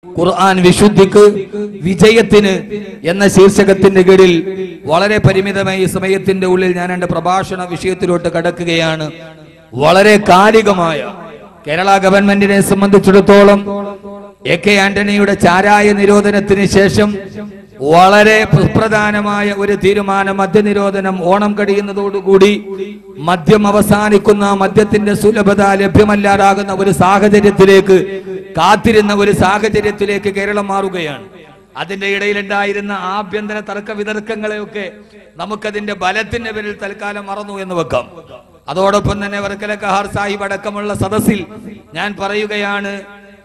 ഖുർആൻ വിശുദ്ധിക്ക് വിജയത്തിന് എന്ന ശീർഷകത്തിന്റെ കീഴിൽ വളരെ പരിമിതമായ സമയത്തിന്റെ ഉള്ളിൽ ഞാൻ എൻ്റെ പ്രഭാഷണ വിഷയത്തിലോട്ട് കടക്കുകയാണ്. വളരെ കാലികമായ കേരള ഗവൺമെന്റിനെ സംബന്ധിച്ചിടത്തോളം AK ആന്റണിയുടെ ചാരായ നിരോധനത്തിന് ശേഷം വളരെ സുപ്രധാനമായ ഒരു തീരുമാനം, മദ്യനിരോധനം. ഓണം കഴിയുന്നതോടുകൂടി മദ്യം അവസാനിക്കുന്ന, മദ്യത്തിന്റെ സുലഭത ലഭ്യമല്ലാതാകുന്ന ഒരു സാഹചര്യത്തിലേക്ക്, കാത്തിരുന്ന ഒരു സാഹചര്യത്തിലേക്ക് കേരളം മാറുകയാണ്. അതിന്റെ ഇടയിലുണ്ടായിരുന്ന ആഭ്യന്തര തർക്ക വിതർക്കങ്ങളെയൊക്കെ നമുക്കതിന്റെ ബലത്തിന്റെ പേരിൽ തൽക്കാലം മറന്നു എന്ന് വെക്കാം. അതോടൊപ്പം തന്നെ വർക്കല കഹാർ സാഹിബ് അടക്കമുള്ള സദസ്സിൽ ഞാൻ പറയുകയാണ്,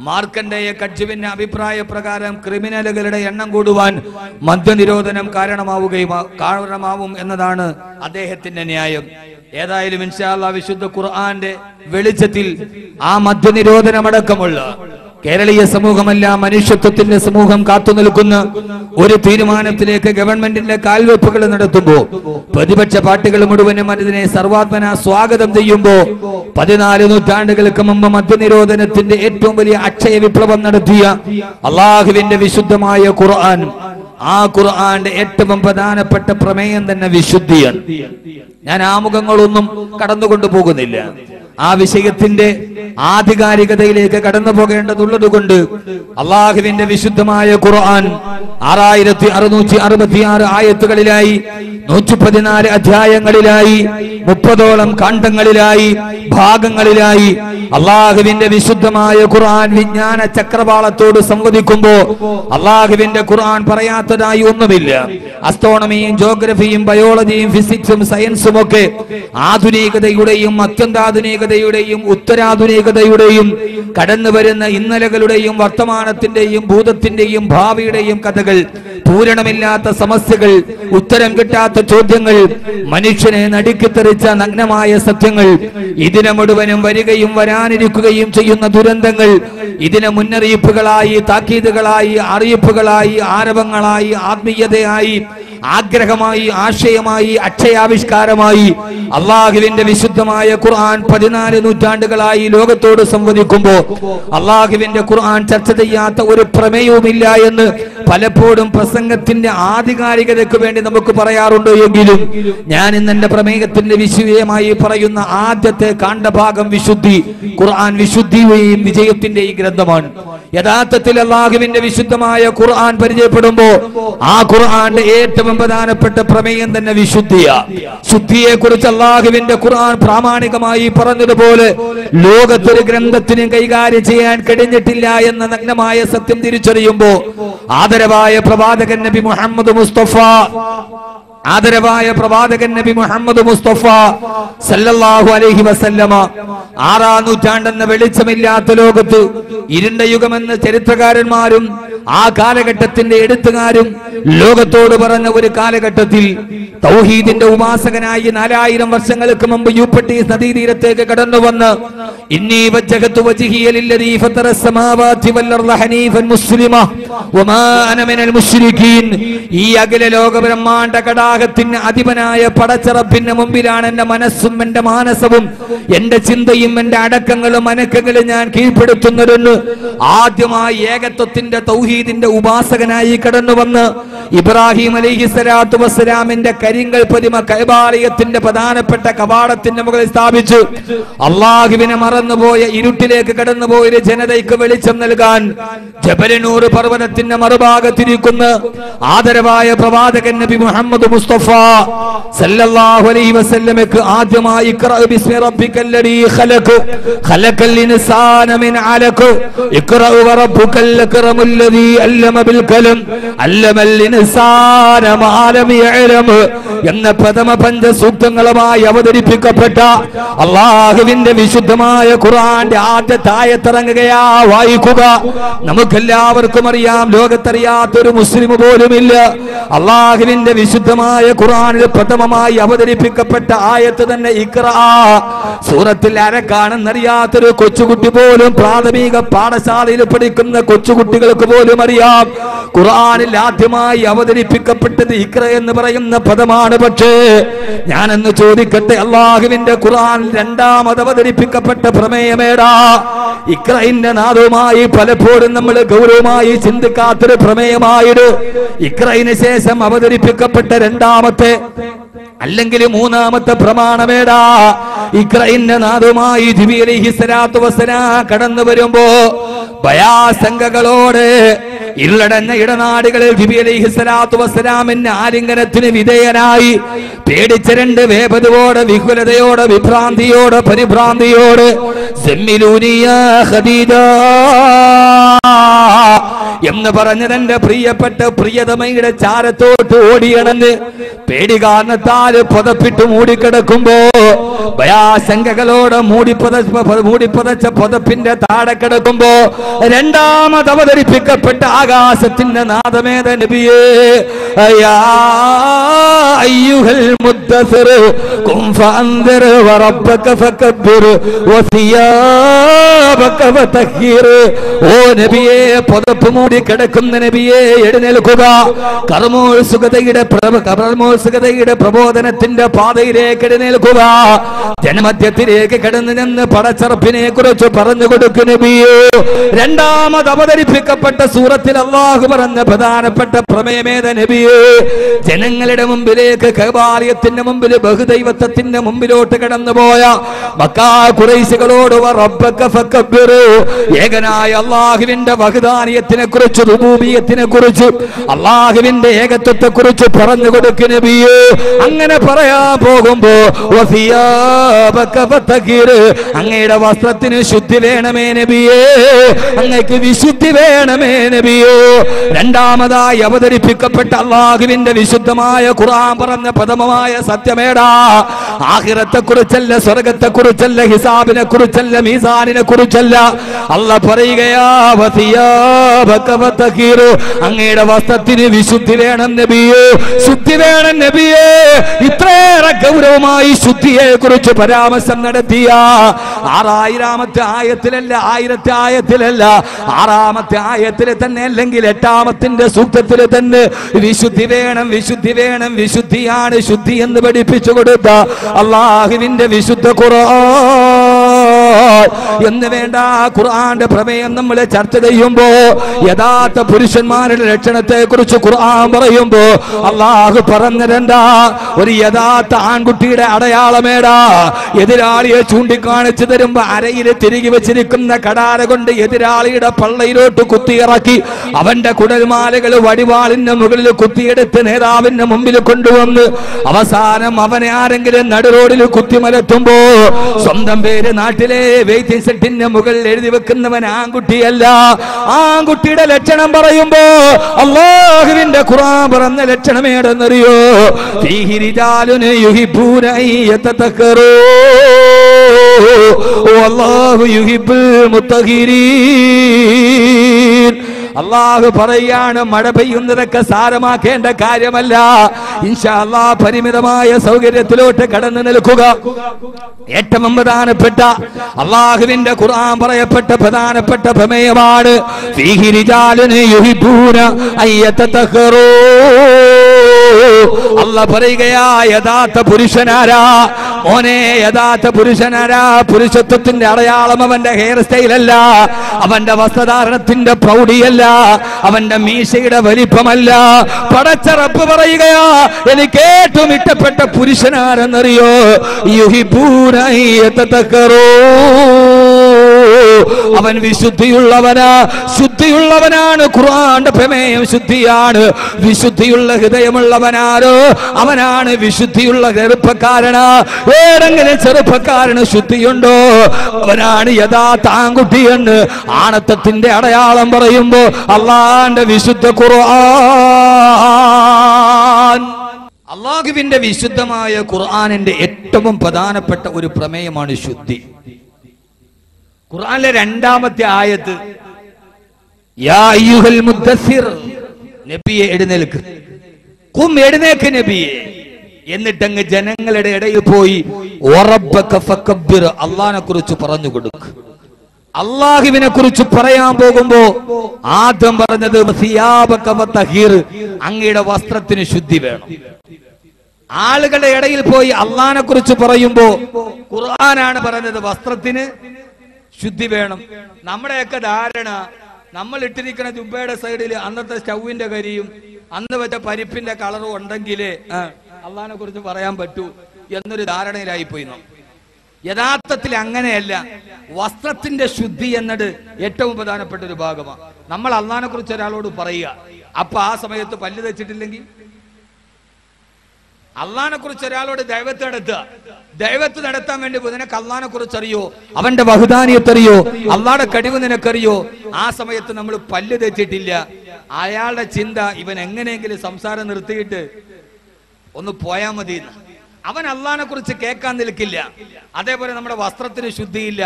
മാർക്കണ്ഡേയ കഡ്ജുവിന്റെ അഭിപ്രായ പ്രകാരം ക്രിമിനലുകളുടെ എണ്ണം കൂടുവാൻ മദ്യനിരോധനം കാരണമാവും എന്നതാണ് അദ്ദേഹത്തിന്റെ ന്യായം. ഏതായാലും ഇൻഷാ അല്ലാഹ് വിശുദ്ധ ഖുർആന്റെ വെളിച്ചത്തിൽ ആ മദ്യനിരോധനമടക്കമുള്ള കേരളീയ സമൂഹമല്ല, മനുഷ്യത്വത്തിന്റെ സമൂഹം കാത്തുനിൽക്കുന്ന ഒരു തീരുമാനത്തിലേക്ക് ഗവൺമെന്റിന്റെ കാൽവെപ്പുകൾ നടത്തുമ്പോ, പ്രതിപക്ഷ പാർട്ടികൾ മുഴുവനും അതിനെ സർവാത്മന സ്വാഗതം ചെയ്യുമ്പോ, 14 നൂറ്റാണ്ടുകൾക്ക് മുമ്പ് മദ്യനിരോധനത്തിന്റെ ഏറ്റവും വലിയ അക്ഷയ വിപ്ലവം നടത്തിയ അള്ളാഹുവിന്റെ വിശുദ്ധമായ ഖുർആൻ, ആ ഖുർആന്റെ ഏറ്റവും പ്രധാനപ്പെട്ട പ്രമേയം തന്നെ വിശുദ്ധിയാണ്. ഞാൻ ആമുഖങ്ങളൊന്നും കടന്നുകൊണ്ടു പോകുന്നില്ല. ആ വിഷയത്തിന്റെ ആധികാരികതയിലേക്ക് കടന്നു പോകേണ്ടതുള്ളത് കൊണ്ട് അള്ളാഹുവിന്റെ വിശുദ്ധമായ ഖുർആൻ 6666 ആയത്തുകളിലായി, 114 അധ്യായങ്ങളിലായി, 30ഓളം ഖണ്ഡങ്ങളിലായി, ഭാഗങ്ങളിലായി അള്ളാഹുവിന്റെ വിശുദ്ധമായ ഖുർആൻ വിജ്ഞാന ചക്രവാളത്തോട് സംവദിക്കുമ്പോ അള്ളാഹുവിന്റെ ഖുർആൻ പറയാത്തതായി ഒന്നുമില്ല. അസ്ട്രോണമിയും ജോഗ്രഫിയും ബയോളജിയും ഫിസിക്സും സയൻസും ഒക്കെ ആധുനികതയുടെയും അത്യന്താധുനികതയുടെയും ഉത്തരാധുനികതയുടെയും കടന്നു വരുന്ന ഇന്നലകളുടെയും വർത്തമാനത്തിന്റെയും ഭൂതത്തിന്റെയും ഭാവിയുടെയും കഥകൾ, പൂരണമില്ലാത്ത സമസ്യകൾ, ഉത്തരം കിട്ടാത്ത ചോദ്യങ്ങൾ, മനുഷ്യനെ നടുക്കിത്തെറിച്ച നഗ്നമായ സത്യങ്ങൾ, ഇതിനെ മുഴുവനും വരികയും വരാനിരിക്കുകയും ചെയ്യുന്ന ദുരന്തങ്ങൾ, ഇതിനെ മുന്നറിയിപ്പുകളായി, താക്കീതുകളായി, അറിയിപ്പുകളായി, ആരവങ്ങളായി, ആത്മീയതയായി, ആഗ്രഹമായി, ആശയമായി, അക്ഷയാവിഷ്കാരമായി അള്ളാഹുവിന്റെ വിശുദ്ധമായ ഖുർആൻ 14 നൂറ്റാണ്ടുകളായി ലോകത്തോട് സംവദിക്കുമ്പോ അള്ളാഹുവിന്റെ ഖുർആൻ ചർച്ച ചെയ്യാത്ത ഒരു പ്രമേയവുമില്ല എന്ന് പലപ്പോഴും പ്രസംഗത്തിന്റെ ആധികാരികതയ്ക്ക് വേണ്ടി നമുക്ക് പറയാറുണ്ട്. എങ്കിലും ഞാൻ ഇന്ന് എന്റെ പ്രമേയത്തിന്റെ വിഷയമായി പറയുന്ന ആദ്യത്തെ കാണ്ഡഭാഗം വിശുദ്ധി. ഖുർആൻ വിശുദ്ധിയുടെയും വിജയത്തിന്റെയും ഗ്രന്ഥമാണ്. യഥാർത്ഥത്തിൽ അള്ളാഹുവിന്റെ വിശുദ്ധമായ ഖുർആൻ പരിചയപ്പെടുമ്പോ ആ ഖുർആന്റെ ഏറ്റവും പ്രധാനപ്പെട്ട പ്രമേയം തന്നെ വിശുദ്ധിയാ. ശുദ്ധിയെ കുറിച്ച് അള്ളാഹുവിന്റെ ഖുർആൻ പ്രാമാണികമായി പറഞ്ഞതുപോലെ ലോകത്തൊരു ഗ്രന്ഥത്തിനും കൈകാര്യം ചെയ്യാൻ കഴിഞ്ഞിട്ടില്ല എന്ന നഗ്നമായ സത്യം തിരിച്ചറിയുമ്പോ ആദരവായ പ്രവാചകൻ നബി മുഹമ്മദ് മുസ്തഫ സല്ലല്ലാഹു അലൈഹി വസല്ലമ 6-ാം നൂറ്റാണ്ടെന്ന വെളിച്ചമില്ലാത്ത ലോകത്ത്, ഇരുണ്ട യുഗമെന്ന് ചരിത്രകാരന്മാരും ആ കാലഘട്ടത്തിന്റെ എഴുത്തുകാരും ലോകത്തോട് പറഞ്ഞ ഒരു കാലഘട്ടത്തിൽ തൗഹീദിന്റെ ഉപാസകനായി 4000 വർഷങ്ങൾക്ക് മുമ്പ് യൂഫ്രട്ടീസ് നദീതീരത്തേക്ക് കടന്നു വന്ന് ഇന്നി വജ്ജഹതു വജ്ഹിയ ലില്ലദീ ഫതറസ് സമാവാതി വൽ അർള ഹനീഫൻ മുസ്ലിമ വമാ അന മിനൽ മുശ്രികീൻ, ഈ അഖില ലോക ബ്രഹ്മാണ്ഡ കടാഹത്തിന് അധിപനായ പടച്ചറപ്പിന്റെ മുമ്പിലാണ് എന്റെ മനസ്സും എന്റെ മാനസവും എന്റെ ചിന്തയും എന്റെ അടക്കങ്ങളും അനക്കങ്ങളും ഞാൻ കീഴ്പ്പെടുത്തുന്നതെന്ന് ആദ്യമായി ഏകത്വത്തിന്റെ തൗഹീദിന്റെ ഉപാസകനായി കടന്നു വന്ന് ഇബ്രാഹിം അലൈഹിസ്സലാത്തു വസ്സലാമിന്റെ കരിങ്കൽ പ്രതിമ കഅബാലയത്തിന്റെ പ്രധാനപ്പെട്ട കവാടത്തിന്റെ മുകളിൽ സ്ഥാപിച്ചു അള്ളാഹുവിനെ മറന്നുപോയ, ഇരുട്ടിലേക്ക് കടന്നുപോയ ഒരു ജനതയ്ക്ക് വെളിച്ചം നൽകാൻ ജബലനൂർ പർവ്വതത്തിന്റെ മറുഭാഗത്തിരിക്കുന്ന ആദരവായ പ്രവാചകൻ നബി മുഹമ്മദ് മുസ്തഫ സല്ലല്ലാഹു അലൈഹി വസല്ലമക്ക് ആദ്യമായി ഇഖ്റഅ ബിസ്മി റബ്ബിക്കല്ലദീ ഖലഖ് ഖലഖൽ ഇൻസാന മിൻ അലഖ് ഇഖ്റഅ വറബ്ബുക്കൽ അക്റമുല്ലദീ അല്ലമ ബിൽ ഖലം അല്ലമൽ ഇൻസാന മാ ലം യഅലം എന്ന പ്രഥമ പഞ്ചസൂക്തങ്ങളുമായി അവതരിപ്പിക്കപ്പെട്ട അള്ളാഹുവിന്റെ വിശുദ്ധമായ ഖുർആന്റെ ആദ്യത്തെ ആയത്തിറങ്ങുകയാ. വായിക്കുക. നമുക്കെല്ലാവർക്കും അറിയാം, ലോകത്തറിയാത്തൊരു മുസ്ലിം പോലുമില്ല അള്ളാഹുവിന്റെ വിശുദ്ധമായ വിശുദ്ധമായ ഖുർആനിൽ പ്രഥമമായി അവതരിപ്പിക്കപ്പെട്ട ആയത്ത് തന്നെ ഇഖ്റാ. സൂറത്തിൽ ആരെക്കാണെന്നറിയാത്തൊരു കൊച്ചുകുട്ടി പോലും പ്രാഥമിക പാഠശാലയിൽ പഠിക്കുന്ന കൊച്ചുകുട്ടികൾക്ക് പോലും അറിയാം ഖുർആനിൽ ആദ്യമായി അവതരിപ്പിക്കപ്പെട്ടത് ഇഖ്റ എന്ന് പറയുന്ന പദമാണ്. പക്ഷേ ഞാനെന്ന് ചോദിക്കട്ടെ, അള്ളാഹുവിന്റെ ഖുർആനിൽ രണ്ടാമത് അവതരിപ്പിക്കപ്പെട്ട പ്രമേയമേടാ? ഇഖ്റയിന്റെ നാദവുമായി പലപ്പോഴും നമ്മൾ ഗൗരവമായി ചിന്തിക്കാത്തൊരു പ്രമേയമായത് ഇഖ്റയിന് ശേഷം അവതരിപ്പിക്കപ്പെട്ട രണ്ടാമത്തെ അല്ലെങ്കിൽ മൂന്നാമത്തെ പ്രമാണമേടാ? ഇഖ്റയിന്റെ നാദവുമായി ജിബ്രീൽ അലൈഹിസ്സലാത്തു വസ്സലാം കടന്നു വരുമ്പോ ഭയാശങ്കകളോട് ഇരുളടഞ്ഞ ഇടനാടുകളിൽ ജിബ്രീൽ അലൈഹിസ്സലാത്തു വസ്സലാമിന്റെ ആലിംഗനത്തിന് വിധേയനായി പേടിച്ചരണ്ട് വേപതയോടെ വിഹുലതയോടെ വിഭ്രാന്തിയോടെ പരിഭ്രാന്തിയോട് സമ്മിലൂനിയ ഖദീജ എന്ന് പറഞ്ഞതെന്റെ പ്രിയപ്പെട്ട പ്രിയതമയുടെ ചാരത്തോട്ട് ഓടിയണഞ്ഞ് പേടി കാരണത്താൽ പുതപ്പിട്ട് മൂടിക്കിടക്കുമ്പോ ഭയാശങ്കകളോടെ മൂടിപ്പതച്ച പുതപ്പിന്റെ താഴെ കിടക്കുമ്പോ രണ്ടാമത് അവതരിപ്പിക്കപ്പെട്ട ആകാശത്തിന്റെ നാദമേത നബിയേ യാ അയ്യുഹൽ മുദ്ദസിർ ഖും ഫഅൻദിർ വറബ്ബക ഫകബ്ബിർ വസിയാബക ഫതഹിർ. ഓ നബിയേ, പുതപ്പ് മൂടി കിടക്കുന്ന നബിയേ എഴുന്നേൽക്കുക. കർമ്മോത്സുകതയുടെ പ്രബോധനത്തിന്റെ പാതയിലേക്ക് എഴുന്നേൽക്കുക. ജനമധ്യത്തിലേക്ക് കടന്നു നിന്ന് പടച്ചറപ്പിനെ കുറിച്ച് പറഞ്ഞു കൊടുക്കും നബിയേ. രണ്ടാമത് അവതരിപ്പിക്കപ്പെട്ട സൂറത്തിൽ അല്ലാഹു പറഞ്ഞ പ്രധാനപ്പെട്ട പ്രമേയമേത നബിയേ? ജനങ്ങളുടെ മുമ്പിലേക്ക് കഅബാലയത്തിന്റെ മുമ്പിൽ ബഹുദൈവത്വത്തിന്റെ മുമ്പിലോട്ട് കടന്നുപോയ മക്കാ ഖുറൈശികളോട് റബ്ബക ഫകബ്ബിർ, ഏകനായ അല്ലാഹുവിന്റെ വഹദാനിയത്തിനെ കുറിച്ച് റുബൂബിയത്തിനെ കുറിച്ച് അല്ലാഹുവിന്റെ ഏകത്വത്തെ കുറിച്ച് പറഞ്ഞു കൊടുക്കും നബിയേ. അങ്ങനെ പറയാൻ പോകുമ്പോ വസിയാബക ഫതഹിർ, അങ്ങയുടെ വസ്ത്രത്തിന് ശുദ്ധി വേണമേ നബിയേ, അങ്ങക്ക് വിശുദ്ധി വേണമേ നബിയേ. രണ്ടാമതായി അവതരിപ്പിക്കപ്പെട്ട അല്ലാഹുവിന്റെ വിശുദ്ധമായ ഖുർആൻ പറഞ്ഞ പ്രഥമമായ സത്യമേടാ? ആഖിറത്തെ കുറിച്ചല്ല, സ്വർഗത്തെ കുറിച്ചല്ല, ഹിസാബിനെ കുറിച്ചല്ല, മീസാനിനെ കുറിച്ചല്ല. അല്ലാഹ് പറയുകയാ വസിയാബക ഫതഹിർ, അങ്ങയുടെ വസ്ത്രത്തിന് വിശുദ്ധി വേണം നബിയേ, ശുദ്ധി വേണം നബിയേ. ഇത്രയേറെ ഗൗരവമായി ശുദ്ധിയെ കുറിച്ച് പരാമർശം നടത്തിയ 6000-ാമത്തെ ആയത്തിലല്ല, 1000-ത്തെ ആയത്തിലല്ല, 6-ാമത്തെ ആയത്തിൽ തന്നെ, അല്ലെങ്കിൽ 8-ാമത്തിന്റെ സൂക്തത്തിൽ തന്നെ വിശുദ്ധി വേണം, വിശുദ്ധി വേണം, വിശുദ്ധിയാണ് ശുദ്ധി എന്ന് പഠിപ്പിച്ചു കൊടുത്ത അല്ലാഹുവിന്റെ വിശുദ്ധ ഖുർആൻ എന്ന് വേണ്ട ഖുർആന്റെ പ്രമേയം നമ്മൾ ചർച്ച ചെയ്യുമ്പോ യഥാർത്ഥ പുരുഷന്മാരുടെ ലക്ഷണത്തെ കുറിച്ച് ഖുർആൻ പറയുമ്പോ അല്ലാഹു പറഞ്ഞിരണ്ടാ ഒരു യഥാർത്ഥ ആൺകുട്ടിയുടെ അടയാളമേടാ? എതിരാളിയെ ചൂണ്ടിക്കാണിച്ചു തരുമ്പോ അരയിൽ തിരികെ വെച്ചിരിക്കുന്ന കടാര കൊണ്ട് എതിരാളിയുടെ പള്ളയിലോട്ട് കുത്തിയിറക്കി അവന്റെ കുടൽമാലകൾ വടിവാളിന്റെ മുകളിൽ കുത്തിയെടുത്ത് നേതാവിന്റെ മുമ്പിൽ കൊണ്ടുവന്ന് അവസാനം അവനെ ആരെങ്കിലും നടുറോഡിൽ കുത്തിമലത്തുമ്പോ സ്വന്തം പേര് നാട്ടിലെ വെയിറ്റിംഗ് സെറ്റിന്റെ മുകളിൽ എഴുതി വെക്കുന്നവൻ ആൺകുട്ടിയല്ല. ആൺകുട്ടിയുടെ ലക്ഷണം പറയുമ്പോ അല്ലാഹുവിന്റെ ഖുർആൻ പറഞ്ഞ ലക്ഷണമേടെന്നറിയോ? ഫീഹി റിജാലുൻ യുഹിബ്ബൂന അയ്യതതഖറൂ വല്ലാഹു യുഹിബ്ബുൽ മുത്തഖിരീൻ. അല്ലാഹു പറയാണ്, മഴ പെയ്യുന്നതൊക്കെ സാരമാക്കേണ്ട കാര്യമല്ല. ഇൻഷാ അല്ലാഹ് പരിമിതമായ സൗകര്യത്തിലോട്ട് കടന്നു നിൽക്കുക. ഏറ്റവും പ്രധാനപ്പെട്ട അല്ലാഹുവിന്റെ ഖുർആൻ പറയപ്പെട്ട പ്രധാനപ്പെട്ട പ്രമേയമാണ് ഫീഹി റിജാലുൻ യുഹിബ്ബൂന അയ്യതതഖറൂ. അല്ലാഹ് പറയുകയാ, യഥാർത്ഥ പുരുഷനാരാ മോനെ? യഥാർത്ഥ പുരുഷനാരാ? പുരുഷത്വത്തിന്റെ അടയാളം അവന്റെ ഹെയർ സ്റ്റൈലല്ല, അവന്റെ വസ്ത്രധാരണത്തിന്റെ പ്രൗഢിയല്ല, അവന്റെ മീശയുടെ വലിപ്പമല്ല. പടച്ച റബ്ബ് പറയുകയാ, എനിക്ക് ഏറ്റവും ഇഷ്ടപ്പെട്ട പുരുഷനാരെന്നറിയോ? യുഹിബ്ബൂന അയ്യതതഖറൂ. അവൻ വിശുദ്ധിയുള്ളവനാ, ശുദ്ധിയുള്ളവനാണ്. ഖുർആന്റെ പ്രമേയം ശുദ്ധിയാണ്. വിശുദ്ധിയുള്ള ഹൃദയമുള്ളവനാരോ അവനാണ് വിശുദ്ധിയുള്ള ചെറുപ്പക്കാരനാ. ഏതെങ്കിലും ചെറുപ്പക്കാരന് ശുദ്ധിയുണ്ടോ? അവനാണ് യഥാർത്ഥ ആൺകുട്ടിയെന്ന് ആണത്തത്തിന്റെ അടയാളം പറയുമ്പോ അല്ലാഹുവിന്റെ വിശുദ്ധ ഖുർആൻ. അല്ലാഹുവിന്റെ വിശുദ്ധമായ ഖുർആനിന്റെ ഏറ്റവും പ്രധാനപ്പെട്ട ഒരു പ്രമേയമാണ് ശുദ്ധി. ഖുർആനിലെ 2-ാമത്തെ ആയത്ത് യാ അയ്യുഹൽ മുദ്ദസ്സിർ, നബിയെ എഴുന്നേൽക്ക്. എഴുന്നേക്ക് നബിയെ. എന്നിട്ടങ്ങ് ജനങ്ങളുടെ ഇടയിൽ പോയി അള്ളാഹിനെ കുറിച്ച് പറഞ്ഞു കൊടുക്കും. അള്ളാഹുവിനെ കുറിച്ച് പറയാൻ പോകുമ്പോ ആദ്യം പറഞ്ഞത് അങ്ങയുടെ വസ്ത്രത്തിന് ശുദ്ധി വേണം. ആളുകളുടെ ഇടയിൽ പോയി അള്ളാഹിനെ കുറിച്ച് പറയുമ്പോ ഖുർആനാണ് പറഞ്ഞത് വസ്ത്രത്തിന് ശുദ്ധി വേണം. നമ്മുടെയൊക്കെ ധാരണ നമ്മൾ ഇട്ടിരിക്കുന്ന ജുബയുടെ സൈഡിൽ അന്നത്തെ സ്റ്റൗവിന്റെ കരിയും അന്ന് വെച്ച പരിപ്പിന്റെ കളറും ഉണ്ടെങ്കിലേ അള്ളാഹിനെ കുറിച്ച് പറയാൻ പറ്റൂ എന്നൊരു ധാരണയിലായി പോയി. യഥാർത്ഥത്തിൽ അങ്ങനെയല്ല. വസ്ത്രത്തിന്റെ ശുദ്ധി എന്നത് ഏറ്റവും പ്രധാനപ്പെട്ട ഒരു ഭാഗമാണ്. നമ്മൾ അള്ളാഹിനെ കുറിച്ച് ഒരാളോട് പറയുക, അപ്പൊ ആ സമയത്ത് പല്ല് തെച്ചിട്ടില്ലെങ്കിൽ അള്ളാഹിനെ കുറിച്ച് ഒരാളോട് ദൈവത്ത് നടത്താൻ വേണ്ടി നിനക്ക് അള്ളാഹിനെ കുറിച്ച് അറിയോ, അവന്റെ വഹുദാനിയത്തറിയോ, അള്ളാഹുടെ കഴിവ് നിനക്കറിയോ, ആ സമയത്ത് നമ്മൾ പല്ല് തെച്ചിട്ടില്ല. അയാളുടെ ചിന്ത ഇവൻ എങ്ങനെയെങ്കിലും സംസാരം നിർത്തിയിട്ട് ഒന്ന് പോയാ മതി. അവൻ അള്ളാഹിനെ കുറിച്ച് കേൾക്കാൻ നിൽക്കില്ല. അതേപോലെ നമ്മുടെ വസ്ത്രത്തിന് ശുദ്ധിയില്ല.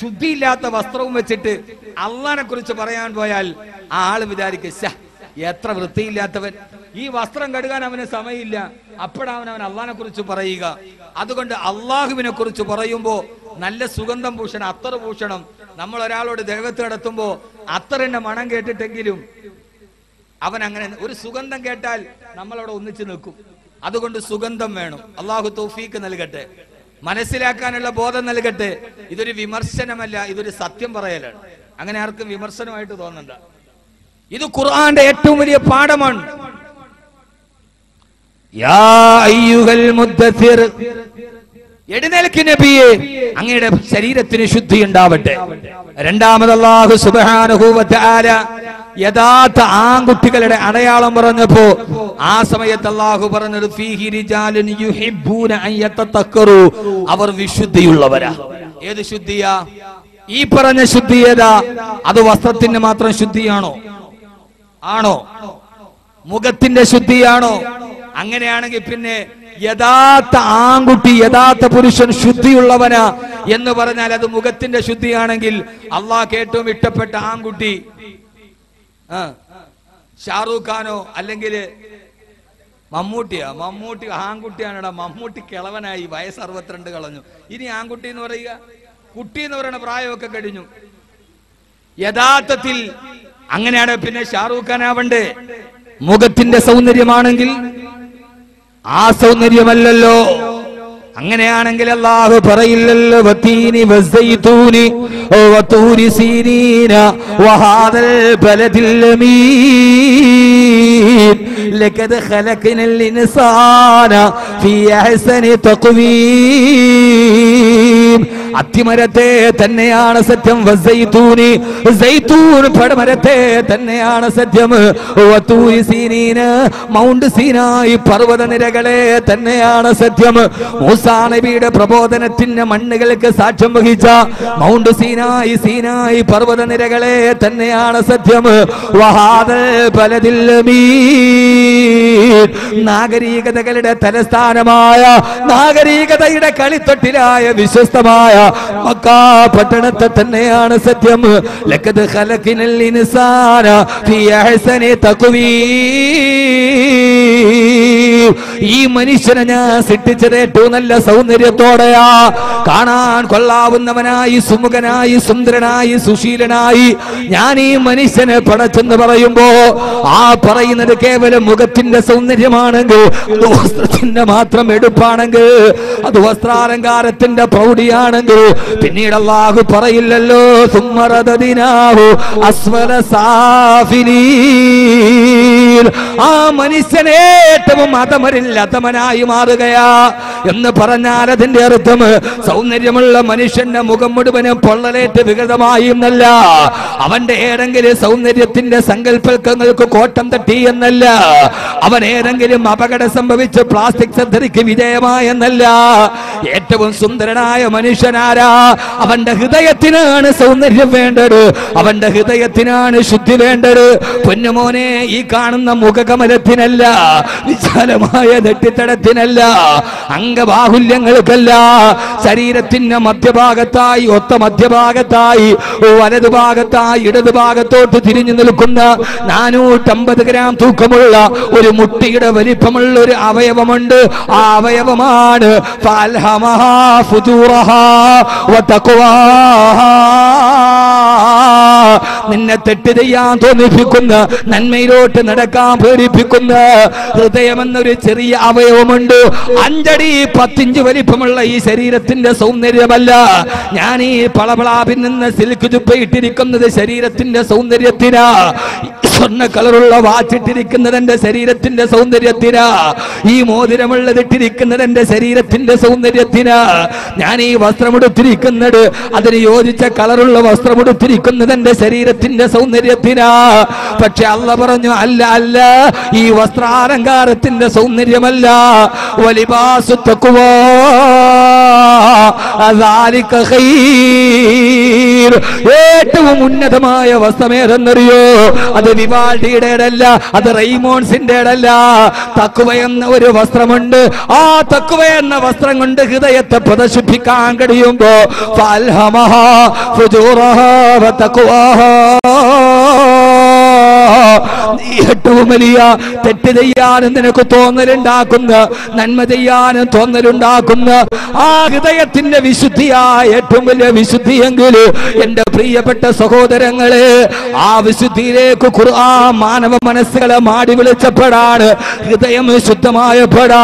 ശുദ്ധിയില്ലാത്ത വസ്ത്രവും വെച്ചിട്ട് അള്ളാഹിനെ കുറിച്ച് പറയാൻ പോയാൽ ആ ആള് വിചാരിക്കും, എത്ര വൃത്തിയില്ലാത്തവൻ, ഈ വസ്ത്രം കഴുകാൻ അവന് സമയമില്ല. അപ്പോഴാണ് അവൻ അള്ളാഹിനെ കുറിച്ച് പറയുക. അതുകൊണ്ട് അള്ളാഹുവിനെ കുറിച്ച് പറയുമ്പോ നല്ല സുഗന്ധം ഭൂഷണം, അത്തർ ഭൂഷണം. നമ്മൾ ഒരാളോട് ദൈവത്ത് നടത്തുമ്പോ അത്തറിന്റെ മണം കേട്ടിട്ടെങ്കിലും അവൻ അങ്ങനെ ഒരു സുഗന്ധം കേട്ടാൽ നമ്മളവിടെ ഒന്നിച്ചു നിൽക്കും. അതുകൊണ്ട് സുഗന്ധം വേണം. അള്ളാഹു തൗഫീക്ക് നൽകട്ടെ, മനസ്സിലാക്കാനുള്ള ബോധം നൽകട്ടെ. ഇതൊരു വിമർശനമല്ല, ഇതൊരു സത്യം പറയലാണ്. അങ്ങനെ ആർക്കും വിമർശനമായിട്ട് തോന്നണ്ട. ഇത് ഖുർആന്റെ ഏറ്റവും വലിയ പാഠമാണ്. യാ അയ്യുഹൽ മുദ്ദസിർ, എഴുന്നേൽക്ക് നബിയെ, അങ്ങയുടെ ശരീരത്തിന് ശുദ്ധി ഉണ്ടാവട്ടെ. രണ്ടാമത് അല്ലാഹു സുബ്ഹാനഹു വ തആല യഥാർത്ഥ ആൺകുട്ടികളുടെ അടയാളം പറഞ്ഞപ്പോ ആ സമയത്ത് അല്ലാഹു പറഞ്ഞത് ഫീഹി റിജാലുൻ യുഹിബ്ബൂന അൻ യതതക്കറു, അവർ വിശുദ്ധിയുള്ളവരാ. ഏത് ശുദ്ധിയാ? ഈ പറഞ്ഞ ശുദ്ധി ഏതാ? അത് വസ്ത്രത്തിന്റെ മാത്രം ശുദ്ധിയാണോ? ആണോ? മുഖത്തിന്റെ ശുദ്ധിയാണോ? അങ്ങനെയാണെങ്കിൽ പിന്നെ യഥാർത്ഥ ആൺകുട്ടി, യഥാർത്ഥ പുരുഷൻ ശുദ്ധിയുള്ളവനാ എന്ന് പറഞ്ഞാൽ അത് മുഖത്തിന്റെ ശുദ്ധിയാണെങ്കിൽ അള്ളാഹ്ക്ക് ഏറ്റവും ഇഷ്ടപ്പെട്ട ആൺകുട്ടി ഷാറൂഖ് ഖാനോ അല്ലെങ്കിൽ മമ്മൂട്ടിയാ? മമ്മൂട്ടി ആൺകുട്ടിയാണടാ. മമ്മൂട്ടി കിളവനായി, വയസ്സ് 62 കളഞ്ഞു. ഇനി ആൺകുട്ടി എന്ന് പറയുക? കുട്ടി എന്ന് പറയുന്ന പ്രായമൊക്കെ കഴിഞ്ഞു. യഥാർത്ഥത്തിൽ അങ്ങനെയാണ്. പിന്നെ ഷാറൂഖ് ഖാൻ ആവണ്ടേ? മുഖത്തിന്റെ സൗന്ദര്യമാണെങ്കിൽ ആ സൗന്ദര്യമല്ലല്ലോ. അങ്ങനെയാണെങ്കിൽ അല്ലാഹു പറയില്ലല്ലോ വതീനി വസൈതൂനി വതൂരി സീനീന വഹാദൽ ബലദിൽ അമീൻ ലഖദ് ഖലഖനൽ ഇൻസാന ഫീ അഹ്സനി തഖ്വീം. അത്തിമരത്തെ തന്നെയാണ് സത്യം. വസൈതൂനി, സൈതൂൻ പടമരത്തെ തന്നെയാണ് സത്യം. വതൂരി സീനീന, മൗണ്ട് സീനായി പർവ്വത നിരകളെ തന്നെയാണ് സത്യം. മൂസാ നബിയുടെ പ്രബോധനത്തിന്റെ മണ്ണുകൾക്ക് സാക്ഷ്യം വഹിച്ച മൗണ്ട് സീനായി, സീനായി പർവ്വത നിരകളെ തന്നെയാണ് സത്യം. വഹാദൽ ബലദിൽ അമീൻ, നാഗരികതകളുടെ തലസ്ഥാനമായ, നാഗരികതയുടെ കളിത്തൊട്ടിലായ വിശ്വസ്തമായ മക്കാ പട്ടണത്തെ തന്നെയാണ് സത്യം. ലഖദ് ഖലഖനൽ ഇൻസാന ഫീ അഹ്സനി തഖ്വീം, ഈ മനുഷ്യനെ ഞാൻ സൃഷ്ടിച്ചത് ഏറ്റവും നല്ല സൗന്ദര്യത്തോടെയാ. കാണാൻ കൊള്ളാവുന്നവനായി, സുമുഖനായി, സുന്ദരനായി, സുശീലനായി ഞാൻ ഈ മനുഷ്യനെ പടച്ചെന്ന് പറയുമ്പോ ആ പറയുന്നത് കേവലം മുഖത്തിന്റെ സൗന്ദര്യമാണെങ്കിൽ, അത് വസ്ത്രത്തിന്റെ മാത്രം എടുപ്പാണെങ്കിൽ, അത് വസ്ത്രാലങ്കാരത്തിന്റെ പ്രൗഢിയാണെങ്കിൽ പിന്നീട് അല്ലാഹു പറയില്ലല്ലോ സുമ്മറദദിനാഹു അസ്വല സാഫിലീൻ, ആ മനുഷ്യനെ ഏറ്റവും അധമനായി മാറുകയാ എന്ന് പറഞ്ഞാൽ അതിന്റെ അർത്ഥം സൗന്ദര്യമുള്ള മനുഷ്യന്റെ മുഖം മുഴുവനും പൊള്ളലേറ്റ് വികൃതമായി എന്നല്ല, അവന്റെ ഏതെങ്കിലും സൗന്ദര്യത്തിന്റെ സങ്കല്പങ്ങൾക്ക് കോട്ടം തട്ടി എന്നല്ല, അവൻ ഏതെങ്കിലും അപകടം സംഭവിച്ച് പ്ലാസ്റ്റിക് സർജറിക്ക് വിധേയമായെന്നല്ല. ഏറ്റവും സുന്ദരനായ മനുഷ്യനാരാ? അവന്റെ ഹൃദയത്തിനാണ് സൗന്ദര്യം വേണ്ടത്, അവന്റെ ഹൃദയത്തിനാണ് ശുദ്ധി വേണ്ടത്. പൊന്നുമോനെ, ഈ കാണുന്ന തുളുത്തുന്ന മുഖകമലത്തിനല്ല, വിശാലമായ നെറ്റിത്തടത്തിനല്ല, അംഗബാഹുല്യങ്ങൾക്കല്ല. ശരീരത്തിന്റെ മധ്യഭാഗത്തായി, ഒത്ത മധ്യഭാഗത്തായി, വലതുഭാഗത്തായി ഇടതുഭാഗത്തോട്ട് തിരിഞ്ഞു നിൽക്കുന്ന 450 ഗ്രാം തൂക്കമുള്ള ഒരു മുട്ടിയുടെ വലിപ്പമുള്ള ഒരു അവയവമുണ്ട്. ആ അവയവമാണ് ഫഅൽഹമഹാ ഫുജൂറഹാ വതഖ്വാഹാ. നിന്നെ തെറ്റ് ചെയ്യാൻ തോന്നിപ്പിക്കുന്ന, നന്മയിലോട്ട് നടക്കാൻ പ്രേരിപ്പിക്കുന്ന ഹൃദയമെന്നൊരു ചെറിയ അവയവമുണ്ട്. 5 അടി 10 ഇഞ്ച് വലിപ്പമുള്ള ഈ ശരീരത്തിന്റെ സൗന്ദര്യമല്ല. ഞാൻ ഈ പളപളാപിൽ നിന്ന് സിൽക്ക് ജുബ്ബ ഇട്ടിരിക്കുന്നത് ശരീരത്തിന്റെ സൗന്ദര്യത്തിനാ. സ്വർണ്ണ കളറുള്ള വാച്ചിട്ടിരിക്കുന്നത് എന്റെ ശരീരത്തിന്റെ സൗന്ദര്യത്തിനാ. ഈ മോതിരമുള്ളത് ഇട്ടിരിക്കുന്നത് എന്റെ ശരീരത്തിന്റെ സൗന്ദര്യത്തിനാ. ഞാൻ ഈ വസ്ത്രമെടുത്തിരിക്കുന്നത്, അതിന് യോജിച്ച കളറുള്ള വസ്ത്രമെടുത്തിരിക്കുന്നത് എന്റെ ശരീരത്തിന്റെ സൗന്ദര്യത്തിനാ. പക്ഷെ അല്ലാഹ് പറഞ്ഞു, അല്ല അല്ല, ഈ വസ്ത്രാലങ്കാരത്തിന്റെ സൗന്ദര്യമല്ല. വലിബാസു തഖ്വാ അദാലിക ഖൈർ. ഏറ്റവും ഉന്നതമായ വസ്ത്രമേതെന്നറിയോ? അത് വിവാൾഡിയുടേതല്ല, അത് റെയ്മോൺസിന്റേതല്ല. തഖ്വ എന്ന ഒരു വസ്ത്രമുണ്ട്. ആ തഖ്വ എന്ന വസ്ത്രം കൊണ്ട് ഹൃദയത്തെ പ്രദർശിപ്പിക്കാൻ കഴിയുമ്പോ ഫഅൽഹമഹാ ഫുജൂറഹാ വതഖ്വാഹാ. ഏറ്റവും വലിയ തെറ്റ് ചെയ്യാനും നിനക്ക് തോന്നലുണ്ടാക്കുന്ന, നന്മ ചെയ്യാനും തോന്നലുണ്ടാക്കുന്ന ആ ഹൃദയത്തിന്റെ വിശുദ്ധിയായ ഏറ്റവും വലിയ വിശുദ്ധിയെങ്കിൽ എന്റെ പ്രിയപ്പെട്ട സഹോദരങ്ങളെ, ആ വിശുദ്ധിയിലേക്ക് ഖുർആൻ മാനവ മനസ്സുകളെ മാടി വിളിച്ചപ്പെടാണ്. ഹൃദയം ശുദ്ധമായപ്പെടാ,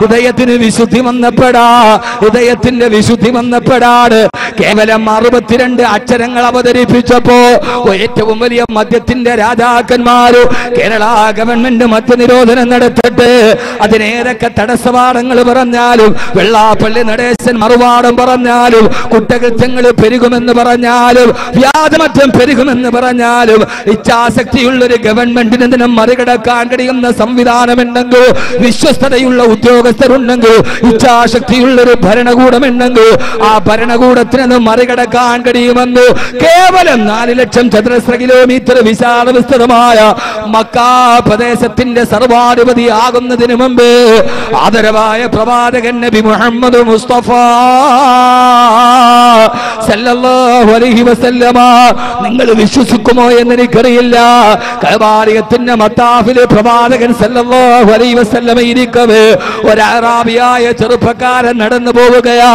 ഹൃദയത്തിന് വിശുദ്ധി വന്നപ്പെടാ, ഹൃദയത്തിന്റെ വിശുദ്ധി വന്നപ്പെടാണ്. കേവലം 62 അക്ഷരങ്ങൾ അവതരിപ്പിച്ചപ്പോ ഏറ്റവും വലിയ മദ്യത്തിന്റെ രാജാക്കന്മാര് കേരള ഗവൺമെന്റ് മദ്യനിരോധനം നടത്തട്ടെ, അതിനേതൊക്കെ തടസ്സവാദങ്ങൾ പറഞ്ഞാലും, വെള്ളാപ്പള്ളി നടേശൻ മറുവാദം പറഞ്ഞാലും, കുറ്റകൃത്യങ്ങൾ പെരുകുമെന്ന് പറഞ്ഞാലും, വ്യാജമറ്റം പെരുകുമെന്ന് പറഞ്ഞാലും, ഇച്ഛാശക്തിയുള്ളൊരു ഗവൺമെന്റിന് ഇതിനെ മറികടക്കാൻ കഴിയുന്ന സംവിധാനമുണ്ടെങ്കിൽ, വിശ്വസ്തതയുള്ള ഉദ്യോഗസ്ഥരുണ്ടെങ്കിൽ, ഇച്ഛാശക്തിയുള്ളൊരു ഭരണകൂടമുണ്ടെങ്കിൽ, ആ ഭരണകൂടത്തിന് മറികടക്കാൻ കഴിയുമെന്ന് കേവലം 4 ലക്ഷം ചതുരശ്ര കിലോമീറ്റർ വിശാല വിസ്തൃതമായ മക്കാ പ്രദേശത്തിന്റെ സർവാധിപതി ആകുന്നതിന് മുമ്പ് ആദരവായ പ്രവാചകൻ നബി മുഹമ്മദ് മുസ്തഫ സല്ലല്ലാഹു അലൈഹി വസല്ലമ, നിങ്ങൾ വിശ്വസിക്കുമോ എന്ന് എനിക്കറിയില്ല, കഅബാലയത്തിന്റെ മത്താഫിൽ പ്രവാചകൻ സല്ലല്ലാഹു അലൈഹി വസല്ലമ ഇരിക്കവേ ഒരു അറാബിയായ ചെറുപ്പക്കാരൻ നടന്നു പോവുകയാ.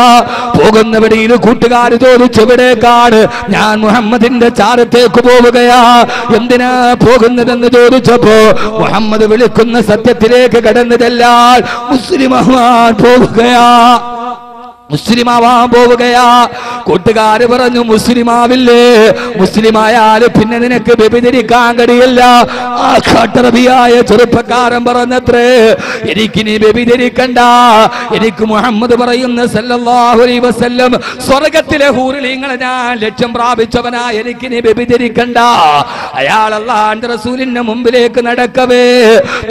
പോകുന്ന വഴിയിൽ കൂട്ടുകാർ ചോദിച്ചു, എവിടേക്കാണ്? ഞാൻ മുഹമ്മദിന്റെ ചാരത്തേക്ക് പോവുകയാ. എന്തിനാ പോകുന്നതെന്ന് ചോദിച്ചപ്പോ മുഹമ്മദ് വിളിക്കുന്ന സത്യത്തിലേക്ക് കടന്നതെല്ലാം മുസ്ലിമാവാൻ പോവുകയാ, മുസ്ലിമാവാൻ പോവുകയാ. കൂട്ടുകാര് പറഞ്ഞു, മുസ്ലിമാവില്ലേ? മുസ്ലിമായാല് പിന്നെ നിനക്ക് വ്യഭിചരിക്കാൻ കഴിയില്ല. ആ കാട്ടറബിയായ ചെറുപ്പക്കാരൻ പറഞ്ഞത്രേ, എനിക്കിനി വ്യഭിചരിക്കണ്ട, എനിക്ക് മുഹമ്മദ് പറയുന്ന സല്ലല്ലാഹു അലൈഹി വസല്ലം സ്വർഗത്തിലെ ഹൂറിലിങ്ങളെ ഞാൻ ലക്ഷ്യം പ്രാപിച്ചവനാ, എനിക്കിനി വ്യഭിചരിക്കണ്ട. അയാൾ അല്ലാഹുവിന്റെ റസൂലിന്റെ മുമ്പിലേക്ക് നടക്കവേ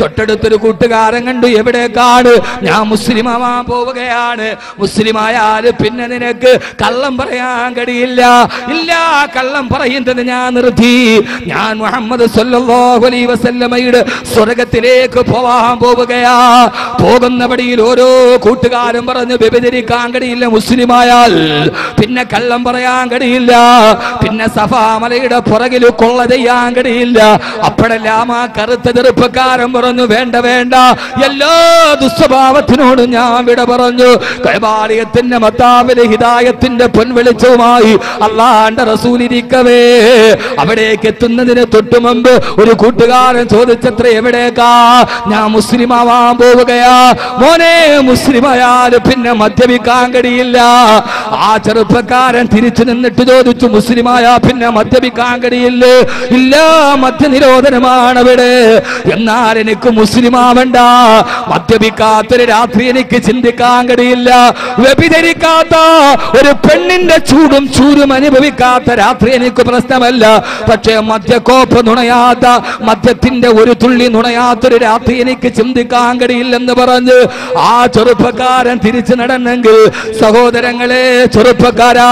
തൊട്ടടുത്തൊരു കൂട്ടുകാരൻ കണ്ടു, എവിടേക്കാണ്? ഞാൻ മുസ്ലിമാവാൻ പോവുകയാണ്. മുസ്ലിമായാല് പിന്നെ നിനക്ക് കള്ളം പറയാൻ കഴിയില്ല. ഇല്ല, കള്ളം പറയുന്നത് ഞാൻ നിർത്തി. ഞാൻ മുഹമ്മദ് സല്ലല്ലാഹു അലൈഹി വസല്ലമയുടെ സ്വർഗത്തിലേക്ക് പോവാൻ പോവുകയാ. പോകുന്ന വഴിയിൽ ഓരോ കൂട്ടുകാരും പറഞ്ഞു, വ്യഭിചരിക്കാൻ കഴിയില്ല മുസ്ലിമായാൽ, പിന്നെ കള്ളം പറയാൻ കഴിയില്ല, പിന്നെ സഫാ മലയുടെ പുറകിൽ കൊള്ള ചെയ്യാൻ കഴിയില്ല. അപ്പോഴെല്ലാം ആ കറുത്ത ചെറുപ്പക്കാരൻ പറഞ്ഞു, വേണ്ട വേണ്ട, എല്ലാ ദുസ്വഭാവത്തിനോടും ഞാൻ വിട പറഞ്ഞു. കഅബാലയത്തിന്റെ മത്താവിലെ ഹിദായത്തിന്റെ പൊൻവെളിച്ചവുമായി അല്ലാഹുവിന്റെ റസൂൽ ഇരിക്കവേ അവിടേക്ക് എത്തുന്നതിന് തൊട്ടു മുമ്പ് ഒരു കൂട്ടുകാരൻ ചോദിച്ചത്ര, എവിടേക്കാ? ഞാൻ മുസ്ലിമാവാൻ പോവുകയാ. മോനെ, മുസ്ലിമായാൽ പിന്നെ മദ്യപിക്കാൻ കഴിയില്ല. ആ ചെറുപ്പക്കാരൻ തിരിച്ചു നിന്നിട്ട് ചോദിച്ചു, മുസ്ലിമായാ പിന്നെ മദ്യപിക്കാൻ കഴിയില്ലേ? ഇല്ല, മദ്യനിരോധനമാണ് അവിടെ. എന്നാൽ എനിക്ക് മുസ്ലിമാവണ്ട, മദ്യപിക്കാത്തൊരു രാത്രി എനിക്ക് ചിന്തിക്കാൻ കഴിയില്ല, വ്യഭിചരിക്കാത്ത, ഒരു പെണ്ണിന്റെ ചൂടും ചൂരും അനുഭവിക്കാത്ത രാത്രി എനിക്ക് പ്രശ്നമല്ല. പക്ഷേ മദ്യക്കോപ്പ് നുണയാത്ത, മദ്യത്തിന്റെ ഒരു തുള്ളി നുണയാത്തൊരു രാത്രി എനിക്ക് ചിന്തിക്കാൻ കഴിയില്ലെന്ന് പറഞ്ഞ് ആ ചെറുപ്പക്കാരൻ തിരിച്ചു നടന്നെങ്കിൽ, സഹോദരങ്ങളെ, ചെറുപ്പക്കാരാ,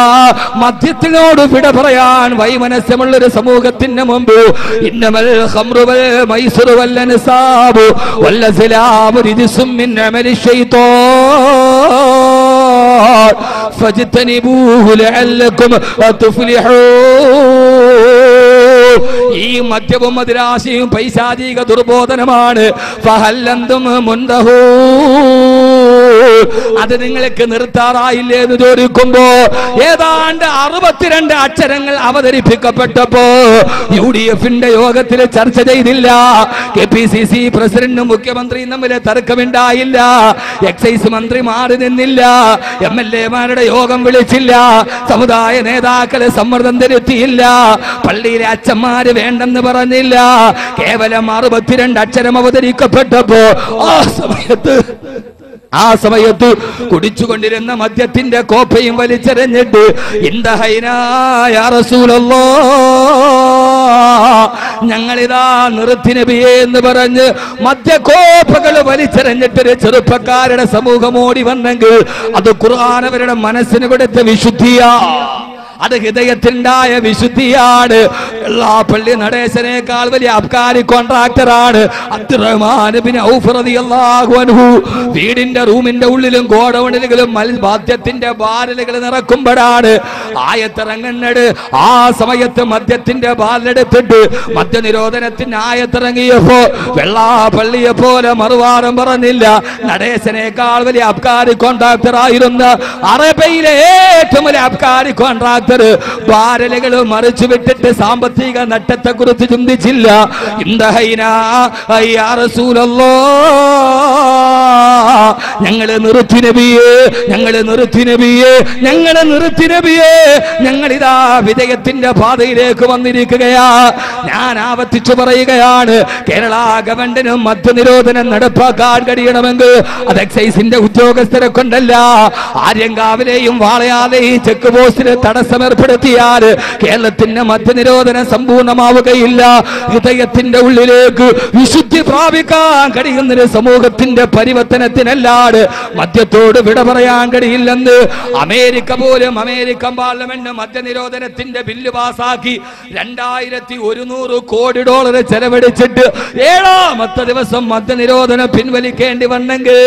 മദ്യത്തിനോട് വിട പറയാൻ വൈമനസ്യമുള്ളൊരു സമൂഹത്തിന് മുമ്പ് ഇന്നമൽ ഖംറു വൽ മൈസിറു വൽ അൻസാബു വൽ അസ്ലാമു റിജ്സും മിൻ അമലി ശൈത്താൻ ഫജ്തനിബൂഹു ലഅല്ലകും തുഫ്ലിഹൂൻ. ഈ മദ്യവും മദിരാശിയും പൈശാചിക ദുർബോധനമാണ്. ഫഹല്ലന്തും മുൻതഹൂ, അത് നിങ്ങൾക്ക് നിർത്താറായില്ലേ എന്ന് ചോദിക്കുമ്പോ ഏതാണ്ട് 62 അക്ഷരങ്ങൾ അവതരിപ്പിക്കപ്പെട്ടപ്പോ UDF-ന്റെ യോഗത്തിൽ ചർച്ച ചെയ്തില്ല. KPCC പ്രസിഡന്റും മുഖ്യമന്ത്രിയും തമ്മിൽ തർക്കമുണ്ടായില്ല. എക്സൈസ് മന്ത്രി മാറി നിന്നില്ല. MLA-മാരുടെ യോഗം വിളിച്ചില്ല. സമുദായ നേതാക്കളെ സമ്മർദ്ദം ചെലുത്തിയില്ല. പള്ളിയിലെ അച്ഛന്മാര് വേണ്ടെന്ന് പറഞ്ഞില്ല. കേവലം 62 അക്ഷരം അവതരിക്കപ്പെട്ടപ്പോ ആ സമയത്ത് കുടിച്ചുകൊണ്ടിരുന്ന മദ്യത്തിന്റെ കോപ്പയും വലിച്ചെറിഞ്ഞിട്ട് ഇന്ദഹൈനായ റസൂലല്ലാഹ്, ഞങ്ങളിതാ നിർത്തി നബിയേ എന്ന് പറഞ്ഞ് മദ്യക്കോപ്പകൾ വലിച്ചെറിഞ്ഞിട്ടൊരു ചെറുപ്പക്കാരുടെ സമൂഹം ഓടി വന്നെങ്കിൽ അത് ഖുർആൻ അവരുടെ മനസ്സിന് കൊടുത്ത വിശുദ്ധിയാ. അത് ഹൃദയത്തിനുണ്ടായ വിശുദ്ധിയാണ്. എല്ലാ പള്ളി നടേശനേക്കാൾ വലിയ അബ്കാരി കോൺട്രാക്ടറാണ് അബ്ദുറഹ്മാൻ ബിൻ ഔഫ് റളിയല്ലാഹു അൻഹു. വീടിന്റെ റൂമിന്റെ ഉള്ളിലും ഗോഡൌണിലും മദ്യത്തിന്റെ ബാരലുകൾ നിറക്കുമ്പോഴാണ് ആയത്തിറങ്ങുന്നത്. ആ സമയത്ത് മദ്യത്തിന്റെ ബാരലെടുത്തിട്ട് മദ്യനിരോധനത്തിന് ആയത്തിറങ്ങിയപ്പോ വെള്ളാപ്പള്ളിയെ പോലെ മറുവാരം പറഞ്ഞില്ല. നടേശനേക്കാൾ വലിയ അബ്കാരി കോൺട്രാക്ടർ ആയിരുന്ന അറബയിലെ ഏറ്റവും വലിയ അബ്കാരി കോൺട്രാക്ടർ ബാരലുകൾ മറിച്ചു വിട്ടിട്ട് സാമ്പത്തിക നട്ടത്തെ കുറിച്ച് ചിന്തിച്ചില്ല. ഞങ്ങള് നിർത്തി നബിയേ, ഞങ്ങള് നിർത്തി നബിയേ, ഞങ്ങള് നിർത്തി നബിയേ, ഞങ്ങളിതാ വിജയത്തിന്റെ പാതയിലേക്ക് വന്നിരിക്കുകയാ. ഞാൻ ആവർത്തിച്ചു പറയുകയാണ്, കേരള ഗവൺമെന്റിനും മദ്യനിരോധനം നടപ്പാക്കാൻ കഴിയണമെങ്കിൽ അത് എക്സൈസിന്റെ ഉദ്യോഗസ്ഥരെ കൊണ്ടല്ല. ആര്യങ്കാവിലെയും വാളയാലെയും ചെക്ക് പോസ്റ്റിന് തടസ്സമേർപ്പെടുത്തിയാൽ കേരളത്തിന്റെ മദ്യനിരോധനം സമ്പൂർണ്ണമാവുകയില്ല. ഹൃദയത്തിന്റെ ഉള്ളിലേക്ക് വിശുദ്ധി പ്രാപിക്കാൻ കഴിയുന്നൊരു സമൂഹത്തിന്റെ പരിവർത്തനത്തിനല്ലാതെ മദ്യത്തോട് വിട പറയാൻ കഴിയില്ലെന്ന് അമേരിക്ക പോലും അമേരിക്കൻ പാർലമെന്റ് മദ്യനിരോധനത്തിന്റെ ബില്ല് പാസാക്കി 2100 കോടി ഡോളർ ചെലവഴിച്ചിട്ട് 7ാമത്തെ ദിവസം മദ്യനിരോധനം പിൻവലിക്കേണ്ടി വന്നെങ്കിൽ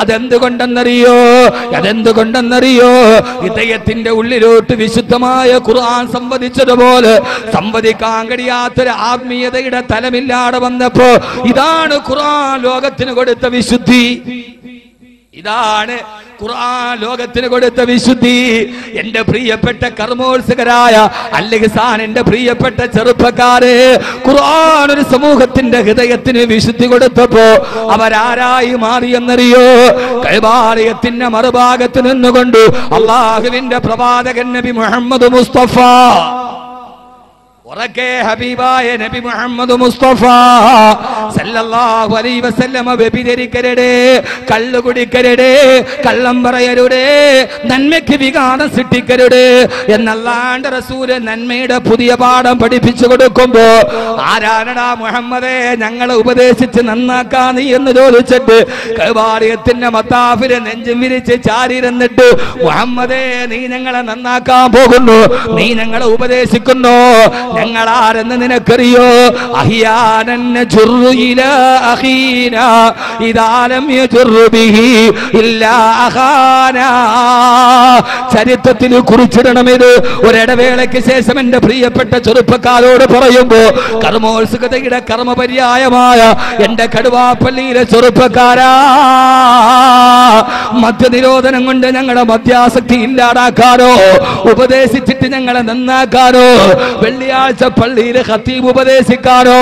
അതെന്തുകൊണ്ടെന്നറിയോ? ഹൃദയത്തിന്റെ ഉള്ളിലോട്ട് വിശുദ്ധമായ ഖുർആൻ സംവദിച്ചതുപോലെ സംവദിക്കാൻ കഴിയാത്തൊരു ആത്മീയതയുടെ തലമില്ലാതെ വന്നപ്പോ ഇതാണ് ഖുർആൻ ലോകത്തിന് കൊടുത്ത വിശുദ്ധി. ഇതാണ് ഖുർആൻ ലോകത്തിന് കൊടുത്ത വിശുദ്ധി. എന്റെ പ്രിയപ്പെട്ട കർമ്മോത്സുകരായ അൽഹിസാൻ, എന്റെ പ്രിയപ്പെട്ട ചെറുപ്പക്കാരെ, ഖുർആൻ ഒരു സമൂഹത്തിന്റെ ഹൃദയത്തിന് വിശുദ്ധി കൊടുത്തപ്പോ അവരാരായി മാറിയെന്നറിയോ? കഅബാലയത്തിന്റെ മറുഭാഗത്ത് നിന്നുകൊണ്ട് അള്ളാഹുവിന്റെ പ്രവാചകൻ നബി മുഹമ്മദ് മുസ്തഫ, ഉറക്കെ ഹബീബായ നബി മുഹമ്മദ് മുസ്തഫ സല്ലല്ലാഹു അലൈഹി വസല്ലമ വ്യഭിചരിക്കരുതേ, കള്ളു കുടിക്കരുതേ, കള്ളം പറയരുതേ, നന്മയ്ക്ക് വിഘാതം സൃഷ്ടിക്കരുതേ എന്നല്ലാണ്ട് റസൂല് നന്മയുടെ പുതിയ പാഠം പഠിപ്പിച്ചു കൊടുക്കുമ്പോ ആരാണടാ മുഹമ്മദേ ഞങ്ങളെ ഉപദേശിച്ച് നന്നാക്കാ നീ എന്ന് ചോദിച്ചിട്ട് കഅബാലയത്തിന്റെ മത്താഫിലെ നെഞ്ചും വിരിച്ച് ചാരിയിരുന്നിട്ട് മുഹമ്മദേ നീ ഞങ്ങളെ നന്നാക്കാൻ പോകുന്നു, നീ ഞങ്ങളെ ഉപദേശിക്കുന്നു, ഞങ്ങളാരെന്ന് നിനക്കറിയോ? ചരിത്രത്തിൽ കുറിച്ചിടണം. ഇത് ഒരിടവേളയ്ക്ക് ശേഷം എന്റെ പ്രിയപ്പെട്ട ചെറുപ്പക്കാരോട് പറയുമ്പോ കർമ്മോത്സുകതയുടെ കർമ്മപര്യായമായ എന്റെ കടുവാപ്പള്ളിയിലെ ചെറുപ്പക്കാരാ, മദ്യനിരോധനം കൊണ്ട് ഞങ്ങളുടെ മദ്യാസക്തി ഇല്ലാതാക്കാനോ ഉപദേശിച്ചിട്ട് ഞങ്ങളെ നന്നാക്കാനോ വെള്ളിയാഴ്ച പള്ളിയിൽ ഖത്തീബ് ഉപദേശിക്കാനോ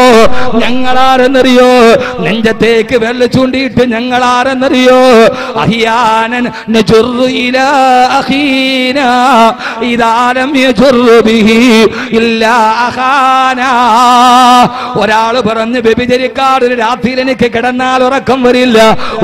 ഞങ്ങളാരെന്നറിയോ? ആരെന്നറിയോ? നെഞ്ചത്തേക്ക് വിരൽ ചൂണ്ടിയിട്ട് ഞങ്ങൾ ആരെന്നറിയോ? അഹിയാനൻ നജുറു ഇലാ അഖീനാ ഇദാ ലം യജുറു ബിഹി ഇല്ലാ അഖാനാ. ഒരാള് പറഞ്ഞു, വ്യഭിചരിക്കാൻ ഒരു രാത്രിയിൽ എനിക്ക് കിടന്നാൽ ഉറക്കം വരില്ല.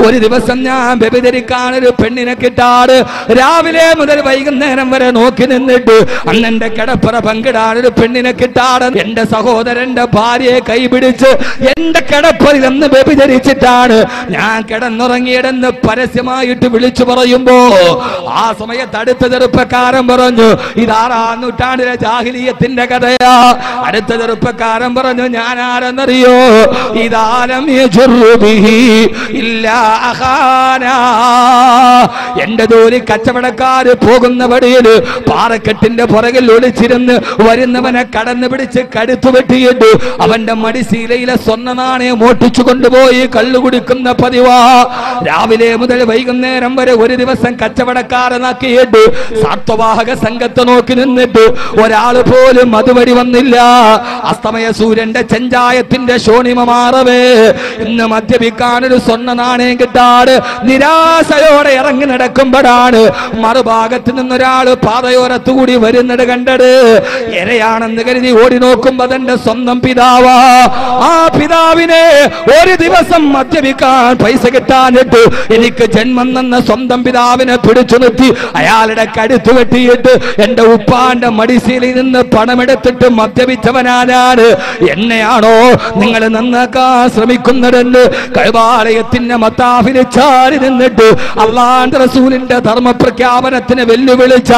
ഒരു ദിവസം ഞാൻ വ്യഭിചരിക്കാൻ ഒരു പെണ്ണിനെ കിട്ടാറ് രാവിലെ മുതൽ വൈകുന്നേരം വരെ നോക്കി നിന്നിട്ട് അന്നെന്റെ കിടപ്പറ പങ്കിടാൻ ഒരു പെണ്ണിനെ കിട്ടാറ് എന്റെ സഹോദരന്റെ ഭാര്യയെ കൈപിടിച്ച് എന്റെ കിടപ്പറിൽ നിന്ന് വ്യഭിചരിച്ചിട്ടാണ് ഞാൻ കിടന്നുറങ്ങിയതെന്ന് പരസ്യമായിട്ട് വിളിച്ചു പറയുമ്പോ ആ സമയത്ത് അടുത്ത ചെറുപ്പക്കാരൻ പറഞ്ഞു, ഇത് 6-ാം നൂറ്റാണ്ടിലെ ജാഹിലിയത്തിന്റെ കഥയാ. അടുത്ത ചെറുപ്പക്കാരൻ പറഞ്ഞു, ഞാൻ ആരെന്നറിയോ? ഇദാലം യജുറു ബിഹി ഇല്ലാ അഖാനാ. എന്റെ ജോലി കച്ചവടക്കാര് പോകുന്ന വഴിയിൽ പാറക്കെട്ടിന്റെ പുറകിൽ ഒളിച്ചിരുന്ന് വരുന്നവനെ കടന്നു പിടിച്ച് കടുത്തു വെട്ടിയിട്ട് അവന്റെ മടിശീലയിലെ സ്വർണ്ണ നാണയം മോട്ടിച്ചു കൊണ്ടുപോയി കള്ളു കുടിക്കുന്ന പതിവാ. രാവിലെ മുതൽ വൈകുന്നേരം വരെ ഒരു ദിവസം കച്ചവടക്കാരനാക്കിയിട്ട് സാത്വവാഹക സംഘത്തെ നോക്കി നിന്നിട്ട് ഒരാൾ പോലും അതുവഴി വന്നില്ല. അസ്തമയ സൂര്യന്റെ ചെഞ്ചായത്തിന്റെ ശോണിമ മാറവേ ഇന്ന് മദ്യപിക്കാനൊരു സ്വർണ്ണ നാണയം കിട്ടാട് നിരാശയോടെ ഇറങ്ങി നടക്കുമ്പോഴാണ് മറുഭാഗത്ത് നിന്നൊരാൾ പാതയോരത്തുകൂടി വരുന്നത് കണ്ടത്. ഇരയാണെന്ന് കരുതി ഓടി നോക്കുമ്പോ തന്റെ സ്വന്തം പിതാവാ. ആ പിതാവിനെ ഒരു ദിവസം മദ്യപിക്കാൻ പൈസ കിട്ടാനിട്ട് എനിക്ക് ജന്മം തന്ന സ്വന്തം പിതാവിനെ പിടിച്ചു നിർത്തി അയാളുടെ കടുത്തു വെട്ടിയിട്ട് എന്റെ ഉപ്പാന്റെ മടിശീലയിൽ നിന്ന് പണമെടുത്തിട്ട് മദ്യപിച്ചവനാണ്. എന്നെയാണോ നിങ്ങൾ നന്നാക്കാൻ ശ്രമിക്കുന്നതെന്ന് കഅബാലയത്തിന്റെ മത്താഫിൽ ചാരി നിന്നിട്ട് അല്ലാഹുവിന്റെ റസൂലിന്റെ ധർമ്മപ്രഖ്യാപനത്തിന് വെല്ലുവിളിച്ച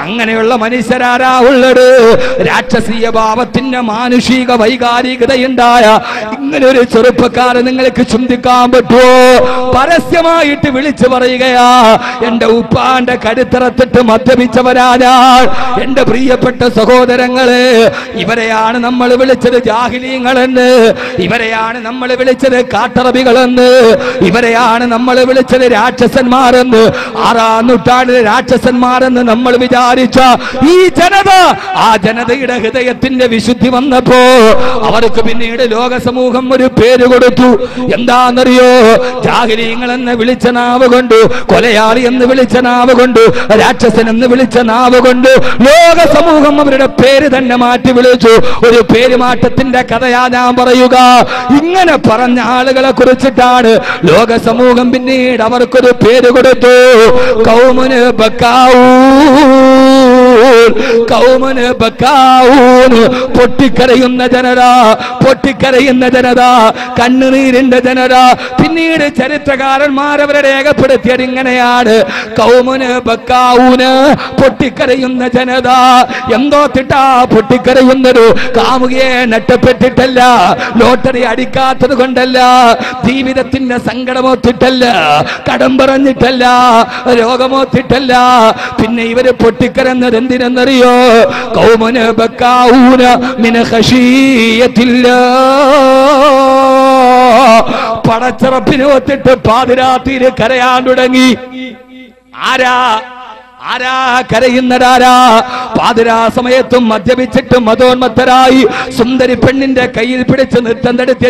അങ്ങനെയുള്ള മനുഷ്യരാരാ ഉള്ളത്? രാക്ഷസീയ ഭാവത്തിന്റെ മാനുഷിക വൈകാരികതയുണ്ടായ ഇങ്ങനെ ഒരു ചെറുപ്പക്കാരൻ നിങ്ങൾക്ക് ചിന്തിക്കാൻ പറ്റുമോ? പരസ്യമായിട്ട് വിളിച്ചു പറയുകയാ, എന്റെ ഉപ്പാന്റെ കടുത്തറത്തിട്ട് മദ്യപിച്ചവരാണ്. എന്റെ പ്രിയപ്പെട്ട സഹോദരങ്ങളെ, ഇവരെയാണ് നമ്മൾ വിളിച്ചത് ജാഹിലീങ്ങളെന്ന്, ഇവരെയാണ് നമ്മൾ വിളിച്ചത് കാട്ടറബികളെന്ന്, ഇവരെയാണ് നമ്മൾ വിളിച്ചത് രാക്ഷസന്മാരെന്ന്. 6-ാം നൂറ്റാണ്ടിലെ രാക്ഷസന്മാരെന്ന് നമ്മൾ വിചാരിച്ച ഈ ജനത, ആ ജനതയുടെ ഹൃദയത്തിന്റെ വിശുദ്ധി വന്നപ്പോ അവർക്ക് പിന്നീട് ലോക സമൂഹം ഒരു പേര് കൊടുത്തു. എന്താണെന്നറിയോ? ജാഹിലീങ്ങൾ എന്ന് വിളിച്ച നാവ് കൊണ്ട്, കൊലയാളി എന്ന് വിളിച്ച നാവ് കൊണ്ട്, രാക്ഷസൻ എന്ന് വിളിച്ച നാവ് കൊണ്ട് ലോക സമൂഹം അവരുടെ പേര് തന്നെ മാറ്റി വിളിച്ചു. ഒരു പേരുമാറ്റത്തിന്റെ കഥയാ ഞാൻ പറയുക. ഇങ്ങനെ പറഞ്ഞ ആളുകളെ കുറിച്ചിട്ടാണ് ലോക സമൂഹം പിന്നീട് അവർക്കൊരു പേര് കൊടുത്തു. ഖൗമുന് ബക്കാഊൻ, പൊട്ടിക്കരയുന്ന ജനത, പൊട്ടിക്കരയുന്ന ജനത, കണ്ണുനീരിന്റെ ജനത. പിന്നീട് ചരിത്രകാരന്മാരവരെ രേഖപ്പെടുത്തിയത് ഇങ്ങനെയാണ്: ഖൗമുന് ബക്കാഊന്, പൊട്ടിക്കരയുന്ന ജനത. എന്തോ തിട്ടാ പൊട്ടിക്കരയുന്നത്? കാമുകയെ നഷ്ടപ്പെട്ടിട്ടല്ല, ലോട്ടറി അടിക്കാത്തത് കൊണ്ടല്ല, ജീവിതത്തിന്റെ സങ്കടമോത്തിട്ടല്ല, കടം പറഞ്ഞിട്ടല്ല, രോഗമോത്തിട്ടല്ല. പിന്നെ ഇവര് പൊട്ടിക്കരന്നത് എന്തിനെന്നറിയോ? ഖൗമുന് ബക്കാഊന മിൻ ഖശീയത്തില്ലാഹ്. പടച്ചറപ്പിനെ ഒത്തിട്ട് പാതിരാത്രിയിൽ കരയാൻ തുടങ്ങി. ആരാ കരയുന്നതാരാ? പാതിരാ സമയത്തും മദ്യപിച്ചിട്ട് മതോന്മത്തരായി സുന്ദരി പെണ്ണിന്റെ കയ്യിൽ പിടിച്ച് നൃത്തം നടത്തിയ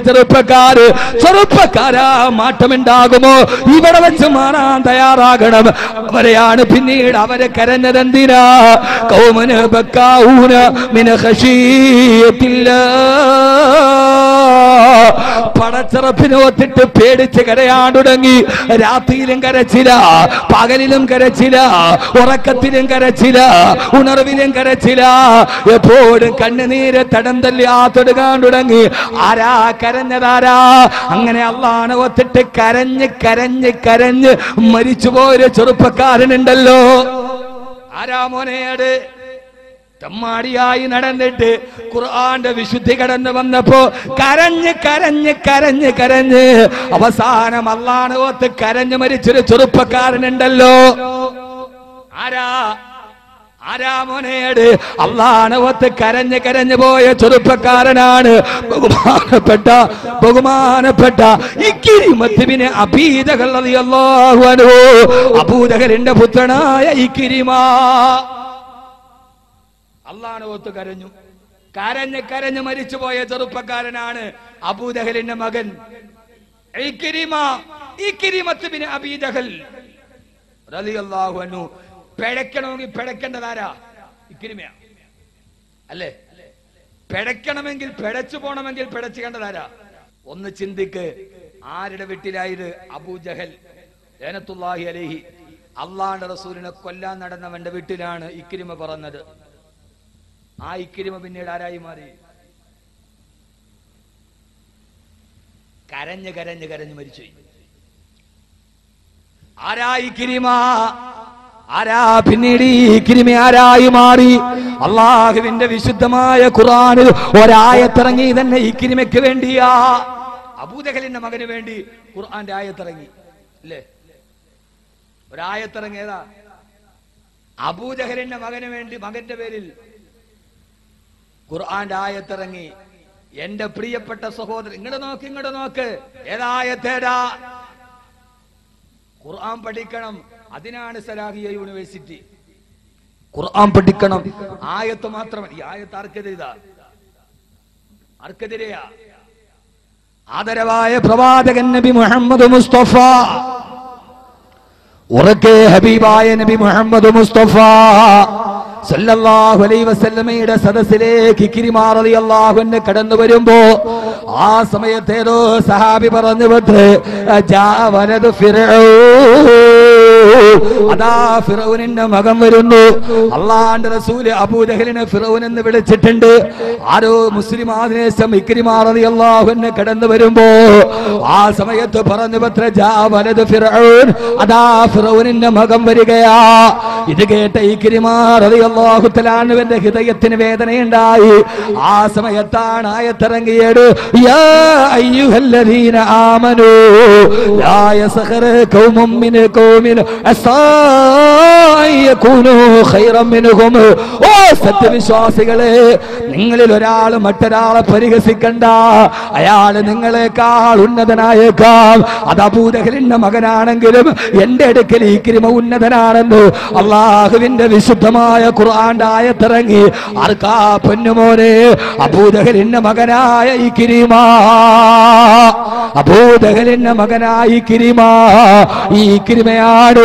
ചെറുപ്പക്കാരാ, മാറ്റമുണ്ടാകുമോ? ഇവിടെ വെച്ച് മാറാൻ തയ്യാറാകണം. അവരെയാണ് പിന്നീട് അവരെ കരഞ്ഞതെന്തിനാ? ഖൗമുന് ബക്കാഊന മിൻ ഖശീയത്തില്ലാഹ്. പടച്ചറപ്പിനെ ഒത്തിട്ട് പേടിച്ച് കരയാൻ തുടങ്ങി. രാത്രിയിലും കരച്ചില്ല, പകലിലും കരച്ചില്ല, ഉറക്കത്തിലും കരച്ചില്ല, ഉണർവിലും കരച്ചില്ല. എപ്പോഴും കണ്ണുനീര് തടം തല്ലിയാത്തൊടുക്കാൻ തുടങ്ങി. ആരാ കരഞ്ഞതാരാ? അങ്ങനെ അള്ളാഹുവിനെ ഒത്തിട്ട് കരഞ്ഞ് കരഞ്ഞ് കരഞ്ഞ് മരിച്ചുപോയൊരു ചെറുപ്പക്കാരനുണ്ടല്ലോ. ആരാ മോനെയാട്? തമ്മാടിയായി നടന്നിട്ട് ഖുർആന്റെ വിശുദ്ധി കടന്നു വന്നപ്പോ കരഞ്ഞ് കരഞ്ഞ് കരഞ്ഞ് കരഞ്ഞ് അവസാനം അള്ളാഹുവിനെ ഓർത്ത് കരഞ്ഞു മരിച്ചൊരു ചെറുപ്പക്കാരനുണ്ടല്ലോ. ആരാ മോനെയാട്? അള്ളാഹുവിനെ ഓർത്ത് കരഞ്ഞ് കരഞ്ഞു പോയ ചെറുപ്പക്കാരനാണ് ബഹുമാനപ്പെട്ട ഇക്രിമത്ത് ഇബ്നു അബീ ജഹൽ റളിയല്ലാഹു അൻഹു. അബൂജഹലിന്റെ പുത്രനായ ഇക്രിമ അള്ളാഹുവിനെ ഓർത്ത് കരഞ്ഞു. കരഞ്ഞ് കരഞ്ഞ് മരിച്ചുപോയ ചെറുപ്പക്കാരനാണ് അബൂജഹലിന്റെ മകൻ ഇക്രിമത്ത് ബിൻ അബീ ജഹൽ റളിയല്ലാഹു അൻഹു. പിഴക്കണമെങ്കിൽ പിഴക്കേണ്ടതാരാ? ഇക്രിമയാ അല്ലേ? പിഴക്കണമെങ്കിൽ പിഴച്ചു പോണമെങ്കിൽ പിഴച്ചുകേണ്ടതാരാ? ഒന്ന് ചിന്തിക്ക്. ആരുടെ വീട്ടിലായത്? അബൂജഹൽ ലഅനത്തുല്ലാഹി അലൈഹി. അള്ളാഹുവിന്റെ റസൂലിനെ കൊല്ലാൻ നടന്നവന്റെ വീട്ടിലാണ് ഇക്രിമ പറഞ്ഞത്. ആ ഇക്രിമ പിന്നീട് ആരായി മാറി? കരഞ്ഞ് കരഞ്ഞ് കരഞ്ഞ് മരിച്ചു. ആരാ ഇക്രിമ? ആരാ പിന്നീട് ഇക്രിമ ആരായി മാറി? അള്ളാഹുവിന്റെ വിശുദ്ധമായ ഖുർആനിൽ ഒരായത്തിറങ്ങി തന്നെ ഇക്രിമയ്ക്ക് വേണ്ടിയാ. അബൂജഹലിന്റെ മകന് വേണ്ടി ഖുർആന്റെ ആയത്തിറങ്ങി അല്ലേ? ഒരായത്തിറങ്ങിയതാ അബൂജഹലിന്റെ മകന് വേണ്ടി. മകന്റെ പേരിൽ ഖുർആന്റെ ആയത്തിറങ്ങി. എന്റെ പ്രിയപ്പെട്ട സഹോദരൻ, ഇങ്ങോട്ട് നോക്ക്. ഏതായത്തേടാ? ഖുർആൻ പഠിക്കണം. അതിനാണ് സലാഹിയ യൂണിവേഴ്സിറ്റി. ഖുർആൻ പഠിക്കണം. ആയത്ത് മാത്രമല്ല. ഈ ആയത്ത് ആർക്കെതിരെയാ? ആദരവായ പ്രവാചകൻ നബി മുഹമ്മദ് മുസ്തഫ, ഉറക്കെ ഹബീബായ നബി മുഹമ്മദ് മുസ്തഫ സല്ലല്ലാഹു അലൈഹി വസല്ലമയുടെ സദസ്സിലേക്ക് ഇക്രിമ റളിയല്ലാഹു അൻഹു കടന്നു വരുമ്പോ ആ സമയത്ത് ഏതോ സഹാബി പറഞ്ഞു വന്ന് ജാ വലദു ഫിർഔൻ, അതാ ഫിറൗനിന്റെ മകൻ വരുന്നു. അള്ളാഹുവിന്റെ റസൂല് അബൂജഹലിനെ ഫിറൗൻ എന്ന് വിളിച്ചിട്ടുണ്ട്. ആരോ മുസ്ലിം ആദിനേശം ഇക്രിമ റളിയല്ലാഹു അൻഹു കടന്നു വരുമ്പോ ആ സമയത്ത് പറഞ്ഞു വത്ര ജാ വലദു ഫിർഔൻ, അതാ ഫിറൗനിന്റെ മകൻ വരികയാ. ഇത് കേട്ട ഇക്രിമ റളിയല്ലാഹു തആല അൻഹുവിന്റെ ഹൃദയത്തിന് വേദനയുണ്ടായി. ആ സമയത്താണ് ആയത്തിറങ്ങിയത്. യാ അയ്യുഹല്ലദീന ആമനൂ ലാ യസ്ഖറ ഖൗമും മിൻ ഖൗമിൻ അസാ യകൂനു ഖൈറൻ മിൻഹും. ഓ സത്യവിശ്വാസികളെ, നിങ്ങളിൽ ഒരാൾ മറ്റൊരാളെ പരിഹസിക്കണ്ട. അയാൾ നിങ്ങളെക്കാൾ ഉന്നതനായേക്കാം. അത് അബൂജഹലിന്റെ മകനാണെങ്കിലും എന്റെ അടുക്കൽ ഇക്രിമ ഉന്നതനാണെന്ന് അള്ളാഹുവിന്റെ വിശുദ്ധമായ ഖുർആന്റെ ആയത്തിറങ്ങി. ആർക്കാ? പൊന്നുമോനെ, അബൂജഹലിന്റെ മകനായ ഇക്രിമ. അബൂജഹലിന്റെ മകനായ ഇക്രിമ. ഈ ഇക്രിമയാണ്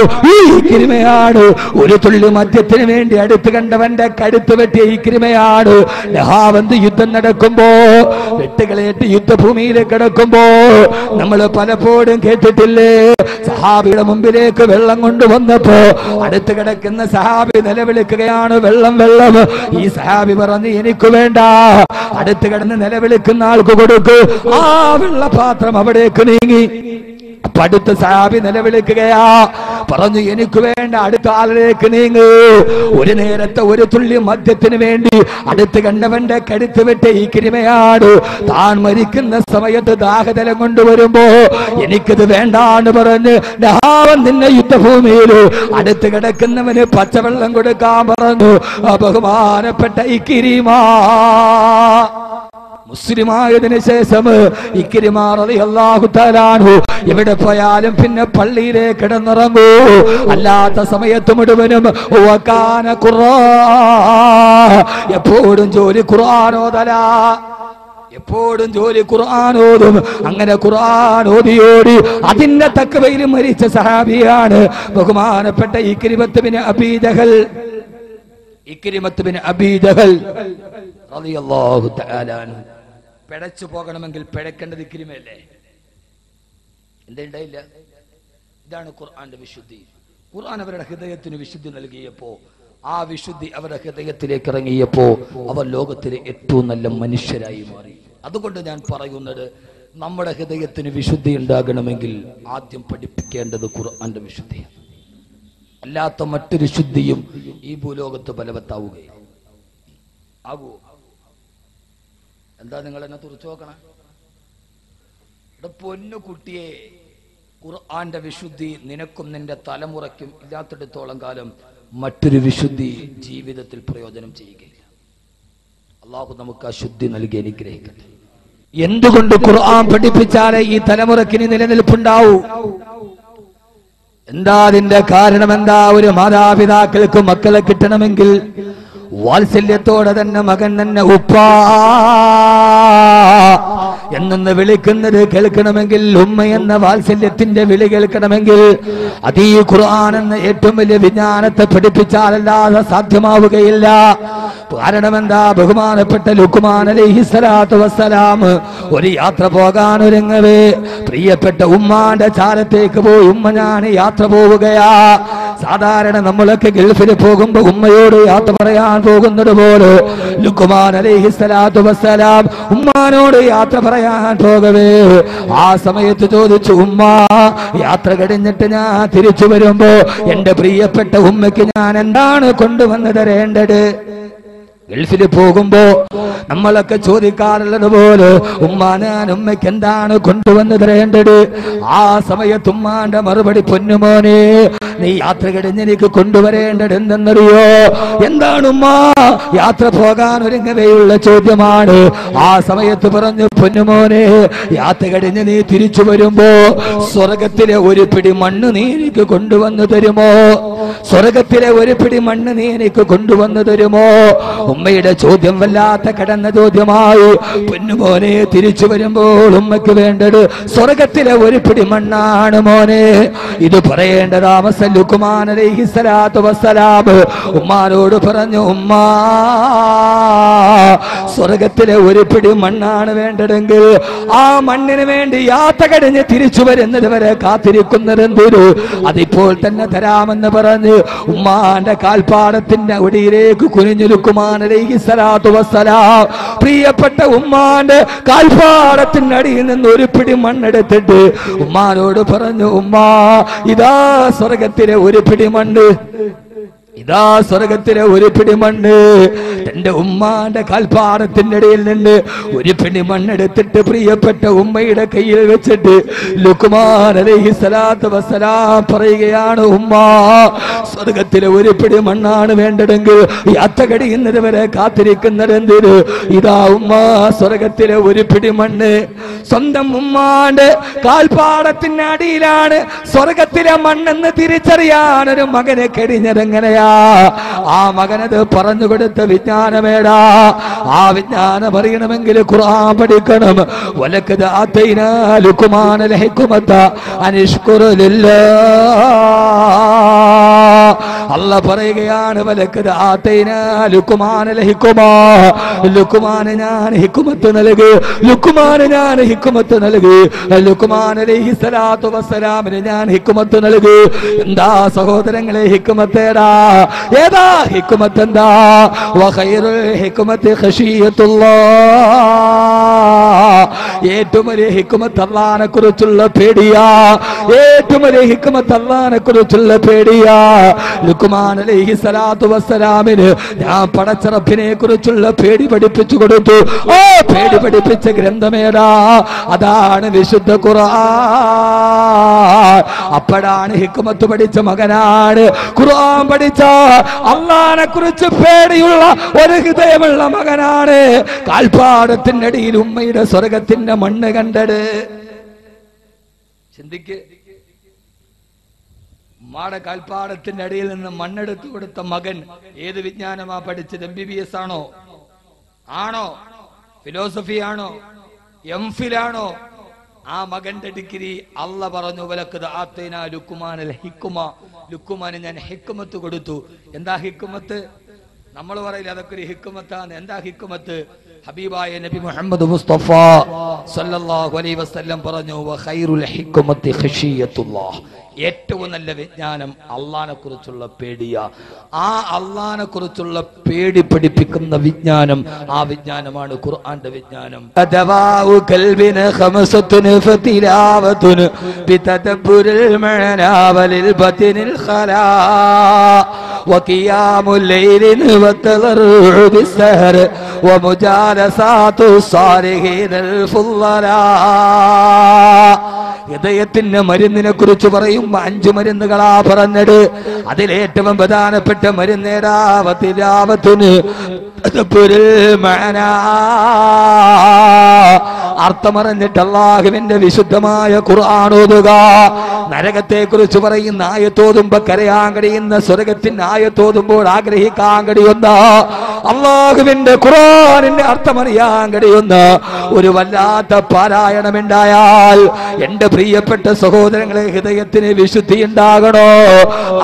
ഒരു തുള്ളി മദ്യത്തിന് വേണ്ടി അടുത്ത് കണ്ടവന്റെ കടുത്ത് വെട്ടിയ ഇക്രിമയാണ്. നഹാവന്ത് യുദ്ധം നടക്കുമ്പോ, വെട്ടുകളേറ്റ് യുദ്ധഭൂമിയിൽ കിടക്കുമ്പോ നമ്മൾ പലപ്പോഴും കേട്ടിട്ടില്ലേ, സഹാബിയുടെ മുമ്പിലേക്ക് വെള്ളം കൊണ്ടുവന്നപ്പോ അടുത്ത് കിടക്കുന്ന സഹാബി നിലവിളിക്കുകയാണ്, വെള്ളം വെള്ളം. ഈ സഹാബി പറഞ്ഞു, എനിക്ക് വേണ്ട. അടുത്ത് കിടന്ന് നിലവിളിക്കുന്ന ആൾക്ക് കൊടുക്ക്. ആ വെള്ളപാത്രം അവിടേക്ക് നീങ്ങി. അടുത്ത സഹാബി നിലവിളിക്കുകയാ, പറഞ്ഞു, എനിക്ക് വേണ്ട. അടുത്ത ആളിലേക്ക് നീങ്ങ്. ഒരു നേരത്തെ ഒരു തുള്ളി മദ്യത്തിന് വേണ്ടി അടുത്ത് കണ്ടവന്റെ കടുത്ത് വെട്ട ഇക്രിമയാണ്. താൻ മരിക്കുന്ന സമയത്ത് ദാഹജലം കൊണ്ടുവരുമ്പോ എനിക്കിത് വേണ്ടാന്ന് പറഞ്ഞ് നഹാവൻ നിന്നെ യുദ്ധഭൂമിയിൽ അടുത്ത് കിടക്കുന്നവന് പച്ചവെള്ളം കൊടുക്കാൻ പറഞ്ഞു. ബഹുമാനപ്പെട്ട ഇക്രിമ മുസ്ലിമായതിനു ശേഷം ഇക്രിമ റളിയല്ലാഹു തആല അൻഹു എവിടെ പോയാലും പിന്നെ പള്ളിയിലേക്ക് കിടന്നിറങ്ങൂ. അല്ലാത്ത സമയത്ത് മുഴുവനും വകാന ഖുർആൻ, എപ്പോഴും ജോലി ഖുർആനോദല, എപ്പോഴും ജോലി ഖുർആനോദും. അങ്ങനെ ഖുർആൻ ഓതിയോടി അതിന്റെ തഖ്വയിൽ മരിച്ച സഹാബിയാണ് ബഹുമാനപ്പെട്ട ഇക്രിമത്ത് ബിൻ അബീ ജഹൽ. ഇക്രിമത്ത് ബിൻ അബീ ജഹൽ റളിയല്ലാഹു തആല അൻഹു. പിഴച്ചു പോകണമെങ്കിൽ പിഴക്കേണ്ടത് ഇക്രിമയല്ലേ? എന്തുണ്ടായില്ല? ഇതാണ് ഖുർആന്റെ വിശുദ്ധി. ഖുർആൻ അവരുടെ ഹൃദയത്തിന് വിശുദ്ധി നൽകിയപ്പോ, ആ വിശുദ്ധി അവരുടെ ഹൃദയത്തിലേക്ക് ഇറങ്ങിയപ്പോ അവർ ലോകത്തിലെ ഏറ്റവും നല്ല മനുഷ്യരായി മാറി. അതുകൊണ്ട് ഞാൻ പറയുന്നത്, നമ്മുടെ ഹൃദയത്തിന് വിശുദ്ധി ഉണ്ടാകണമെങ്കിൽ ആദ്യം പഠിപ്പിക്കേണ്ടത് ഖുർആന്റെ വിശുദ്ധിയാണ്. അല്ലാത്ത മറ്റൊരു ശുദ്ധിയും ഈ ഭൂലോകത്ത് ബലവത്താവുകയും ആകൂ. എന്താ നിങ്ങൾ എന്നെ തുറച്ചു നോക്കണം? പൊന്നു കുട്ടിയെ, ഖുർആന്റെ വിശുദ്ധി നിനക്കും നിന്റെ തലമുറയ്ക്കും ഇല്ലാത്തിടത്തോളം കാലം മറ്റൊരു വിശുദ്ധി ജീവിതത്തിൽ പ്രയോജനം ചെയ്യുകയില്ല. അള്ളാഹു നമുക്ക് ആ ശുദ്ധി നൽകി അനുഗ്രഹിക്കട്ടെ. എന്തുകൊണ്ട് ഖുർആൻ പഠിപ്പിച്ചാലേ ഈ തലമുറക്കിന് നിലനിൽപ്പുണ്ടാവൂ? എന്താ അതിന്റെ കാരണം? എന്താ? ഒരു മാതാപിതാക്കൾക്ക് മക്കളെ കിട്ടണമെങ്കിൽ വാത്സല്യത്തോടെ തന്നെ മകൻ തന്നെ ഉപ്പാ എന്നെന്ന് വിളിക്കുന്നത് കേൾക്കണമെങ്കിൽ, ഉമ്മ എന്ന വാത്സല്യത്തിന്റെ വിളി കേൾക്കണമെങ്കിൽ അത് ഈ ഖുർആൻ എന്ന ഏറ്റവും വലിയ വിജ്ഞാനത്തെ പഠിപ്പിച്ചാലല്ലാതെ സാധ്യമാവുകയില്ല. കാരണം എന്താ? ബഹുമാനപ്പെട്ട ലുക്മാൻ അലൈഹിസ്സലാത്തു വസ്സലാം ഒരു യാത്ര പോകാൻ ഒരുങ്ങവേ പ്രിയപ്പെട്ട ഉമ്മാന്റെ ചാരത്തേക്ക് പോയി, ഉമ്മ ഞാൻ യാത്ര പോവുകയാ. സാധാരണ നമ്മളൊക്കെ ഗൾഫിൽ പോകുമ്പോ ഉമ്മയോട് യാത്ര പറയാൻ പോകുന്നത് പോലെ ലുക്മാൻ അലൈഹിസ്സലാത്തു വസ്സലാം ഉമ്മാനോട് യാത്ര പറയാൻ പോകവേ ആ സമയത്ത് ചോദിച്ചു, ഉമ്മ യാത്ര കഴിഞ്ഞിട്ട് ഞാൻ തിരിച്ചു വരുമ്പോ എന്റെ പ്രിയപ്പെട്ട ഉമ്മയ്ക്ക് ഞാൻ എന്താണ് കൊണ്ടുവന്ന് തരേണ്ടത്? ഗൾഫിൽ പോകുമ്പോ നമ്മളൊക്കെ ചോദിക്കാറുള്ളത് പോലെ ഉമ്മ ഞാൻ ഉമ്മയ്ക്ക് എന്താണ് കൊണ്ടുവന്ന് തരേണ്ടത്? ആ സമയത്ത് ഉമ്മാന്റെ മറുപടി, പൊന്നുമോനെ നീ യാത്ര കഴിഞ്ഞ് എനിക്ക് കൊണ്ടുവരേണ്ടത് എന്തെന്നറിയോ? എന്താണ് ഉമ്മ? യാത്ര പോകാൻ ഒരുങ്ങവെയുള്ള ചോദ്യമാണ്. ആ സമയത്ത് പറഞ്ഞു, പൊന്നുമോനെ യാത്ര കഴിഞ്ഞ് നീ തിരിച്ചു വരുമ്പോ സ്വർഗത്തിലെ ഒരു പിടി മണ്ണ് നീ എനിക്ക് കൊണ്ടുവന്ന് തരുമോ? സ്വർഗത്തിലെ ഒരു പിടി മണ്ണ് നീ എനിക്ക് കൊണ്ടുവന്ന് തരുമോ? ഉമ്മയുടെ ചോദ്യം വല്ലാത്ത കടന്ന ചോദ്യമായി. പൊന്നുമോനെ തിരിച്ചു വരുമ്പോൾ ഉമ്മയ്ക്ക് വേണ്ടത് സ്വർഗത്തിലെ ഒരു പിടി മണ്ണാണ് മോനെ. ഇത് പറയേണ്ട താമസം ലുക്മാൻ അലൈഹിസ്സലാത്തു വസ്സലാം ഉമ്മാനോട് പറഞ്ഞു, ഉമ്മ സ്വർഗത്തിലെ ഒരു പിടി മണ്ണാണ് വേണ്ടതെങ്കിൽ ആ മണ്ണിന് വേണ്ടി യാത്ര കഴിഞ്ഞ് തിരിച്ചു വരുന്നത് വരെ കാത്തിരിക്കുന്നതെന്തൊരു അതിപ്പോൾ തന്നെ തരാമെന്ന് പറഞ്ഞ് ഉമ്മാന്റെ കാൽപ്പാടത്തിന്റെ ഒടിയിലേക്ക് കുനിഞ്ഞു ലുക്മാൻ അലൈഹിസ്സലാത്തു വസ്സലാം പ്രിയപ്പെട്ട ഉമ്മാന്റെ കാൽപ്പാടത്തിനടിയിൽ നിന്ന് ഒരു പിടി മണ്ണെടുത്തിട്ട് ഉമ്മാനോട് പറഞ്ഞു, ഉമ്മ ഇതാ സ്വർഗത്തിലെ ഒരു പിടി മണ്ണ്, ഇതാ സ്വർഗത്തിലെ ഒരു പിടി മണ്ണ്. എന്റെ ഉമ്മാന്റെ കാൽപ്പാടത്തിന്റെ ഇടയിൽ നിന്ന് ഒരു പിടി മണ്ണെടുത്തിട്ട് പ്രിയപ്പെട്ട ഉമ്മയുടെ കയ്യിൽ വെച്ചിട്ട് ലുക്മാൻ അലൈഹിസ്സലാത്തു വസ്സലാം പറയുകയാണ്, ഉമ്മ സ്വർഗത്തിലെ ഒരു പിടി മണ്ണാണ് വേണ്ടതെങ്കിൽ യാത്ര കഴിയുന്നത് വരെ കാത്തിരിക്കുന്നത് എന്തിന്? ഇതാ ഉമ്മ സ്വർഗത്തിലെ ഒരു പിടി മണ്ണ്. സ്വന്തം ഉമ്മാന്റെ കാൽപ്പാടത്തിന്റെ അടിയിലാണ് സ്വർഗത്തിലെ മണ്ണെന്ന് തിരിച്ചറിയാൻ ഒരു മകനെ കഴിഞ്ഞതെങ്ങനെയാ? ആ മകനത് പറഞ്ഞു കൊടുത്ത വിജ്ഞാനമേടാ. ആ വിജ്ഞാനം അറിയണമെങ്കിൽ ഖുർആൻ പഠിക്കണം. വലഖദ് ആതൈനാ ലുക്മാനൽ ഹിക്മത അനിഷ്കുറു ലില്ലാഹ്. അല്ലാഹ് പറയുകയാണ്, വലഖദ് ആതൈനാ ലുക്മാനൽ ഹിക്മ. ലുക്മാന് ഞാൻ ഹിക്മത്ത് നൽകി, ലുക്മാന് ഞാൻ ഹിക്മത്ത് നൽകി, ലുക്മാൻ അലൈഹിസ്സലാത്തു വസ്സലാമിന് ഞാൻ ഹിക്മത്ത് നൽകി. എന്താ സഹോദരങ്ങളെ ഹിക്മത്തേടാ? ഏതാ ഹിക്മത്ത്? എന്താ? വഖൈറുൽ ഹിക്മത്തി ഖശിയത്തുല്ലാഹ്. ഏറ്റവും വലിയ ഹിക്മത്ത് അല്ലാഹനെ കുറിച്ചുള്ള പേടിയാ. ഏറ്റവും വലിയ ഹിക്മത്ത് അല്ലാഹനെ കുറിച്ചുള്ള പേടിയാ. ലുക്മാൻ അലൈഹിസ്സലാത്തു വസ്സലാമിന് ഞാൻ പടച്ച റബ്ബിനെ കുറിച്ചുള്ള പേടി പഠിപ്പിച്ചു കൊടുത്തു. ആ പേടി പഠിപ്പിച്ച ഗ്രന്ഥമേടാ? അതാണ് വിശുദ്ധ ഖുർആൻ. അപ്പോഴാണ് ഹിക്മത്ത് പഠിച്ച മകനാണ് ഖുർആൻ പഠിച്ച അല്ലാഹനെ കുറിച്ച് പേടിയുള്ള ഒരു ഹൃദയമുള്ള മകനാണ് കാൽപ്പാടത്തിന്റെ അടിയിൽ ഉമ്മയുടെ സ്വർഗത്തിന്റെ മണ്ണ് കണ്ടത്. ചിന്തിക്ക്, ഉമ്മാടെ കാൽപ്പാടത്തിന്റെ അടിയിൽ നിന്ന് മണ്ണെടുത്തു കൊടുത്ത മകൻ ഏത് വിജ്ഞാനമാ പഠിച്ചത്? MBBS ആണോ? ഫിലോസഫി ആണോ? MPhil ആണോ? ആ മകന്റെ ഡിഗ്രി അല്ലാഹ് പറഞ്ഞു, വലഖദ് ആതൈനാ ലുക്മാനൽ ഹിക്മ. ലുക്മാന് ഞാൻ ഹിക്മത്ത് കൊടുത്തു. എന്താ ഹിക്മത്ത്? നമ്മൾ പറയില്ല അതൊക്കെ ഒരു ഹിക്മത്താണ്. എന്താ ഹിക്മത്ത്? ഹബീബായ നബി മുഹമ്മദ് മുസ്തഫ സല്ലല്ലാഹു അലൈഹി വസല്ലം പറഞ്ഞു, വഖൈറുൽ ഹിക്മത്തി ഖശിയത്തുല്ലാഹ്. ഏറ്റവും നല്ല വിജ്ഞാനം അള്ളാനെ കുറിച്ചുള്ള പേടിയാ. ആ അള്ളാനെ കുറിച്ചുള്ള പേടി പഠിപ്പിക്കുന്ന വിജ്ഞാനം, ആ വിജ്ഞാനമാണ് ഖുർആന്റെ വിജ്ഞാനം. ഹൃദയത്തിന്റെ മരുന്നിനെ കുറിച്ച് പറയുമ്പോ 5 മരുന്നുകളാ പറഞ്ഞത്. അതിലേറ്റവും പ്രധാനപ്പെട്ട മരുന്നേടാവത്തിലാവത്തിന് അർത്ഥമറിഞ്ഞിട്ട് അല്ലാഹുവിന്റെ വിശുദ്ധമായ ഖുർആൻ ഓതുക. നരകത്തെ കുറിച്ച് പറയുന്ന ആയത്തോതുമ്പോ കരയാൻ കഴിയുന്ന, സ്വർഗത്തിന്റെ ആയത്തോതുമ്പോൾ ആഗ്രഹിക്കാൻ കഴിയുന്ന, അല്ലാഹുവിന്റെ ഖുർആനിന്റെ അർത്ഥമറിയാൻ കഴിയുന്ന ഒരു വല്ലാത്ത പാരായണമുണ്ടായാൽ എന്റെ പ്രിയപ്പെട്ട സഹോദരങ്ങളെ, ഹൃദയത്തിന് വിശുദ്ധി ഉണ്ടാകണോ,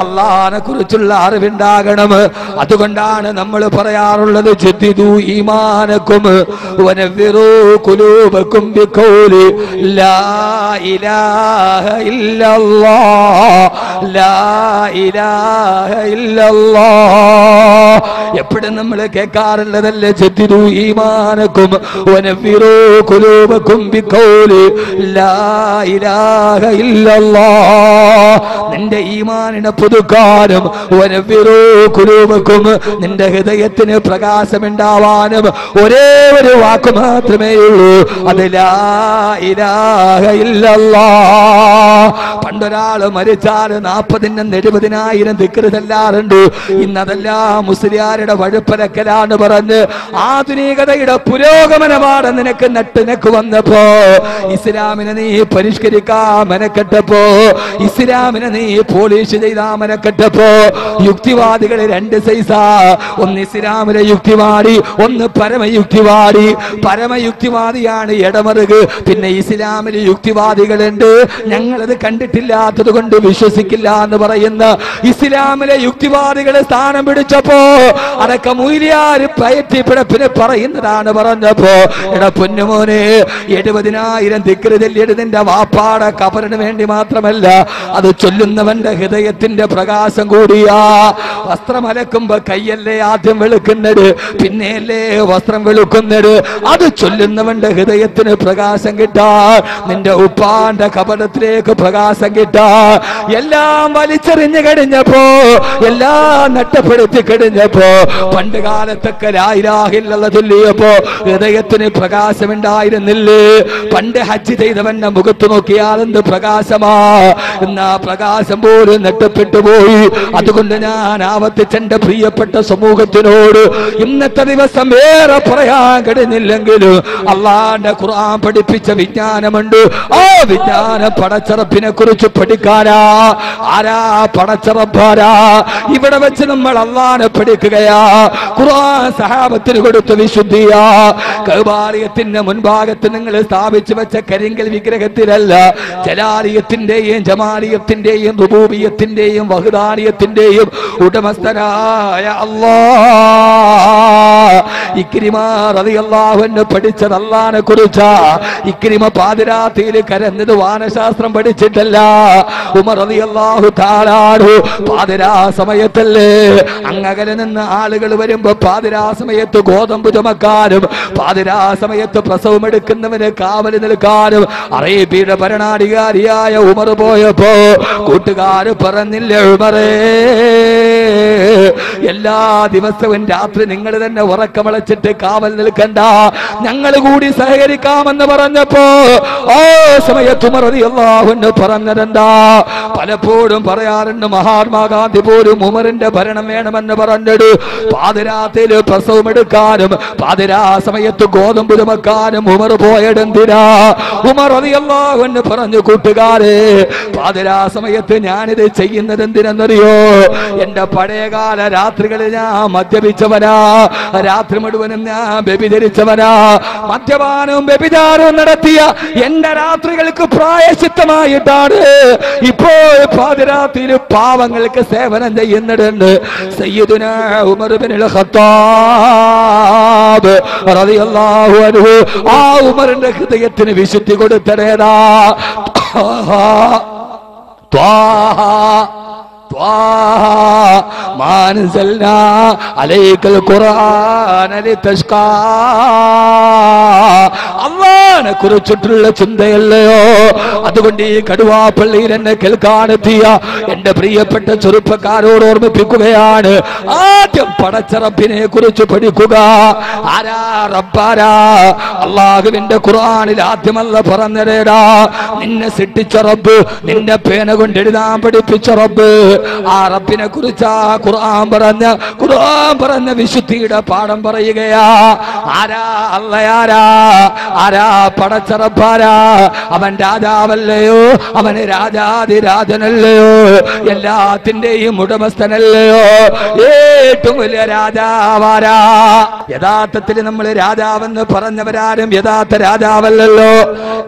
അല്ലാഹുവിനെ കുറിച്ചുള്ള അറിവുണ്ടാകണം. അതുകൊണ്ടാണ് നമ്മൾ പറയാറുള്ളത്, ജദ്ദിദു ഈമാനക്കും വനവ്വിറൂ ഖുലൂബക്കും ബിഖൗലി ലാ ഇലാഹ ഇല്ലല്ലാഹ്, ലാ ഇലാഹ ഇല്ലല്ലാഹ്. എപ്പോഴും നമ്മൾ കേൾക്കാറുള്ളതല്ലേ, ജദ്ദിദു ഈമാനക്കും വനവ്വിറൂ ഖുലൂബക്കും ബിഖൗലി ലാ ഇലാഹ ഇല്ലല്ലാഹ്. നിന്റെ ഈമാനിനെ പുതുക്കാനും വനവ്വിറൂ ഖുലൂബക്കും, നിന്റെ ഹൃദയത്തിന് പ്രകാശമുണ്ടാവാനും ഒരേ ഒരു വാക്ക് മാത്രമേ ഉള്ളൂ, അത് ലാ ഇലാഹ ഇല്ലല്ലാഹ്. പണ്ടൊരാള് മരിച്ചാൽ 40,000 ദിക്ർ ചെല്ലാറുണ്ട്. ഇന്നതെല്ലാം മുസ്ലിയാരുടെ വഴുപ്പലക്കലാന്ന് പറഞ്ഞ് ആധുനികതയുടെ പുരോഗമനമാണ് നിനക്ക് നട്ടുനക്ക് വന്നപ്പോ, ഇസ്ലാമിനെ നീ പരിഷ്കരിക്കാൻ മെനക്കെട്ടപ്പോ, ഇസ്ലാമിനെ നീ പോളിഷ് ചെയ്താ മെനക്കെട്ടപ്പോ, യുക്തിവാദികളെ 2 സൈസാ. ഒന്ന് ഇസ്ലാമിലെ യുക്തിവാദി, ഒന്ന് പരമയുക്തിവാദി. പരമയുക്തിവാദിയാണ് ഇടമറുക്. പിന്നെ ഇസ്ലാമിലെ യുക്തിവാദികളുണ്ട്, ഞങ്ങളത് കണ്ടിട്ടില്ലാത്തത് കൊണ്ട് വിശ്വസിക്കില്ല എന്ന് പറയുന്ന ഇസ്ലാമിലെ യുക്തിവാദികളെ സ്ഥാനം പിടിച്ചപ്പോ അടക്കം മൂല്യാര് പയറ്റി പിടപ്പിന് പറയുന്നതാണ് പറഞ്ഞപ്പോ, എടാ പൊന്നുമോനെ, 70,000 ദിക്ർ ചൊല്ലിയത് നിന്റെ വാപ്പാടെ കബറിന് വേണ്ടി മാത്രമല്ല, അത് ചൊല്ലുന്നവന്റെ ഹൃദയത്തിന്റെ പ്രകാശം കൂടിയാ. വസ്ത്രം അലക്കുമ്പോ കയ്യല്ലേ ആദ്യം വെളുക്കുന്നത്, പിന്നെയല്ലേ വസ്ത്രം വെളുക്കുന്നത്. അത് ചൊല്ലുന്നവന്റെ ഹൃദയത്തിന് പ്രകാശം കിട്ടാ, നിന്റെ ഉപ്പാന്റെ കബറത്തിലേക്ക് പ്രകാശം കിട്ടാ. എല്ലാം വലിച്ചെറിഞ്ഞു കഴിഞ്ഞപ്പോ, എല്ലാം നഷ്ടപ്പെടുത്തി കഴിഞ്ഞപ്പോ, പണ്ട് കാലത്തൊക്കെ ലാ ഇലാഹ ഇല്ലല്ലാഹ് ചൊല്ലിയപ്പോ ഹൃദയത്തിന് പ്രകാശമുണ്ടായിരുന്നില്ലേ? പണ്ട് ഹജ്ജ് ചെയ്തവന്റെ മുഖത്ത് നോക്കിയാൽ എന്ത് പ്രകാശമാ, എന്നാ പ്രകാശം പോലും നഷ്ടപ്പെട്ടു പോയി. അതുകൊണ്ട് ഞാൻ ആവർത്തിച്ചെന്റെ പ്രിയപ്പെട്ട സമൂഹത്തിനോട് ഇന്നത്തെ ദിവസം വേറെ പറയാൻ കഴിയുന്നില്ലെങ്കിലും അള്ളാന്റെ ഖുർആൻ പഠിപ്പിച്ച വിജ്ഞാനമുണ്ട്. ആ വിജ്ഞാന പടച്ചറപ്പിനെ കുറിച്ച് പഠിക്കാനാ. ആരാ പടച്ചറപ്പാരാ? ഇവിടെ വെച്ച് നമ്മൾ അള്ളാനെ പഠിക്കുകയാ. ഖുർആൻ സഹാബത്തിന് കൊടുത്ത വിശുദ്ധിയാ. കഅബാലയത്തിന്റെ മുൻഭാഗത്ത് നിങ്ങൾ സ്ഥാപിച്ചു വെച്ച കരിങ്കൽ വിഗ്രഹത്തിലല്ല, ജലാലിയത്തിന്റെയും ജമാലിയത്തിന്റെയും റുബൂബിയത്തിന്റെയും വഹ്ദാനിയത്തിന്റെയും ഉടമസ്ഥനായ അല്ലാഹ്. ഇക്രിമ റളിയല്ലാഹു അൻഹു പഠിച്ചത് അല്ലാഹനെ കുറിച്ചാ. ഇക്രിമ പാതിരാത്രിയിൽ കരഞ്ഞത് വാനശാസ്ത്രം പഠിച്ചിട്ടല്ല. ഉമർ റളിയല്ലാഹു തആല അൻഹു പാതിരാ സമയത്തല്ലേ അങ്ങകലെ നിന്ന് ആളുകൾ വരുമ്പോ പാതിരാ സമയത്ത് ഗോതമ്പ് ചുമക്കാനും പാതിരാ സമയത്ത് പ്രസവം എടുക്കുന്നവന് കാവൽ നിൽക്കാനും അറേബ്യയുടെ ഭരണാധികാരിയായ ഉമർ പോയപ്പോ കൂട്ടുകാര് പറഞ്ഞില്ല, ഉമറേ എല്ലാ ദിവസവും രാത്രി നിങ്ങൾ തന്നെ ഉറക്കമളച്ചിട്ട് കാവൽ നിൽക്കണ്ട, ഞങ്ങൾ കൂടി സഹകരിക്കാമെന്ന് പറഞ്ഞപ്പോ ആ സമയത്ത് ഉമർ റളിയല്ലാഹു അൻഹു പറഞ്ഞതെന്താ? പലപ്പോഴും പറയാറുണ്ട്, മഹാത്മാഗാന്ധി പോലും ഉമറിന്റെ ഭരണം വേണമെന്ന് പറഞ്ഞിട്ട് പാതിരാത്രിയിൽ പ്രസവം എടുക്കാനും പാതിരാ സമയത്ത് ഗോതമ്പ് ചുമക്കാനും ഉമർ പോയതെന്തിനാ? ഉമർ റളിയല്ലാഹു അൻഹു പറഞ്ഞു, കൂട്ടുകാരെ, പാതിരാ സമയത്ത് ഞാനിത് ചെയ്യുന്നത് എന്തിനെന്നറിയോ? എന്റെ പഴയകാല രാത്രികളിൽ ഞാൻ മദ്യപിച്ചവനാ, രാത്രി മുഴുവനും ഞാൻ വ്യഭിചരിച്ചവനാ. മദ്യപാനവും വ്യഭിചാരവും നടത്തിയ എന്റെ രാത്രികൾക്ക് പ്രായശ്ചിത്തമായിട്ടാണ് ഇപ്പോൾ പാതിരാത്രിയിൽ പാവങ്ങൾക്ക് സേവനം ചെയ്യുന്നതെന്ന് സയ്യിദുനാ ഉമർ ഇബ്നുൽ ഖത്താബ് റളിയല്ലാഹു അൻഹു ആ ഉമറിന്റെ ഹൃദയത്തിന് വിശുദ്ധി കൊടുത്തതേതാ? മാ അൻസൽനാ അലൈക്കൽ ഖുർആന ലിതശ്കാ. അല്ലാഹ് ഖുർആനെ കുറിച്ചിട്ടുള്ള ചിന്തയല്ലയോ? അതുകൊണ്ട് ഈ കടുവാപ്പള്ളിയിൽ എന്നെ കേൾക്കാനെത്തിയ എന്റെ പ്രിയപ്പെട്ട ചെറുപ്പക്കാരോട് ഓർമ്മിപ്പിക്കുകയാണ്, ആദ്യം പടച്ച റബ്ബിനെ കുറിച്ച് പഠിക്കുക. ആരാ റബ്ബാരാ? അള്ളാഹുവിന്റെ ഖുർആനിൽ ആദ്യമല്ല പറഞ്ഞതേടാ, നിന്നെ സൃഷ്ടിച്ച റബ്ബ്, നിന്നെ പേന കൊണ്ട് എഴുതാൻ പഠിപ്പിച്ച റബ്ബ്. ആ റബ്ബിനെ കുറിച്ചാ ഖുർആൻ പറഞ്ഞ വിശുദ്ധിയുടെ പാഠം പറയുകയാ. ആരാ അള്ളയാരാ? ആരാ പടച്ച റബ്ബാരാ? അവൻ രാജാവല്ലയോ? അവന് രാജാതിരാജനല്ലയോ? എല്ലാത്തിന്റെയും ഉടമസ്ഥനല്ലയോ? ഏറ്റവും വലിയ രാജാവാരാ? യഥാർത്ഥത്തിൽ നമ്മൾ രാജാവെന്ന് പറഞ്ഞവരാരും യഥാർത്ഥ രാജാവല്ലല്ലോ.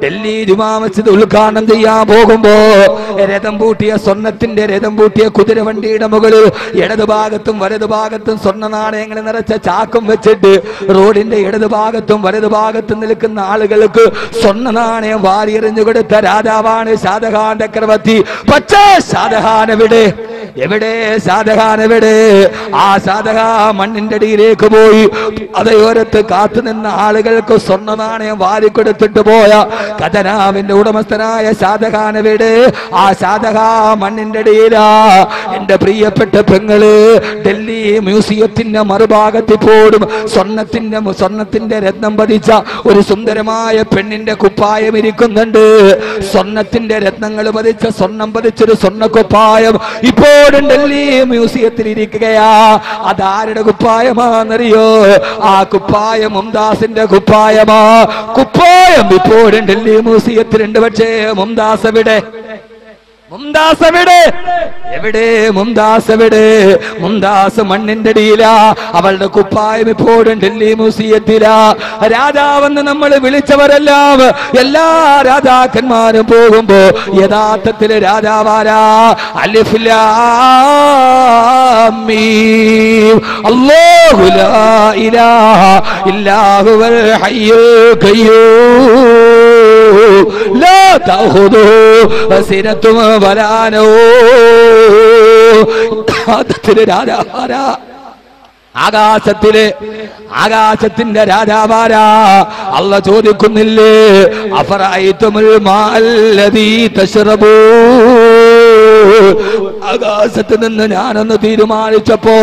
ഡൽഹി ജുമാ മസ്ജിദ് ഉദ്ഘാടനം ചെയ്യാൻ പോകുമ്പോ രഥം പൂട്ടിയ സ്വർണത്തിന്റെ രഥം പൂട്ടിയ കുതിരവണ്ടിയുടെ മുകളിൽ ഇടതുഭാഗത്തും വലതുഭാഗത്തും സ്വർണ്ണ നാണയങ്ങൾ നിറച്ച ചാക്കും വെച്ചിട്ട് റോഡിന്റെ ഇടതുഭാഗത്തും വലതുഭാഗത്തും നിൽക്കുന്ന ആളുകൾക്ക് സ്വർണ്ണ നാണയം വാരിയെറിഞ്ഞു കൊടുത്ത രാജാവാണ് ഷാജഹാൻ ചക്രവർത്തി. പക്ഷേ ഷാജഹാൻ എവിടെ? ഷാജഹാൻ എവിടെ? ആ ഷാജഹാൻ മണ്ണിന്റെ അടിയിലേക്ക് പോയി അതയോരത്ത് കാത്തുനിന്ന ആളുകൾക്ക് സ്വർണ്ണ നാണയം വാരിക്കൊടുത്തിട്ട് പോയ ഖജനാവിന്റെ ഉടമസ്ഥനായ ഷാജഹാൻ എവിടെ? ആ ഷാജഹാൻ മണ്ണിന്റെ അടിയിലാ. എന്റെ പ്രിയപ്പെട്ട പെങ്ങള്, ഡൽഹി മ്യൂസിയത്തിന്റെ മറുഭാഗത്തിൽ പോലും സ്വർണത്തിന്റെ രത്നം പതിച്ച ഒരു സുന്ദരമായ പെണ്ണിന്റെ കുപ്പായം ഇരിക്കുന്നുണ്ട്. സ്വർണത്തിന്റെ രത്നങ്ങൾ പതിച്ച സ്വർണം പതിച്ചൊരു സ്വർണ്ണ കുപ്പായം ഇപ്പോഴും ഡൽഹി മ്യൂസിയത്തിൽ ഇരിക്കുകയാ. അതാരുടെ കുപ്പായമാണെന്നറിയോ? ആ കുപ്പായം മുംതാസിന്റെ കുപ്പായമാ. കുപ്പായം ഇപ്പോഴും ഡൽഹി മ്യൂസിയത്തിലുണ്ട്. പക്ഷേ മുംതാസ് എവിടെ? മുംതാസ് മണ്ണിന്റെ അടിയിലാ. അവളുടെ കുപ്പായം ഇപ്പോഴും ഡൽഹി മ്യൂസിയത്തിലാ. രാജാവെന്ന് നമ്മൾ വിളിച്ചവരെല്ലാം, എല്ലാ രാജാക്കന്മാരും പോകുമ്പോ യഥാർത്ഥത്തിൽ രാജാവാരാ? അലിഫ് ലാം മീം. അല്ലാഹു ലാ ഇലാഹ ഇല്ലാ ഹുവൽ ഹയ്യുൽ ഖയ്യൂം ലാ തഅഖുദുഹു സിനത്തും വലാ നൗം. രാജാവാരാ? ആകാശത്തിന്റെ രാജാവാരാ? അല്ലാഹ് ചോദിക്കുന്നില്ലേ, അഫറഅയ്തുമുൽ മാഅല്ലദീ തശ്റബൂൻ? ആകാശത്ത് നിന്ന് ഞാനൊന്ന് തീരുമാനിച്ചപ്പോ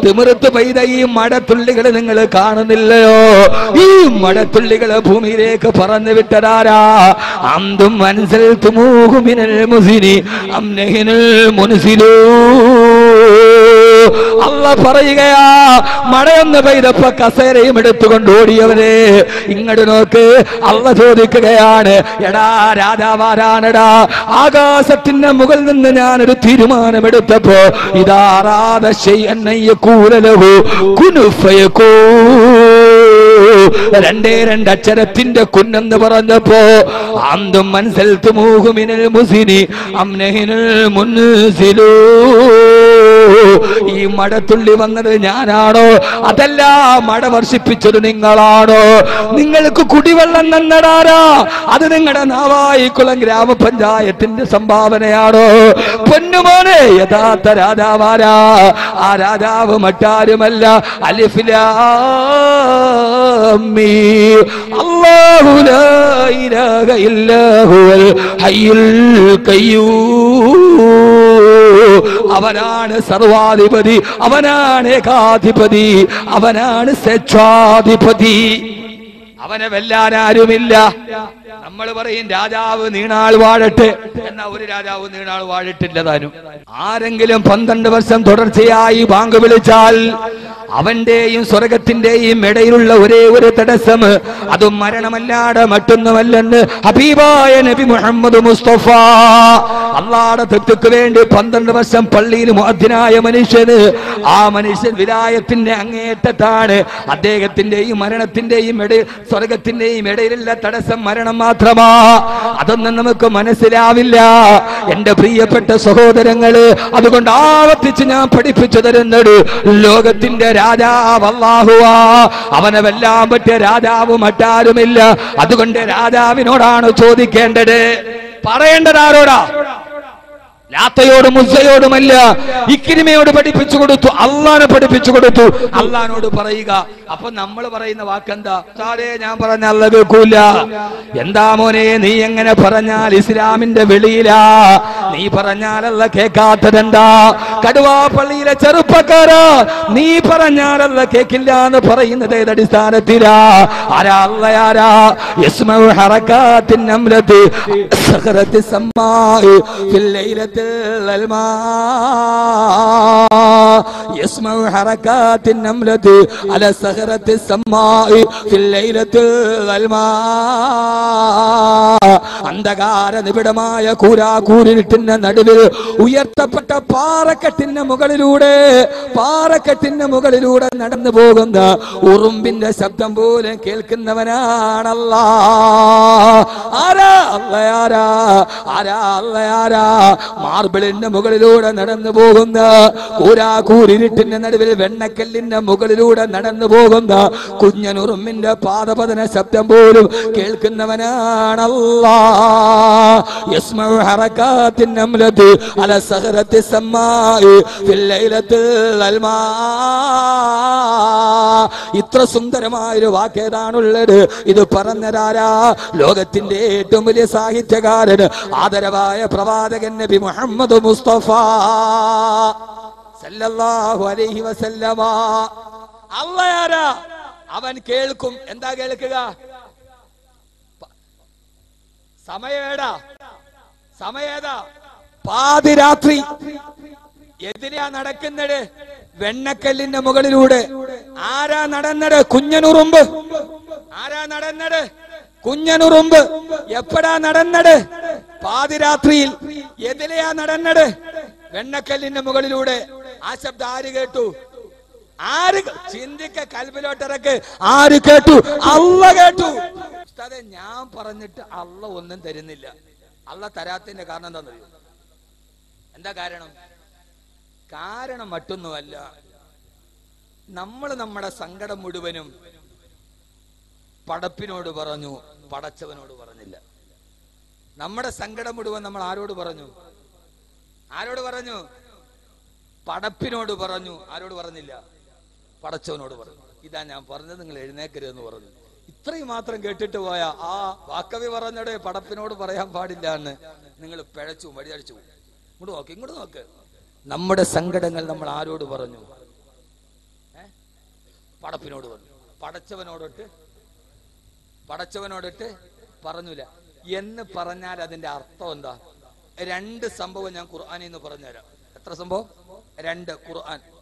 തിമിർത്ത് പെയ്ത ഈ മഴത്തുള്ളികൾ നിങ്ങൾ കാണുന്നില്ലയോ? ഈ മഴത്തുള്ളികള് ഭൂമിയിലേക്ക് പറന്നു വിട്ടതാരാ? അന്തും അൻസൽതുമൂഹു മിനൽ മുസ്നി അം നഹ്നുൽ മുൻസിലൂൻ. അല്ലാഹ് പറയുകയാ, മഴയൊന്ന് പെയ്തപ്പോ കസേരയും എടുത്തുകൊണ്ട് ഓടിയവരെ ഇങ്ങോട്ട് നോക്ക്. അല്ലാഹ് ചോദിക്കുകയാണ്, എടാ രാജാവാരാണെടാ? ആകാശത്തിന്റെ മുകളിൽ നിന്ന് ഞാനൊരു തീരുമാനമെടുത്തപ്പോ ഇതാറാദ ശൈഅൻ യകൂലഹു കുൻ ഫയകൂൻ, രണ്ടേ രണ്ടക്ഷരത്തിന്റെ കുന്നെന്ന് പറഞ്ഞപ്പോ അന്തും മൻസൽതുമൂഹു മിനൽ മുസ്നി അം നഹ്നുൽ മുൻസിലൂൻ. ഈ മഴത്തുള്ളി വന്നത് ഞാനാണോ? അതല്ല, മഴ വർഷിപ്പിച്ചത് നിങ്ങളാണോ? നിങ്ങൾക്ക് കുടിവെള്ളം തന്നടാരാ? അത് നിങ്ങളുടെ നാവായിക്കുളം ഗ്രാമപഞ്ചായത്തിന്റെ സംഭാവനയാണോ? പൊന്നുമോനെ, യഥാർത്ഥ രാജാവാരാ? ആ രാജാവ് മറ്റാരുമല്ല, അലിഫ് ലാം മീം. അല്ലാഹു ലാ ഇലാഹ ഇല്ലാ ഹുവൽ ഹയ്യുൽ ഖയ്യൂം. അവനാണ് സർവാധിപതി, അവനാണ് ഏകാധിപതി, അവനാണ് സ്വേച്ഛാധിപതി. അവനെ വെല്ലാൻ ആരുമില്ല. നമ്മൾ പറയും രാജാവ് നീണാൾ വാഴട്ടെ, എന്നാ ഒരു രാജാവ് നീണാൾ വാഴട്ടില്ല താനും. ആരെങ്കിലും 12 വർഷം തുടർച്ചയായി ബാങ്ക് വിളിച്ചാൽ അവന്റെയും സ്വർഗത്തിന്റെയും ഇടയിലുള്ള ഒരേ ഒരു തടസ്സം, അതും മരണമല്ലാതെ മറ്റൊന്നുമല്ലെന്ന് ഹബീബായ നബി മുഹമ്മദ് മുസ്തഫ. അല്ലാഹുവിന്റെ തൃപ്തിക്ക് വേണ്ടി 12 വർഷം പള്ളിയിൽ മുഅദ്ദിനായ മനുഷ്യന്, ആ മനുഷ്യൻ വിലായത്തിന്റെ അങ്ങേയറ്റത്താണ്. അദ്ദേഹത്തിന്റെയും മരണത്തിന്റെയും ഇടയിൽ, സ്വർഗത്തിന്റെയും ഇടയിലുള്ള തടസ്സം മരണം മാത്രമാ. അതൊന്നും നമുക്ക് മനസ്സിലാവില്ല എന്റെ പ്രിയപ്പെട്ട സഹോദരങ്ങള്. അതുകൊണ്ട് ആവർത്തിച്ച് ഞാൻ പഠിപ്പിച്ചു തരുന്നത്, ലോകത്തിന്റെ രാജാവ് അല്ലാഹുവാ. അവനെ വെല്ലാൻ പറ്റിയ രാജാവ് മറ്റാരുമില്ല. അതുകൊണ്ട് രാജാവിനോടാണ് ചോദിക്കേണ്ടത്. പറയേണ്ടത് ആരോടാ? ലാത്തയോടും ഉസ്സയോടുമല്ല, ഇക്രിമയോട് പഠിപ്പിച്ചു കൊടുത്തു, അള്ളാനെ പഠിപ്പിച്ചു കൊടുത്തു. അള്ളാനോട് പറയുക. അപ്പൊ നമ്മൾ പറയുന്ന വാക്കെന്താ? സാറേ ഞാൻ പറഞ്ഞ അല്ല കേൾക്കൂല. എന്താ മോനെ നീ എങ്ങനെ പറഞ്ഞാൽ ഇസ്ലാമിന്റെ വെളിയിലാ? നീ പറഞ്ഞാലല്ല കേൾക്കാത്തതെന്താ? കടുവാപ്പള്ളിയിലെ ചെറുപ്പക്കാരാ, നീ പറഞ്ഞാലല്ല കേൾക്കില്ല എന്ന് പറയുന്നത് ഏതടിസ്ഥാനത്തിലാ? ആരാ അല്ലയാരാ? യസ്മഉ ഹറകാത്തിൻ നംലതി സഖറത്തി സമ്മാഇ ഫിൽ ലൈലത്തിൽ يسمع حركات النملة على صخرة السماء في الليلة الظلماء. അന്ധകാര നിബിഡമായ കൂരാകൂരിട്ടിന്റെ നടുവിൽ ഉയർത്തപ്പെട്ട പാറക്കെട്ടിന്റെ മുകളിലൂടെ നടന്നു പോകുന്ന ഉറുമ്പിന്റെ ശബ്ദം പോലും കേൾക്കുന്നവനാണല്ലാ. ആരാ അല്ലയാരാ? ആരാ അല്ലയാരാ? മാർബിളിന്റെ മുകളിലൂടെ നടന്നു പോകുന്ന കൂരാകൂരിട്ടിന്റെ നടുവിൽ വെണ്ണക്കല്ലിന്റെ മുകളിലൂടെ നടന്നു പോകുന്ന കുഞ്ഞനുറുമ്മിന്റെ പാദപതന ശബ്ദം പോലും കേൾക്കുന്നവനാണല്ലാ. യസ്മഉ ഹറകാത്തിൻ നംലതി അലാ സഖറത്തി സമ്മാഇ ഫിൽ ലൈലത്തിൽ അൽമാ. ഇത്ര സുന്ദരമായൊരു വാക്കേതാണുള്ളത്. ഇത് പറഞ്ഞതാരാ? ലോകത്തിന്റെ ഏറ്റവും വലിയ സാഹിത്യകാരൻ, ആദരവായ പ്രവാചകൻ നബി മുഹമ്മദ് മുസ്തഫ സല്ലല്ലാഹു അലൈഹി വസല്ലമ. അല്ലാഹുരാ അവൻ കേൾക്കും. എന്താ കേൾക്കുക? സമയേടാ? സമയേതാ? പാതിരാത്രി. എതിരാ നടക്കുന്നത്? വെണ്ണക്കല്ലിന്റെ മുകളിലൂടെ. ആരാ നടന്നത്? കുഞ്ഞനുറുമ്പ്. ആരാ നടന്നത്? കുഞ്ഞനുറുമ്പ്. എപ്പോഴാ നടന്നത്? പാതിരാത്രിയിൽ. എതിലെയാ നടന്നത്? വെണ്ണക്കല്ലിന്റെ മുകളിലൂടെ. ആ ശബ്ദം ആര് കേട്ടു? ആര്? ചിന്തിക്ക, കൽബിലോട്ടിറക്ക്. ആര് കേട്ടു? അള്ള കേട്ടു. ഉസ്താദേ ഞാൻ പറഞ്ഞിട്ട് അള്ള ഒന്നും തരുന്നില്ല. അള്ള തരാത്തതിന്റെ കാരണം എന്താണെന്നറിയോ? എന്താ കാരണം? കാരണം മറ്റൊന്നുമല്ല, നമ്മൾ നമ്മുടെ സങ്കടം മുഴുവനും പടപ്പിനോട് പറഞ്ഞു, പടച്ചവനോട് പറഞ്ഞില്ല. നമ്മുടെ സങ്കടം മുഴുവൻ നമ്മൾ ആരോട് പറഞ്ഞു? ആരോട് പറഞ്ഞു? പടപ്പിനോട് പറഞ്ഞു. ആരോട് പറഞ്ഞില്ല? പടച്ചവനോട് പറഞ്ഞു. ഇതാ ഞാൻ പറഞ്ഞത്, നിങ്ങൾ എഴുന്നേക്കരുതെന്ന് പറഞ്ഞു. ഇത്രയും മാത്രം കേട്ടിട്ട് പോയാ ആ വാക്കവി പറഞ്ഞടെ പടപ്പിനോട് പറയാൻ പാടില്ല എന്ന് നിങ്ങൾ പിഴച്ചു, വഴിയടിച്ചു. ഇങ്ങോട്ട് നോക്ക്. നമ്മുടെ സങ്കടങ്ങൾ നമ്മൾ ആരോട് പറഞ്ഞു? പടപ്പിനോട് പറഞ്ഞു. പടച്ചവനോടൊട്ട് പറഞ്ഞില്ല എന്ന് പറഞ്ഞാൽ അതിന്റെ അർത്ഥം എന്താ? രണ്ട് സംഭവം ഞാൻ ഖുർആനിൽ നിന്ന് പറഞ്ഞുതരാം. എത്ര സംഭവം? രണ്ട്.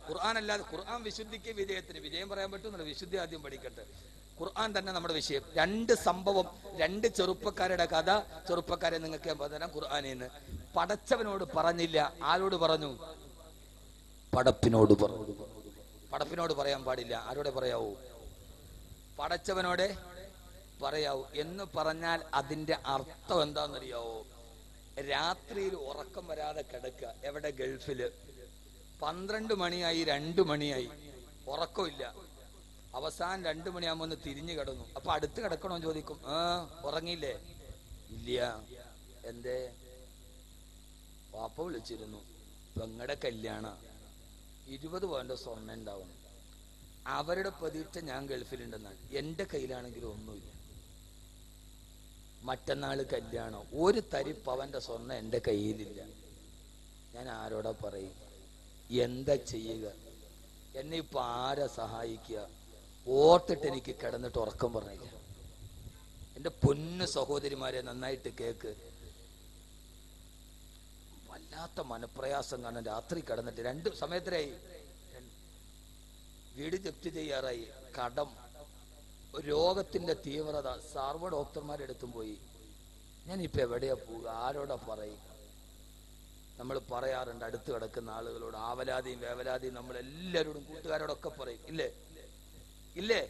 ഖുർആൻ അല്ലാതെ, ഖുർആൻ വിശുദ്ധിക്ക് വിജയത്തിന് വിജയം പറയാൻ പറ്റുന്നില്ല. വിശുദ്ധി ആദ്യം പഠിക്കട്ടെ. ഖുർആൻ തന്നെ നമ്മുടെ വിഷയം. രണ്ട് സംഭവം, രണ്ട് ചെറുപ്പക്കാരുടെ കഥ. ചെറുപ്പക്കാരെ നിങ്ങൾക്ക് ഞാൻ പറഞ്ഞുതരാം ഖുർആനിൽ നിന്ന്. പടച്ചവനോട് പറഞ്ഞില്ല. ആരോട് പറഞ്ഞു? പടപ്പിനോട് പറഞ്ഞു. പടപ്പിനോട് പറയാൻ പാടില്ല. ആരോടെ പറയാവൂ? പടച്ചവനോടെ പറയാവൂ. എന്ന് പറഞ്ഞാൽ അതിന്റെ അർത്ഥം എന്താണെന്നറിയാവോ? രാത്രിയിൽ ഉറക്കം വരാതെ കിടക്കുക. എവിടെ? ഗൾഫില്. 12 മണിയായി, 2 മണിയായി, ഉറക്കമില്ല. അവസാനം 2 മണിയാകുമ്പോ ഒന്ന് തിരിഞ്ഞു കിടന്നു. അപ്പൊ അടുത്ത് കിടക്കണോ ചോദിക്കും. ഉറങ്ങിയില്ലേ? ഇല്ല. എന്തേ? വാപ്പ വിളിച്ചിരുന്നു, പെങ്ങടെ കല്യാണ, 20 പവന്റെ സ്വർണ്ണം ഉണ്ടാവും. അവരുടെ പ്രതീക്ഷ ഞാൻ ഗൾഫിലുണ്ടെന്നാണ്. എന്റെ കയ്യിലാണെങ്കിലും ഒന്നുമില്ല. മറ്റന്നാള് കല്യാണം, 1 തരി പവന്റെ സ്വർണ്ണം എന്റെ കയ്യിലില്ല. ഞാൻ ആരോടാ പറയും? എന്താ ചെയ്യുക? എന്നെ ഇപ്പൊ ആരാ സഹായിക്കുക? ഓർത്തിട്ട് എനിക്ക് കിടന്നിട്ട് ഉറക്കം പറഞ്ഞില്ല. എന്റെ പൊന്നു സഹോദരിമാരെ നന്നായിട്ട് കേക്ക്. വല്ലാത്ത മനപ്രയാസം കാരണം രാത്രി കിടന്നിട്ട് 2 സമയത്തിലായി. വീട് ജപ്തി ചെയ്യാറായി. കടം, രോഗത്തിന്റെ തീവ്രത. സർവ്വ ഡോക്ടർമാരെടുത്തും പോയി. ഞാനിപ്പോ എവിടെയാ പോവുക? ആരോടാ പറയും? നമ്മൾ പറയാറുണ്ട് അടുത്ത് കിടക്കുന്ന ആളുകളോട്. ആവലാതിയും വേവലാതിയും നമ്മൾ എല്ലാവരോടും, കൂട്ടുകാരോടൊക്കെ പറയും. ഇല്ലേ?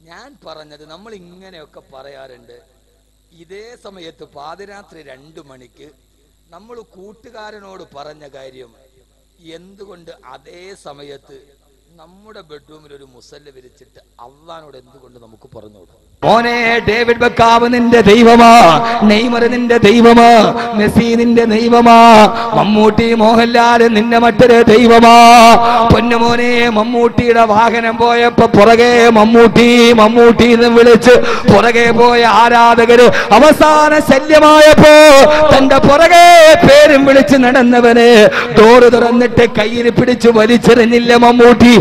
ഞാൻ പറഞ്ഞത് നമ്മൾ ഇങ്ങനെയൊക്കെ പറയാറുണ്ട്. ഇതേ സമയത്ത് പാതിരാത്രി 2 മണിക്ക് നമ്മൾ കൂട്ടുകാരനോട് പറഞ്ഞ കാര്യം എന്തുകൊണ്ട് അതേ സമയത്ത് നമ്മുടെ ബെഡ്റൂമിൽ ഒരു മുസല്ല വിരിച്ചിട്ട് അള്ളാനോട് എന്തുകൊണ്ട് നമുക്ക് പറഞ്ഞുകൂടാ? മോനെ ഡേവിഡ് ബെക്കാം നിന്റെ ദൈവമാ, നെയ്മർ നിന്റെ ദൈവമാ, മെസ്സി നിന്റെ ദൈവമാ, മമ്മൂട്ടി മോഹൻലാൽ നിന്റെ മറ്റൊരു ദൈവമാ. പൊന്നുമോനെ മമ്മൂട്ടിയുടെ വാഹനം പോയപ്പോ പുറകെ മമ്മൂട്ടി മമ്മൂട്ടി എന്ന് വിളിച്ച് പുറകെ പോയ ആരാധകര് അവസാന ശല്യമായപ്പോ തന്റെ പുറകെ പേരും വിളിച്ച് നടന്നവന് ഡോറ് തുറന്നിട്ട് കയ്യിൽ പിടിച്ചു വലിച്ചെറിഞ്ഞില്ല മമ്മൂട്ടി.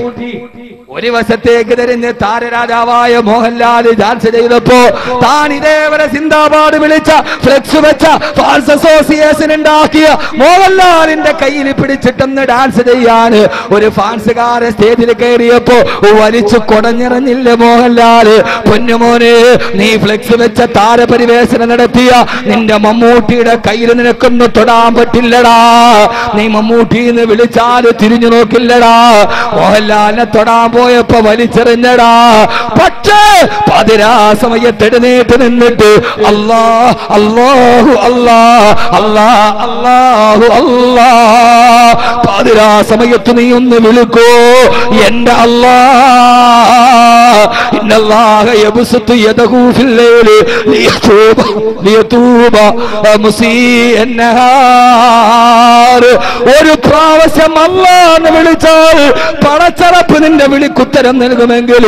ഒരു വശത്തേക്ക് തിരിഞ്ഞ് താരരാജാവായ മോഹൻലാൽ ഡാൻസ് ചെയ്തപ്പോ താൻ ഇതേവരെ സിന്ദാബാദ് വിളിച്ച ഫ്ലെക്സ് വെച്ച ഫാൻസ് അസോസിയേഷൻ ഉണ്ടാക്കിയ മോഹൻലാലിന്റെ കയ്യിൽ പിടിച്ചിട്ടൊന്ന് ഡാൻസ് ചെയ്യാൻ ഒരു ഫാൻസുകാരൻ സ്റ്റേജിൽ കയറിയപ്പോ വലിച്ചു കൊടഞ്ഞിറങ്ങില്ല മോഹൻലാല്. പൊന്നുമോനെ നീ ഫ്ലെക്സ് വെച്ച താരപരിവേഷണം നടത്തിയ നിന്റെ മമ്മൂട്ടിയുടെ കയ്യിൽ നിനക്കൊന്നും തൊടാൻ പറ്റില്ലടാ. നീ മമ്മൂട്ടിന്ന് വിളിച്ചാല് തിരിഞ്ഞു നോക്കില്ലടാ. മോഹൻലാലിനെ തൊടാൻ പോയപ്പോ വലിച്ചെറിഞ്ഞടാ. പക്ഷേ പതിരാ സമയത്ത് എഴുന്നേറ്റ് നിന്നിട്ട് അല്ലാ അല്ലാഹു അല്ലാ അല്ലാ അല്ലാഹു അല്ലാ. പതിരാ സമയത്ത് നീ ഒന്ന് വിളിക്കോ എന്റെ അല്ലാ. ഇന്നല്ലാഹ യബ്സുത്തു യദഹു ഫിൽ ലൈലി ലിയതൂബ മുസീഅൻ നഹാർ. ഒരു പ്രാവശ്യം അല്ലാഹ് വിളിച്ചാൽ പടച്ചറപ്പ് നിന്റെ വിളിക്കുത്തരം നൽകുമെങ്കിൽ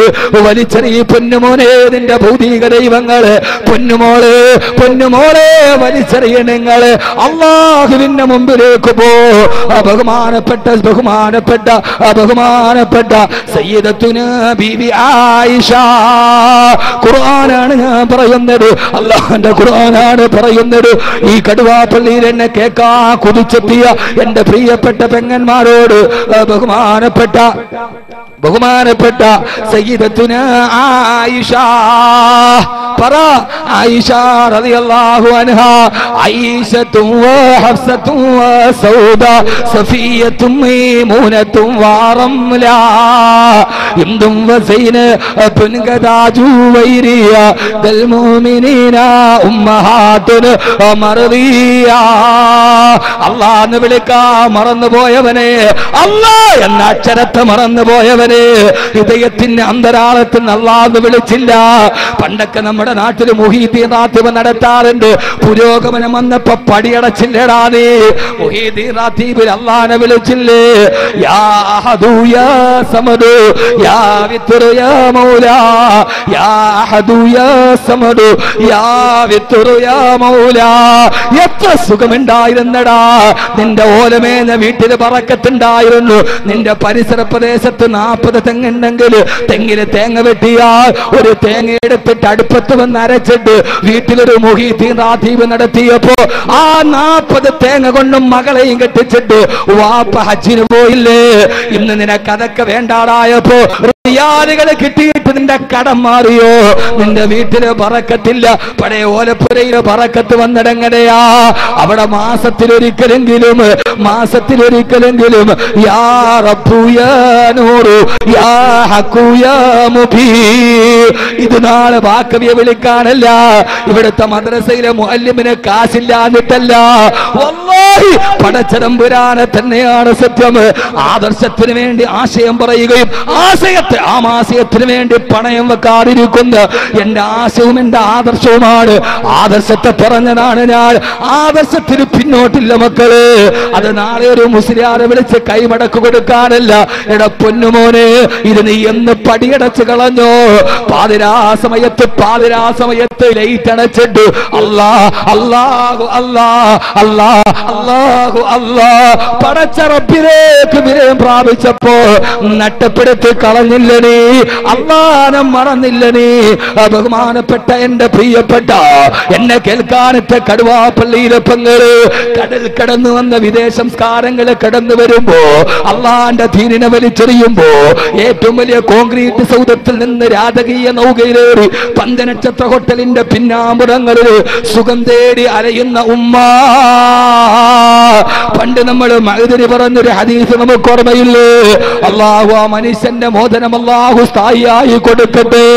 വലിച്ചെറിയ പൊന്നുമോനെ നിന്റെ ഭൗതിക ദൈവങ്ങള്. പൊന്നുമോളെ പൊന്നുമോളെ വലിച്ചെറിയ നിങ്ങള് അല്ലാഹുവിന്റെ മുമ്പിലേക്ക് പോ. ബഹുമാനപ്പെട്ട ബഹുമാനപ്പെട്ട ബഹുമാനപ്പെട്ട സയ്യിദത്തുനാ ബീബി ആയിഷ ഖുർആനാണ് ഞാൻ പറയുന്നത്, അല്ലാഹുവിന്റെ ഖുർആനാണ് പറയുന്നത്. ഈ കടുവാപ്പള്ളിയിൽ എന്നെ കേൾക്കാൻ കുതിച്ചെത്തിയ എന്റെ പ്രിയപ്പെട്ട പെങ്ങന്മാരോട് ബഹുമാനപ്പെട്ട സയ്യിദത്തുനാ ആയിഷ പറ. ആയിഷ റളിയല്ലാഹു അൻഹാ ആയിഷത്തും ഹഫ്സത്തും സൗദ സഫിയത്തും മൈമൂനത്തും വറംല ഹിന്ദും വസൈന പുൻഗദാ ജുവൈരിയ ദൽ മുഅ്മിനീന ഉമ്മഹാത്തുൻ മർദിയ. അല്ലാഹ് വിളിക്കാൻ മറന്നുപോയവനെ, അല്ലാഹ് എന്ന അക്ഷരത്തെ മറന്നുപോയവനെ, ഹൃദയത്തിന്റെ അന്തരാളത്തിൽ അല്ലാഹ് വിളിച്ചില്ല. പണ്ടൊക്കെ നമ്മുടെ നാട്ടിൽ മുഹീദ്ദീൻ റാത്തീബ് നടത്താറുണ്ട്. പുരോഗമനം വന്നപ്പോ പടിയടച്ചില്ലടാ നീ. മുഹീദ്ദീൻ റാത്തീബിൽ അല്ലാഹനെ വിളിച്ചില്ലേ? യാ അഹദു യാ സമദു യാ വിത്റു യാ മൗലാ യാ അഹദു യാ സമദു യാ വിത്റു യാ മൗലാ. എത്ര സുഖമുണ്ടായിരുന്നടാ നിന്റെ ഓലമേന വീട്ടില് ബറക്കത്തുണ്ടായിരുന്നു. നിന്റെ പരിസര പ്രദേശത്ത് 40 തെങ്ങുണ്ടെങ്കിൽ തെങ്ങില് തേങ്ങ വെട്ടിയാൽ ഒരു തേങ്ങ എടുത്തിട്ട് അടുപ്പത്ത് വന്ന് അരച്ചിട്ട് വീട്ടിലൊരു മുഹീദ്ദീൻ റാത്തീബ് നടത്തിയപ്പോ ആ 40 തേങ്ങ കൊണ്ടും മകളെയും കെട്ടിച്ചിട്ട് വാപ്പ ഹജ്ജിന് പോയില്ലേ? ഇന്ന് നിനക്ക് അതൊക്കെ വേണ്ടാടായപ്പോ റിയാലുകൾ കിട്ടിയിട്ട് നിന്റെ കടം മാറിയോ? നിന്റെ വീട്ടില് ബറക്കത്തില്ല. പഴയ ഓലപ്പുരയില് ബറക്കത്ത് വന്നിടങ്ങനെയാ? അവിടെ മാസത്തിലൊരിക്കലെങ്കിലും യാ റബ്ബു യാ നൂറു യാ ഹഖു യാ മുബീൻ. ഇത് നാളെ വാക്കവിയെ വിളിക്കാനല്ല, ഇവിടുത്തെ മദ്രസയിലെ മുഅല്ലിമിന് കാശില്ലാന്നിട്ടല്ല, വല്ലാഹി പടച്ചതമ്പുരാനെ തന്നെയാണ് സത്യം. ആദർശത്തിന് വേണ്ടി ആശയം പറയുകയും ആശയത്തിന് വേണ്ടി പണയം വെക്കാതിരിക്കുന്ന എന്റെ ആശയവും എന്റെ ആദർശവുമാണ്. ആദർശത്തെ പറഞ്ഞതാണ് ഞാൻ. ആദർശത്തിന് പിന്നോട്ടില്ല മക്കള്. അത് നാളെ ഒരു മുസ്ലിയാരെ വിളിച്ച് കൈമടക്ക് കൊടുക്കാനല്ല. എടാ പൊന്നുമോനെ, ഇത് നീ എന്ന് പടിയടച്ച് കളഞ്ഞോ? പാതിരാ സമയത്ത് ലൈറ്റ് അടച്ചിട്ട് അല്ലാഹ് അല്ലാഹു അല്ലാഹ് അല്ലാഹ് അല്ലാഹു അല്ലാഹ് പടച്ച റബ്ബിലേക്ക് വിനയം പ്രാപിച്ചപ്പോ നട്ടപ്പെടുത്തി കളഞ്ഞില്ല നീ, അല്ലാഹനെ മറന്നില്ല നീ. ബഹുമാനപ്പെട്ട എന്റെ പ്രിയപ്പെട്ട എന്നെ കേൾക്കാനത്തെ കടുവാപ്പള്ളിയിലെ പെങ്ങള് കടൽ കടന്നു വന്ന വിദേശ സംസ്കാരങ്ങള് കടന്നു വരുമ്പോ അള്ളാന്റെ ദീനിനെ വലിച്ചെറിയുമ്പോ ഏറ്റവും വലിയ കോൺക്രീറ്റ് സൗധത്തിൽ നിന്ന് രാജകീയ നൗകയിലേറി പഞ്ചനക്ഷത്ര ഹോട്ടലിന്റെ പിന്നാമ്പുറങ്ങളില് സുഖം തേടി അലയുന്ന ഉമ്മ. പണ്ട് നമ്മൾ മഅ്ദനി പറഞ്ഞൊരു ഹദീസ് നമുക്ക് ഓർമ്മയില്ലേ? അല്ലാഹു ആ മനുഷ്യന്റെ മോചനം അല്ലാഹു സ്ഥായിയായി കൊടുക്കട്ടെ.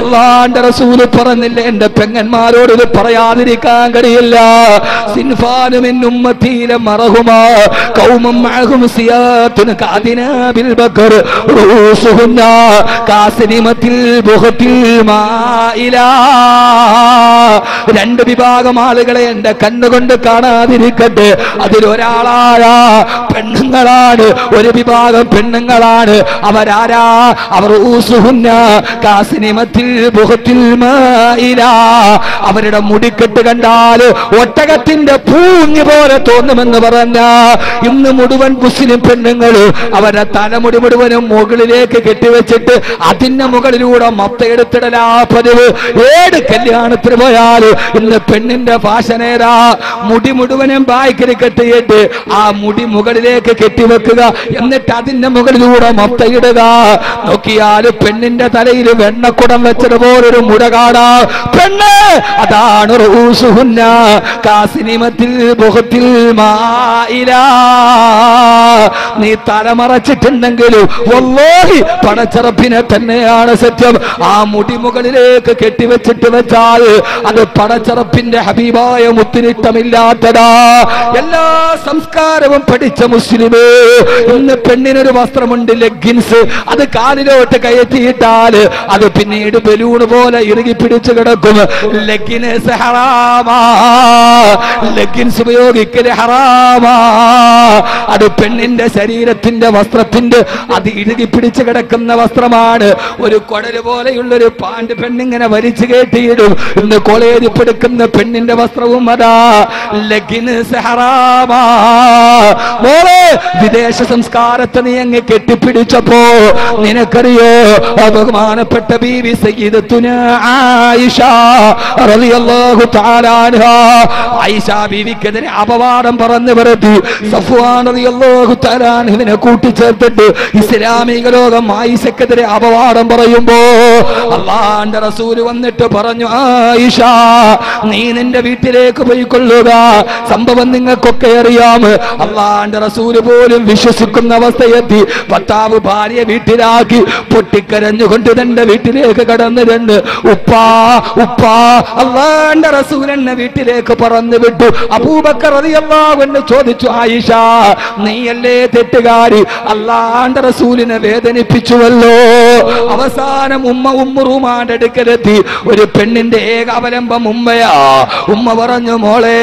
അല്ലാഹുവിന്റെ റസൂൽ പറഞ്ഞില്ലേ, എന്റെ പെങ്ങന്മാരോട് ഇത് പറയാതിരിക്കാൻ കഴിയില്ല. സിൻഫാനു മിൻ ഉമ്മത്തി ലമറഹുമാ ഖൗമും മഅഹും സിയാത്തുൻ കാദിനാബിൽ ബക്കർ റൂസുഹുന്ന കാസിനിമത്തിൽ ബുഖത്തിൽ മായിലാ. രണ്ട് വിഭാഗം ആളുകളെ എന്റെ കണ്ണുകൊണ്ട് കാണാതിരിക്കട്ടെ. അതിലൊരാളായ പെണ്ണുങ്ങളാണ്, ഒരു വിഭാഗം പെണ്ണുങ്ങളാണ്. അവരാരാ? അവർ ഊസുഹുന്ന കാസിനിമത്തിൽ ബുഖത്തിൽ മായിലാ. അവരുടെ മുടിക്കെട്ട് കണ്ടാൽ ഒട്ടകത്തിന്റെ പൂഞ്ഞ് പോലെ തോന്നുമെന്ന് പറഞ്ഞ ഇന്ന് മുഴുവൻ മുസ്ലിം പെണ്ണുങ്ങൾ അവരുടെ തലമുടി മുഴുവനും മുകളിലേക്ക് കെട്ടിവെച്ചിട്ട് അതിന്റെ മുകളിലൂടെ മൊത്തയെടുത്തിടലാ പതിവ്. ഏത് കല്യാണത്തിന് പോയാൽ ഇന്ന് പെണ്ണിന്റെ ഫാഷനേരാ, മുടി മുഴുവനും ബാക്കിൽ കെട്ടിയിട്ട് ആ മുടി മുകളിലേക്ക് കെട്ടിവെക്കുക, എന്നിട്ട് അതിന്റെ മുകളിലൂടെ മൊത്തയിടുക. നോക്കിയാൽ പെണ്ണിന്റെ തലയിൽ വെണ്ണക്കുടം വെച്ചതുപോലൊരു മുട കാണാ. പെണ്ണ് അതാണ് റൂസുഹുന്ന കാസിനിമത്തിൽ ബുഖത്തിൽ മായിലാ. നീ തലമറച്ചിട്ടുണ്ടെങ്കിൽ വല്ലാഹി പടച്ചറപ്പിനെ തന്നെയാണ് സത്യം. ആ മുടി മുകളിലേക്ക് കെട്ടിവെച്ചിട്ട് വെച്ചാൽ അത് പടച്ചറപ്പിന്റെ ഹബീബായ മുത്തിനിട്ടമില്ലാത്തതാ. എല്ലാ സംസ്കാരവും പഠിച്ച മുസ്ലിമേ, ഇന്ന് പെണ്ണിനൊരു വസ്ത്രമുണ്ട്, ലെഗിൻസ്. അത് കാലിലോട്ട് കയറ്റിയിട്ടാൽ അത് പിന്നീട് ബലൂൺ പോലെ ഇറുകി പിടിച്ചു കിടക്കും. ലെഗിൻസ് ഹറാമാ, ലെഗിൻസ് ഉപയോഗിക്കല് ഹറാമാ. അത് പെണ്ണിന്റെ ശരീരത്തിന്റെ വസ്ത്രത്തിന്റെ അത് ഇഴുകി പിടിച്ചു കിടക്കുന്ന വസ്ത്രമാണ്. ഒരു കൊടല് പോലെയുള്ളൊരു പാന്റ് പെണ്ണിങ്ങനെ വലിച്ചു കയറ്റിയിടും. ഇന്ന് കോളേജിൽ പഠിക്കുന്ന പെണ്ണിന്റെ വസ്ത്രവും അതാ ലെഗിൻസ് ഹറാമാ. മോളെ, വിദേശ സംസ്കാരത്തെ നീ അങ്ങ് കെട്ടിപ്പിടിച്ചപ്പോ നിനക്കറിയോ, ബഹുമാനപ്പെട്ട ബീവി സയ്യിദത്തുനാ ആയിഷ റളിയല്ലാഹു തആല അൻഹാ, ആയിഷ ബീവിക്കെതിരെ അപവാദം പറഞ്ഞു വരുത്തി. സഫ്വാൻ റളിയല്ലാഹു തആല അൻഹുവിനെ കൂട്ടിച്ചേർത്തിട്ട് ഇസ്ലാമിക ലോകം ആയിഷക്കെതിരെ അപവാദം പറയുമ്പോ അല്ലാഹുവിന്റെ റസൂൽ വന്നിട്ട് പറഞ്ഞു, ആയിഷ നീ നിന്റെ വീട്ടിലേക്ക് പോയിക്കൊള്ളുക. സംഭവം നിങ്ങൾക്കൊക്കെ അറിയാം. അല്ലാഹുവിന്റെ റസൂൽ പോലും വിശ്വസിക്കുന്ന അവസ്ഥയെത്തി. ഭർത്താവ് ഭാര്യ വീട്ടിലാക്കി പൊട്ടിക്കരഞ്ഞുകൊണ്ട് തന്റെ വീട്ടിലേക്ക് കടന്നിരുന്ന് ഉപ്പാ ഉപ്പാ അല്ലാഹുവിന്റെ റസൂൽ എന്നെ വീട്ടിലേക്ക് പറഞ്ഞു വിട്ടു. അബൂബക്കർ റളിയല്ലാഹു അൻഹു ചോദിച്ചു, ആയിഷ നീയല്ലേ തെറ്റുകാരി? അല്ലാഹുവിന്റെ റസൂലിനെ വേദനിപ്പിച്ചുവല്ലോ. അവസാനം ഉമ്മുറുമാന്റെ അടുക്കലെത്തി. ഒരു പെണ്ണിന്റെ ഏക അവലംബം ഉമ്മയാ. ഉമ്മ പറഞ്ഞു, മോളെ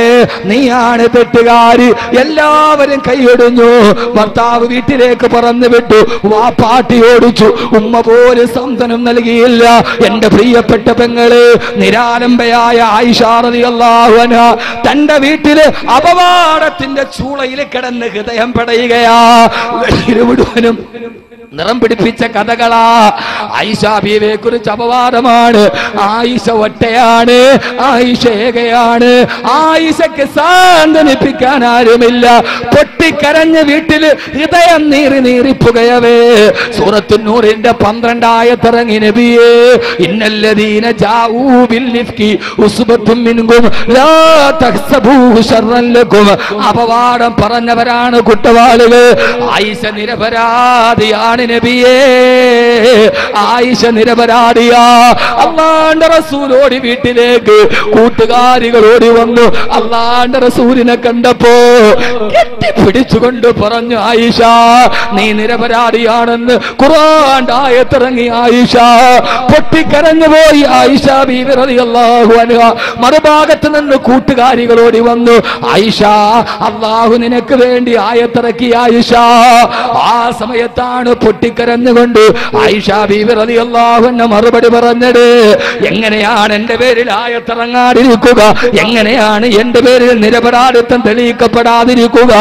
നീയാണ് തെറ്റുകാരി. എല്ലാവരും കൈയൊടിഞ്ഞു. ഭർത്താവ് വീട്ടിലേക്ക് പറഞ്ഞു വിട്ടു, വാപ്പാട്ടി ഓടിച്ചു. ഉമ്മ പോലും സാന്ത്വനം നൽകിയില്ല. എന്റെ പ്രിയപ്പെട്ട പെങ്ങളെ, നിരാലംബയായ ആയിഷ റളിയല്ലാഹു അൻഹ തന്റെ വീട്ടില് അപവാദത്തിന്റെ ചൂളയിൽ കിടന്ന് ഹൃദയം പടയുകയാ. മുഴുവനും നിറം പിടിപ്പിച്ച കഥകളാ. ആയിഷ ബീവിയെ കുറിച്ച് അപവാദമാണ്. ആയിഷ ഒറ്റയാണ്, ആയിഷ ഏകയാണ്, ആയിഷക്ക് സാന്ത്വനിപ്പിക്കാൻ ആരുമില്ല. പൊട്ടിക്കരഞ്ഞ് വീട്ടില് ഹൃദയം നീറിപ്പുകയവേ. സൂറത്തുൻ നൂറിന്റെ 12 ആയത്തിറങ്ങി, നബിയേ ഇന്നല്ലദീന ജാഊ ബിൽ ഇഫ്കി ഉസ്ബത്തും മിൻകും ലാ തഹ്സബൂഹു ശർറൻ ലക്കും. അപവാദം പറഞ്ഞവരാണ് കുറ്റവാളികൾ. ആയിഷ നിരപരാധിയാണ് നബിയേ, ആയിഷ നിരപരാധിയാ. അല്ലാഹുവിന്റെ റസൂൽ ഓടി വീട്ടിലേക്ക്, കൂട്ടുകാരികൾ ഓടി വന്നു. അല്ലാഹുവിന്റെ റസൂലിനെ കണ്ടപ്പോ കെട്ടിപ്പിടിച്ചുകൊണ്ട് പറഞ്ഞു, ആയിഷ നീ നിരപരാധിയാണെന്ന് ഖുർആന്റെ ആയത്തിറങ്ങി. ആയിഷ പൊട്ടിക്കരഞ്ഞു പോയി. ആയിഷ ബീവി റളിയല്ലാഹു അൻഹ മറുഭാഗത്ത് നിന്ന് കൂട്ടുകാരികൾ ഓടി വന്നു. ആയിഷ അല്ലാഹു നിനക്ക് വേണ്ടി ആയത്തിറക്കി. ആയിഷ ആ സമയത്താണ് പൊട്ടിക്കരഞ്ഞുകൊണ്ട് ആയിഷ ബീവി റളിയല്ലാഹു അൻഹ മറുപടി പറഞ്ഞത്, എങ്ങനെയാണ് എന്റെ പേരിൽ ആയത്തിറങ്ങാതിരിക്കുക? എങ്ങനെയാണ് എന്റെ പേരിൽ നിരപരാധിത്വം തെളിയിക്കപ്പെടാതിരിക്കുക?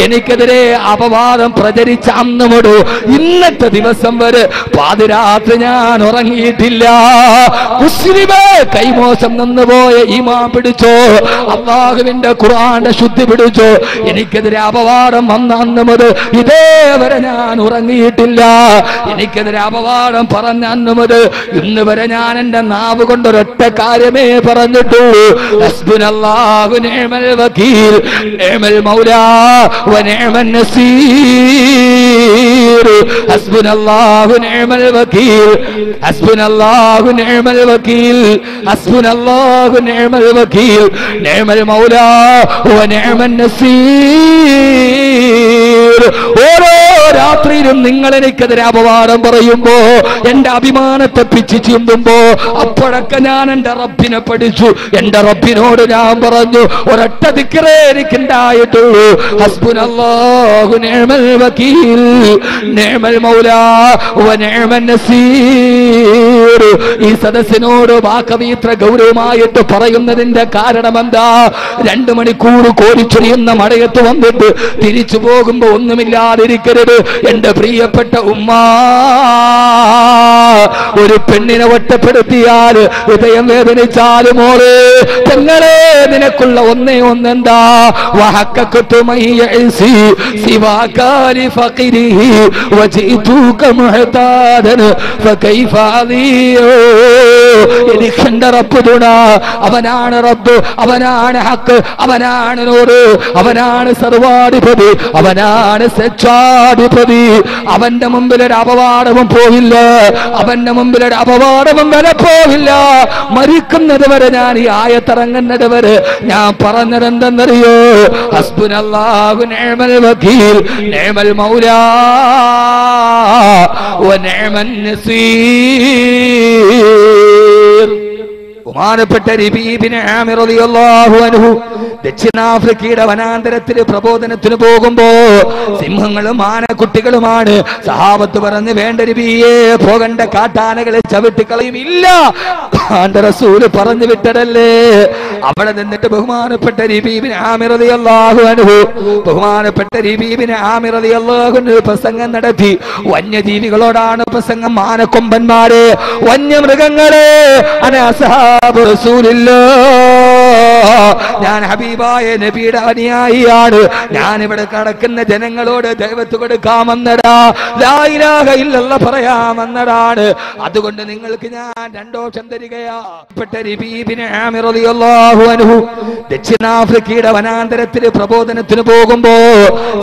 എനിക്കെതിരെ അപവാദം പ്രചരിച്ച അന്ന് മുതൽ ഇന്നത്തെ ദിവസം വരെ പാതിരാത്രി ഞാൻ ഉറങ്ങിയിട്ടില്ല. മുസ്ലിമേ, കൈമോശം നിന്നുപോയ ഈമാൻ പിടിച്ചോ, അല്ലാഹുവിന്റെ ഖുർആന്റെ ശുദ്ധി പിടിച്ചോ. എനിക്കെതിരെ അപവാദം വന്ന അന്ന് മുതൽ ഇതേവരെ ഞാൻ ഉറങ്ങിയിട്ടില്ല. എനിക്കെതിരെ അപവാദം പറഞ്ഞ അന്ന് മുതൽ ഇന്ന് വരെ ഞാൻ എന്റെ നാവ് കൊണ്ടൊരൊറ്റ കാര്യമേ പറഞ്ഞിട്ടുള്ളൂ, ഹസ്ബുനല്ലാഹു നിഅമൽ വകീൽ നിഅമൽ മൗലാ വ നിഅമൻ നസീർ. വകീൽ ഹസ്ബുനല്ലാഹു നിഅമൽ വകീൽ ഹസ്ബുനല്ലാഹു നിഅമൽ വകീൽ ഹസ്ബുനല്ലാഹു നിഅമൽ വകീൽ നിഅമൽ മൗലാ വ നിഅമൻ നസീർ. ഓരോ രാത്രിയിലും നിങ്ങൾ എനിക്കെതിരെ അപവാദം പറയുമ്പോ, എന്റെ അഭിമാനത്തെ പിച്ചു ചീന്തുമ്പോ, അപ്പോഴൊക്കെ ഞാൻ എന്റെ റബ്ബിനെ പഠിച്ചു. എന്റെ റബ്ബിനോട് ഞാൻ പറഞ്ഞു, ഒരൊറ്റ ദിക്റേ എനിക്കുണ്ടായിട്ടുള്ളൂ, ഹസ്ബുനല്ലാഹു നിഅമൽ വകീൽ നിഅമൽ മൗലാ വ നിഅമൻ നസീർ. ഈ സദസ്സിനോട് വാക്കവി ഇത്ര ഗൗരവമായിട്ട് പറയുന്നതിന്റെ കാരണം എന്താ? 2 മണിക്കൂർ കോരിച്ചൊരിയുന്ന മഴയത്ത് വന്നിട്ട് തിരിച്ചു പോകുമ്പോ ഒന്നുമില്ലാതിരിക്കരുത്. എന്റെ പ്രിയപ്പെട്ട ഉമ്മ, ഒരു പെണ്ണിനെ ഒറ്റപ്പെടുത്തിയാൽ ഹൃദയം വേദനിച്ചാൽ മോളെ പെങ്ങളെ നിനക്കുള്ള ഒന്നേ ഒന്നെന്താ? വഹക്കത്തു മയ്യസി സിവാകാലി ഫഖിരിഹി വജിതുക മുഹതാദൻ ഫകൈഫ അദിയോ. എനിക്കെന്റെ റബ്ബ് തുണ. അവനാണ് റബ്ബ്, അവനാണ് ഹക്ക്, അവനാണ് നൂറ്, അവനാണ് സർവാധിപതി, അവനാണ് സച്ചാധിപതി. അവന്റെ മുമ്പിൽ ഒരു അപവാദവും പോവില്ല, അവന്റെ മുമ്പിൽ ഒരു അപവാദവും വില പോവില്ല. മരിക്കുന്നത് വരെ ഞാൻ ഈ ആയത്തിറങ്ങുന്നത് വരെ ഞാൻ പറഞ്ഞതെന്തെന്നറിയോ? ഹസ്ബുനല്ലാഹു നിഅമൽ വകീൽ നിഅമൽ മൗലാ വ നിഅമൻ നസീർ. ബഹുമാനപ്പെട്ട റബീബിൻ ആമിർ റളിയല്ലാഹു അൻഹു ദക്ഷിണാഫ്രിക്കയുടെ വനാന്തരത്തിൽ പ്രബോധനത്തിന് പോകുമ്പോ സിംഹങ്ങളും ആനക്കുട്ടികളുമാണ്. സഹാബത്ത് പറഞ്ഞ്, വേണ്ട നബിയേ, പോകണ്ട, കാട്ടാനകളെ ചവിട്ടിക്കളയും. ഇല്ല, ആന്റെ റസൂല് പറഞ്ഞു വിട്ടതല്ലേ. അവിടെ നിന്നിട്ട് ബഹുമാനപ്പെട്ട റബീബിൻ ആമിർ റളിയല്ലാഹു അൻഹു പ്രസംഗം നടത്തി. വന്യജീവികളോടാണ് പ്രസംഗം. ആനക്കൊമ്പന്മാരെ, വന്യമൃഗങ്ങളെ, ഞാൻ ഹബീബായ നബിയുടെ അനുയായിയാണ്. ഞാൻ ഇവിടെ കടക്കുന്ന ജനങ്ങളോട് ദൈവത്ത് കൊടുക്കാമെന്നടാ, ലാ ഇലാഹ ഇല്ലല്ലാഹ് പറയാമെന്നതാണ്. അതുകൊണ്ട് നിങ്ങൾക്ക് ഞാൻ 2 ഓപ്ഷൻ തരികയാ. ദക്ഷിണാഫ്രിക്കയുടെ വനാന്തരത്തിൽ പ്രബോധനത്തിന് പോകുമ്പോ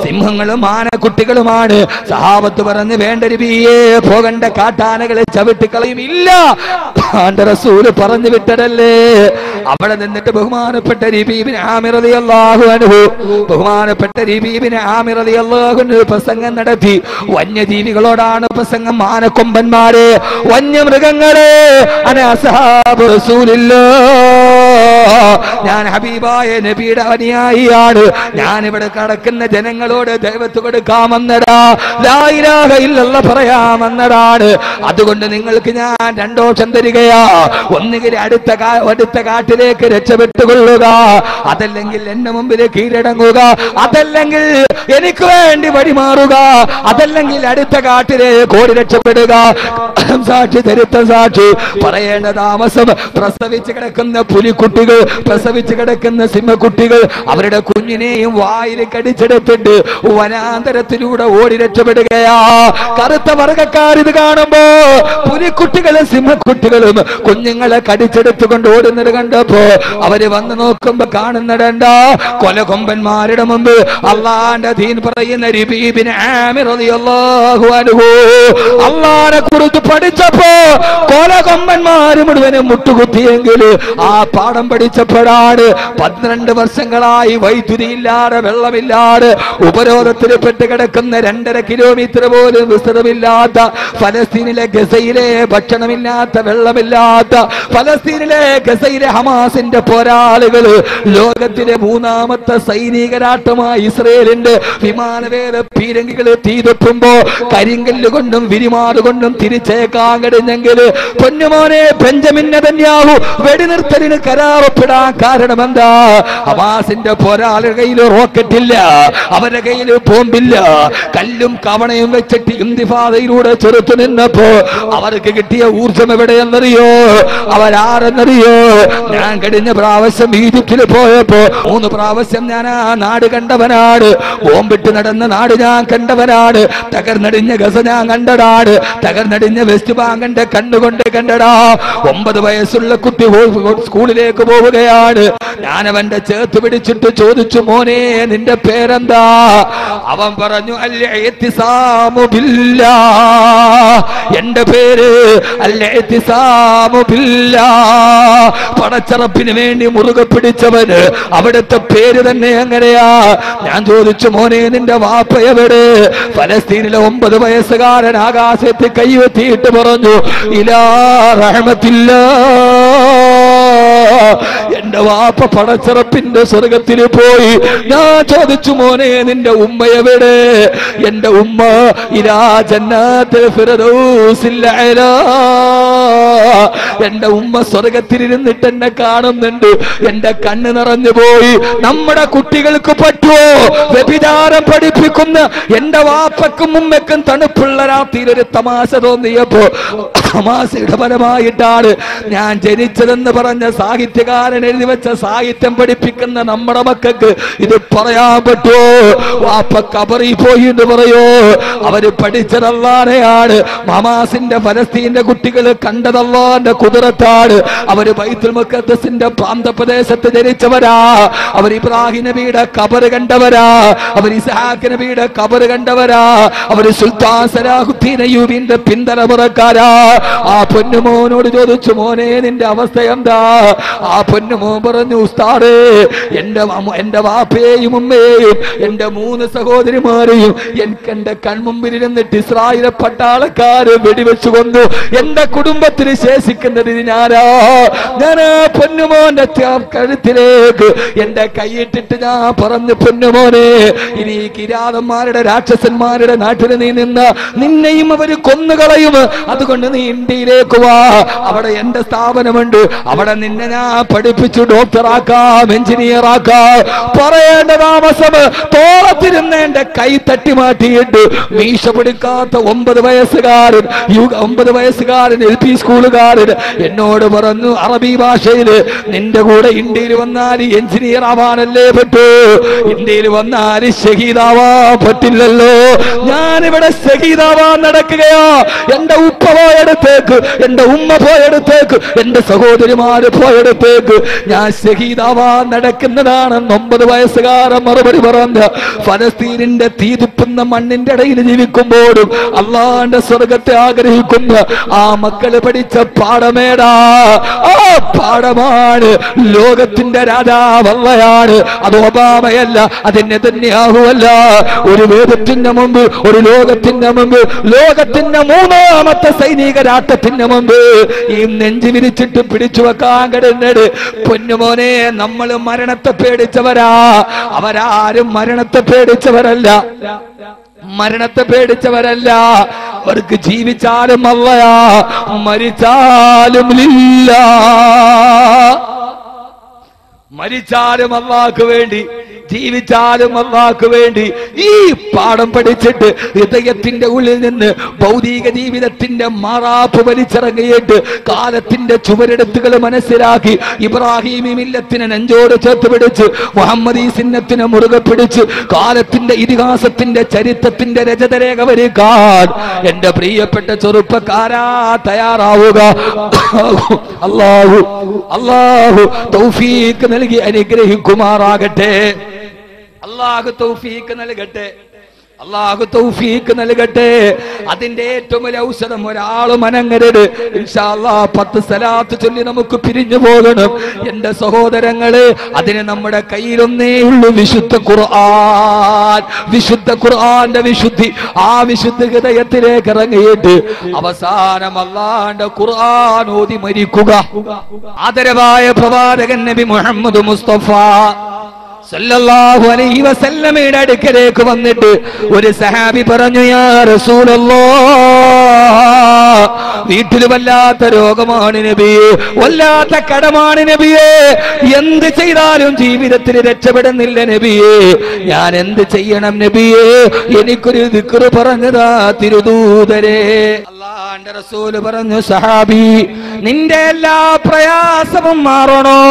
സിംഹങ്ങളും ആനക്കുട്ടികളുമാണ്. സഹാബത്ത് പറഞ്ഞ്, വേണ്ട നബിയേ, പോകണ്ട, കാട്ടാനകളെ ചവിട്ടിക്കളയും. ഇല്ല, ആന്റെ റസൂല് പറഞ്ഞു വിട്ടതല്ലേ. അവിടെ നിന്നിട്ട് ബഹുമാനപ്പെട്ട റബീബിൻ ആമിർ റളിയല്ലാഹു അൻഹു പ്രസംഗം നടത്തി. വന്യജീവികളോടാണ് പ്രസംഗം. ആനക്കൊമ്പന്മാരെ, വന്യമൃഗങ്ങളെ, അസ്ഹാബു റസൂലില്ലാഹ്, ഞാൻ ഹബീബായ നബിയുടെ അനുയായിയാണ്. ഞാൻ ഇവിടെ കടക്കുന്ന ജനങ്ങളോട് ദൈവത്ത് കൊടുക്കാമെന്നടാ, ലാ ഇലാഹ ഇല്ലല്ലാഹ് പറയാമെന്നതാണ്. അതുകൊണ്ട് നിങ്ങൾക്ക് ഞാൻ 2 ഓപ്ഷൻ തരികയാ. ഒന്നുകിൽ അടുത്ത കാട്ടിലേക്ക് രക്ഷപ്പെട്ടുകൊള്ളുക, അതല്ലെങ്കിൽ എന്റെ മുമ്പിൽ കീഴടങ്ങുക, അതല്ലെങ്കിൽ എനിക്ക് വേണ്ടി വഴിമാറുക, അതല്ലെങ്കിൽ അടുത്ത കാട്ടിലേക്ക് ഓടി രക്ഷപ്പെടുക. സാക്ഷി, ചരിത്ര സാക്ഷി, പറയേണ്ട താമസം. പ്രസവിച്ച് കിടക്കുന്ന പുലിക്കുട്ടികൾ, പ്രസവിച്ച് കിടക്കുന്ന സിംഹക്കുട്ടികൾ അവരുടെ കുഞ്ഞിനെയും വായിൽ കടിച്ചെടുത്തിട്ട് വനാന്തരത്തിലൂടെ ഓടി രക്ഷപ്പെടുകയാ. കറുത്ത വർഗക്കാരിത് കാണുമ്പോ പുലിക്കുട്ടികളും സിംഹക്കുട്ടികളും കുഞ്ഞുങ്ങളെ കടിച്ചെടുത്തുകൊണ്ട് ഓടുന്നത് കണ്ടപ്പോ അവര് വന്ന് നോക്കുമ്പോ കാണുന്നടണ്ട കൊലകൊമ്പന്മാരുടെ മുമ്പ് അള്ളാന്റെ ദീൻ പറയുന്ന റബീബിൻ ആമിർ റളിയല്ലാഹു അൻഹു അള്ളാനെ കുറിച്ച് പഠിച്ചപ്പോ കൊലകൊമ്പന്മാര് മുഴുവനും മുട്ടുകുത്തിയെങ്കിൽ ആ പാഠം പഠിച്ചപ്പോഴാണ് 12 വർഷങ്ങളായി വൈദ്യുതിയില്ലാതെ, വെള്ളമില്ലാതെ, ഉപരോധത്തിൽ പെട്ട് കിടക്കുന്ന 2.5 കിലോമീറ്റർ പോലും വിസ്തൃതമില്ലാത്ത ഫലസ്തീനിലെ ഗസയിലെ ഭക്ഷണമില്ലാത്ത, വെള്ളമില്ലാത്ത ഫലസ്തീനിലെ ഗസയിലെ ഹമാസിന്റെ പോരാളികള് ലോകത്തിലെ 3ാമത്തെ സൈനികരാട്ടമായി ഇസ്രയേലിന്റെ വിമാനവേദ പീരങ്കികള് തീതൊട്ടുമ്പോ കരിങ്കല്ല് കൊണ്ടും വിരിമാറ് കൊണ്ടും തിരിച്ചേക്കാൻ കഴിഞ്ഞെങ്കിൽ പൊന്നുമോനെ ബെഞ്ചമിൻ നെതന്യാഹു വെടിനിർത്തലിന് കരാറപ്പെടാൻ കാരണം എന്താ? ഹമാസിന്റെ പോരാളികളുടെ കയ്യിൽ റോക്കറ്റില്ല, അവരുടെ കയ്യിൽ ബോംബില്ല. കല്ലും കവണയും വെച്ചിട്ട് ഇന്തിഫാദയിലൂടെ ചെറുത്തു നിന്നപ്പോ അവർക്ക് കിട്ടിയ ഊർജം എവിടെയെന്നറിയോ? അവരാരെന്നറിയോ? ഞാൻ കഴിഞ്ഞ പ്രാവശ്യം ഈജിപ്തിൽ പോയപ്പോ 3 പ്രാവശ്യം ഞാൻ ആ നാട് കണ്ടവനാണ്. ബോംബിട്ട് നടന്ന നാട് ഞാൻ കണ്ടവനാണ്. തകർന്നടിഞ്ഞ ഗസ ഞാൻ കണ്ടടാണ്. തകർന്നടിഞ്ഞ വെസ്റ്റ് ബാങ്കിന്റെ കണ്ണുകൊണ്ട് കണ്ടടാ. 9 വയസ്സുള്ള കുട്ടി സ്കൂളിലേക്ക് പോവുകയാണ്. ഞാൻ അവന്റെ ചേർത്ത് പിടിച്ചിട്ട് ചോദിച്ചു, മോനെ നിന്റെ പേരെന്താ? അവൻ പറഞ്ഞു, അൽ-ഇഅ്തിസാമു ബില്ലാഹ്. എന്റെ പേര് അൽ-ഇഅ്തിസാമു ബില്ലാഹ്. പടച്ചറപ്പിന് വേണ്ടി മുറുകെ പിടിച്ചവന് അവിടുത്തെ പേര് തന്നെ അങ്ങനെയാ. ഞാൻ ചോദിച്ചു, മോനെ നിന്റെ വാപ്പ എവിടെ? ഫലസ്തീനിലെ 9 വയസ്സുകാരൻ ആകാശത്ത് കൈവെത്തിയിട്ട് പറഞ്ഞു, ഇലാ റഹ്മത്തില്ലാ. എന്റെ വാപ്പ പടച്ചറപ്പിന്റെ സ്വർഗത്തിൽ പോയി. ഞാൻ ചോദിച്ചു, മോനെ നിന്റെ ഉമ്മ എവിടെ? എന്റെ ഉമ്മ ഇലാ ജന്നാത്തിൽ ഫിർദൗസിൽ അലാ. എന്റെ ഉമ്മ സ്വർഗത്തിലിരുന്നിട്ട് എന്നെ കാണുന്നുണ്ട്. എന്റെ കണ്ണ് നിറഞ്ഞു പോയി. നമ്മുടെ കുട്ടികൾക്ക് പറ്റുമോ? വ്യഭിചാരം പഠിപ്പിക്കുന്ന എന്റെ വാപ്പക്കും ഉമ്മക്കും തണുപ്പുള്ള രാത്രിയിൽ ഒരു തമാശ തോന്നിയപ്പോ തമാശയുടെ ഫലമായിട്ടാണ് ഞാൻ ജനിച്ചതെന്ന് പറഞ്ഞ സാഹിത്യകാരൻ എഴുതി വെച്ച സാഹിത്യം പഠിപ്പിക്കുന്ന നമ്മുടെ മക്കൾക്ക് ഇത് പറയാൻ പറ്റുമോ? വാപ്പ കബറിൽ പോയി എന്ന് പറയോ? അവര് പഠിച്ചതല്ലാതെയാണ്. ഹമാസിന്റെ ഫലസ്തീന്റെ കുട്ടികൾ കണ്ടതല്ലാന്റെ കുതിരത്താണ്. അവര് ബൈത്തുൽ മുഖദ്ദസിന്റെ പ്രാന്തപ്രദേശത്ത് ജനിച്ചവരാ. അവർ ഇബ്രാഹിം നബിയുടെ ഖബർ കണ്ടവരാ. അവർ ഇസ്ഹാഖ് നബിയുടെ ഖബർ കണ്ടവരാ. അവര് സുൽത്താൻ സലാഹുദ്ദീൻ അയ്യൂബിന്റെ പിന്തലമുറക്കാരാ. ആ പൊന്നുമോനോട് ചോദിച്ചു, മോനെ നിന്റെ അവസ്ഥ എന്താ? ആ പൊന്നുമോൻ പറഞ്ഞു, ഉസ്താദേ എന്റെ വാപ്പയെയും ഉമ്മയെയും എന്റെ 3 സഹോദരിമാരെയും എനിക്ക് എന്റെ കൺമുമ്പിൽ ഇരുന്നിട്ട് ഇസ്രായേൽ പട്ടാളക്കാര് വെടിവെച്ചു കൊന്നു. എന്റെ കുടുംബത്തിന് ശേഷിക്കുന്നത് ഞാനാ. ഞാൻ ആ പൊന്നുമോന്റെ കഴുത്തിലേക്ക് എന്റെ കൈയിട്ടിട്ട് ഞാൻ പറഞ്ഞു, പൊന്നുമോനെ ഇനി കിരാതന്മാരുടെ രാക്ഷസന്മാരുടെ നാട്ടിൽ നീ നിന്ന നിന്നെയും അവര് കൊന്നുകളയും. അതുകൊണ്ട് നീ ഇന്ത്യയിലേക്ക് വാ. അവിടെ എന്റെ സ്ഥാപനമുണ്ട്. അവിടെ നിന്നെ ഞാൻ പഠിപ്പിച്ചു ഡോക്ടറാക്കാം, എഞ്ചിനീയർ ആക്കാം. പറയേണ്ട താമസം തോളത്തിരുന്ന് എന്റെ കൈ തട്ടി മാറ്റിയിട്ട് മീശ പിടിക്കാത്ത 9 വയസ്സുകാരൻ LP സ്കൂളുകാരൻ എന്നോട് പറഞ്ഞു, അറബി ഭാഷയിൽ നിന്റെ കൂടെ ഇന്ത്യയിൽ വന്നാൽ എഞ്ചിനീയർ ആവാനല്ലേ പറ്റൂ, ഇന്ത്യയിൽ വന്നാൽ ഷഹീദാവാൻ പറ്റില്ലല്ലോ. ഞാനിവിടെ ഷഹീദാവാൻ നടക്കുകയാ. എന്റെ ഉപ്പ പോയെടുത്തേക്ക്, എന്റെ ഉമ്മ പോയെടുത്തേക്ക്, എന്റെ സഹോദരിമാര് പോയെടുത്തേക്ക് ഞാൻ ഷഹീദാവാൻ നടക്കുന്നതാണെന്ന് 9 വയസ്സുകാരൻ മറുപടി പറഞ്ഞു. ഫലസ്തീനിന്റെ തീതുപ്പുന്ന മണ്ണിന്റെ ഇടയിൽ ജീവിക്കുമ്പോഴും അള്ളാന്റെ സ്വർഗത്തെ ആഗ്രഹിക്കുന്ന ആ മക്കള് പഠിച്ച പാഠമേടാ. ആ പാഠമാണ് ലോകത്തിന്റെ രാജാവല്ലയാണ്. അത് ഒബാമയല്ല, അത് നെതന്യാഹുവല്ല. ഒരു വേദത്തിന്റെ മുമ്പ്, ഒരു ലോകത്തിന്റെ മുമ്പ്, ലോകത്തിന്റെ 3ാമത്തെ സൈനിക രാഷ്ട്രത്തിന്റെ മുമ്പ് ഈ നെഞ്ചു വിരിച്ചിട്ട് പിടിച്ചു വെക്കാൻ കിടന്നത്. പൊന്നുമോനെ നമ്മൾ മരണത്തെ പേടിച്ചവരാ. അവരാരും മരണത്തെ പേടിച്ചവരല്ല, മരണത്തെ പേടിച്ചവരല്ല. അവർക്ക് ജീവിച്ചാലും അള്ളയാ, മരിച്ചാലും ലില്ലാ. മരിച്ചാലും അള്ളാഹ്ക്ക് വേണ്ടി, ജീവിച്ചാലും അള്ളാഹ്ക്ക് വേണ്ടി. ഈ പാഠം പഠിച്ചിട്ട് ഹൃദയത്തിന്റെ ഉള്ളിൽ നിന്ന് ഭൗതിക ജീവിതത്തിന്റെ മാറാപ്പ് വലിച്ചിറങ്ങിയിട്ട് കാലത്തിന്റെ ചുവരെടുത്തുകൾ മനസ്സിലാക്കി ഇബ്രാഹിമി മില്ലത്തിനെ നെഞ്ചോട് ചേർത്ത് പിടിച്ച് മുഹമ്മദീ സുന്നത്തിനെ മുറുകെ പിടിച്ച് കാലത്തിന്റെ ഇതിഹാസത്തിന്റെ ചരിത്രത്തിന്റെ രചതരേഖ വരിക്കാൻ എന്റെ പ്രിയപ്പെട്ട ചെറുപ്പക്കാരാ തയ്യാറാവുക. അല്ലാഹു തൗഫീഖ് നൽകി അനുഗ്രഹിക്കുമാറാകട്ടെ. അല്ലാഹു തൗഫീഖ് നൽകട്ടെ. അല്ലാഹു തൗഫീഖ് നൽകട്ടെ. അതിന്റെ ഏറ്റവും വലിയ ഔഷധം ഒരാൾ മനങ്ങരുത്. ഇൻഷാ അല്ലാഹ് 10 സലാത്ത് ചൊല്ലി നമുക്ക് പിരിഞ്ഞു പോകണം. എന്റെ സഹോദരങ്ങളെ, അതിന് നമ്മുടെ കയ്യിലൊന്നേ ഉള്ളൂ, വിശുദ്ധ ഖുർആൻ. വിശുദ്ധ ഖുർആന്റെ വിശുദ്ധി, ആ വിശുദ്ധ ഹൃദയത്തിലേക്ക് ഇറങ്ങിയിട്ട് അവസാനം അല്ലാഹുവിന്റെ ഖുർആൻ ഓതി മരിക്കുക. ആദരവായ പ്രവാചകൻ നബി മുഹമ്മദ് മുസ്തഫ സല്ലല്ലാഹു അലൈഹി വസല്ലമയുടെ അടുക്കലേക്ക് വന്നിട്ട് ഒരു സഹാബി പറഞ്ഞു, യാ റസൂലല്ലാഹ്, വീട്ടിൽ വല്ലാത്ത രോഗമാണ് നബിയേ, വല്ലാത്ത കടമാണ് നബിയേ, എന്ത് ചെയ്താലും ജീവിതത്തിൽ രക്ഷപ്പെടുന്നില്ല നബിയേ, ഞാൻ എന്ത് ചെയ്യണം നബിയേ, എനിക്കൊരു ദിക്ർ പറഞ്ഞതാ തിരുദൂതരേ. അല്ലാഹുവിന്റെ റസൂൽ പറഞ്ഞു, സഹാബി, നിന്റെ എല്ലാ പ്രയാസവും മാറണോ,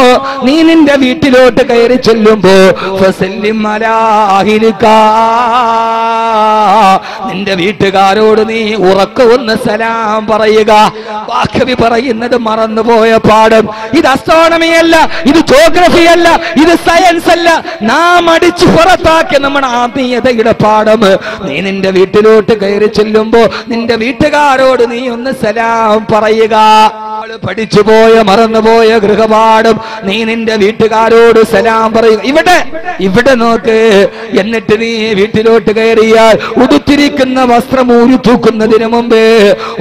നീ നിന്റെ വീട്ടിലോട്ട് കയറി ചെല്ലുമ്പോ ഫസല്ലിം അലാ അഹ്ലിക, നിന്റെ വീട്ടുകാരോട് നീ ഉറക്കവൊന്ന് സലാം പറയുക. വാക്കവി പറയുന്നത് മറന്നുപോയ പാഠം. ഇത് അസ്ട്രോണമി അല്ല, ഇത് ജോഗ്രഫി അല്ല, ഇത് സയൻസ് അല്ല, നാം അടിച്ചു പുറത്താക്കിയ നമ്മുടെ ആത്മീയതയുടെ പാഠം. നീ നിന്റെ വീട്ടിലോട്ട് കയറി ചെല്ലുമ്പോ നിന്റെ വീട്ടുകാരോട് നീ ഒന്ന് സലാം പറയുക. പഠിച്ചുപോയ മറന്നുപോയ ഗൃഹപാഠം നീ നിന്റെ വീട്ടുകാരോട് സലാം പറയുക. ഇവിടെ നോക്ക്. എന്നിട്ട് നീ വീട്ടിലോട്ട് കയറിയാൽ ഉടുത്തിരിക്കുന്ന വസ്ത്രം ഊരി തൂക്കുന്നതിന് മുമ്പ്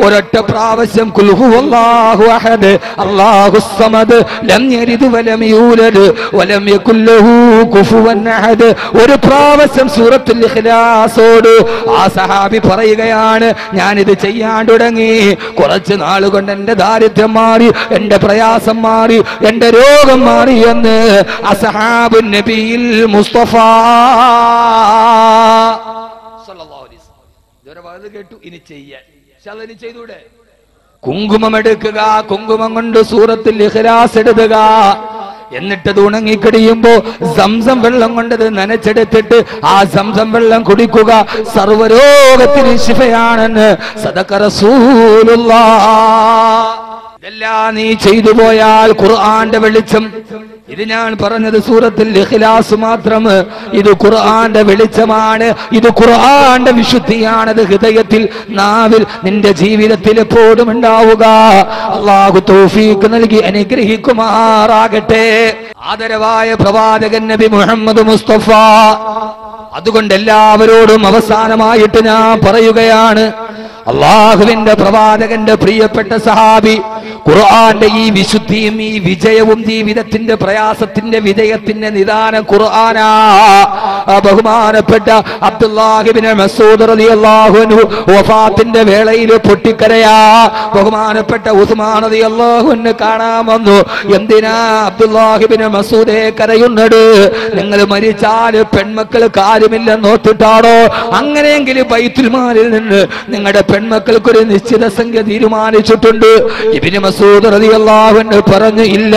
ഒരൊറ്റ പ്രാവശ്യം ഖുൽ ഹുവല്ലാഹു അഹദ് അല്ലാഹുസ് സമദ് ലം യലിദ് വലം യൂലദ് വലം യകുൽ ലഹു കുഫുവൻ അഹദ് ഒരു പ്രാവശ്യം സൂറത്തുൽ ഇഖ്ലാസോട് ആ സഹാബി പറയുകയാണ്, ഞാനിത് ചെയ്യാൻ തുടങ്ങി, കുറച്ച് നാളുകൊണ്ട് എന്റെ ദാരിദ്ര്യം മാറി, എന്റെ പ്രയാസം മാറി, എന്റെ രോഗം മാറി എന്ന് അസ്ഹാബുൻ നബിയിൽ മുസ്തഫ സല്ലല്ലാഹു അലൈഹി വസല്ലം. ഇതുവരെ വാദം കേട്ടു, ഇനി ചെയ്യാൻ ഇനി ചെയ്തൂടെ? കുങ്കുമം എടുക്കുക, കുങ്കുമം കൊണ്ട് സൂറത്തുൽ ഇഖ്ലാസ് എഴുതുക. എന്നിട്ട് അത് ഉണങ്ങിക്കടിയുമ്പോ സംസം വെള്ളം കൊണ്ടത് നനച്ചെടുത്തിട്ട് ആ സംസം വെള്ളം കുടിക്കുക. സർവരോഗത്തിന് ശിഫയാണെന്ന് സദഖ റസൂലുള്ളാഹ്. ഇതെല്ലാം നീ ചെയ്തു പോയാൽ ഖുർആന്റെ വെളിച്ചം, ഇത് ഞാൻ പറഞ്ഞത് സൂറത്തുൽ ഇഖ്ലാസ് മാത്രം, ഇത് ഖുർആന്റെ വെളിച്ചമാണ്, ഇത് ഖുർആന്റെ വിശുദ്ധിയാണ്. അത് ഹൃദയത്തിൽ, നാവിൽ, നിന്റെ ജീവിതത്തിൽ എപ്പോഴും ഉണ്ടാവുക. അല്ലാഹു തൗഫീഖ് നൽകി അനുഗ്രഹിക്കുമാറാകട്ടെ. ആദരവായ പ്രവാചകൻ നബി മുഹമ്മദ് മുസ്തഫ. അതുകൊണ്ട് എല്ലാവരോടും അവസാനമായിട്ട് ഞാൻ പറയുകയാണ്, അള്ളാഹുവിന്റെ പ്രവാചകന്റെ പ്രിയപ്പെട്ട സഹാബി, ഖുർആന്റെ ഈ വിശുദ്ധിയും ഈ വിജയവും ജീവിതത്തിന്റെ പ്രയാസത്തിന്റെ വിജയത്തിന്റെ നിദാനം ഖുർആനാ. ബഹുമാനപ്പെട്ട അബ്ദുല്ലാഹി ഇബ്നു മസ്ഊദ് റളിയല്ലാഹു അൻഹു വഫാത്തിന്റെ വേളയിൽ പൊട്ടിക്കരയാ. ബഹുമാനപ്പെട്ട ഉസ്മാൻ റളിയല്ലാഹു അൻഹു കാണാൻ വന്നു. എന്തിനാ അബ്ദുല്ലാഹി ഇബ്നു മസ്ഊദേ കരയുന്നത്? നിങ്ങൾ മരിച്ചാൽ പെൺമക്കൾ കാര്യമില്ലെന്ന് ഓർത്തിട്ടാണോ? അങ്ങനെയെങ്കിൽ ബൈത്തുൽ മാലിൽ നിന്ന് നിങ്ങളുടെ പെൺമക്കൾക്ക് ഒരു നിശ്ചിത സംഖ്യ തീരുമാനിച്ചിട്ടുണ്ട്. ഇബ്നു മസ്ഊദ് റളിയല്ലാഹു അൻഹു പറഞ്ഞു, ഇല്ല,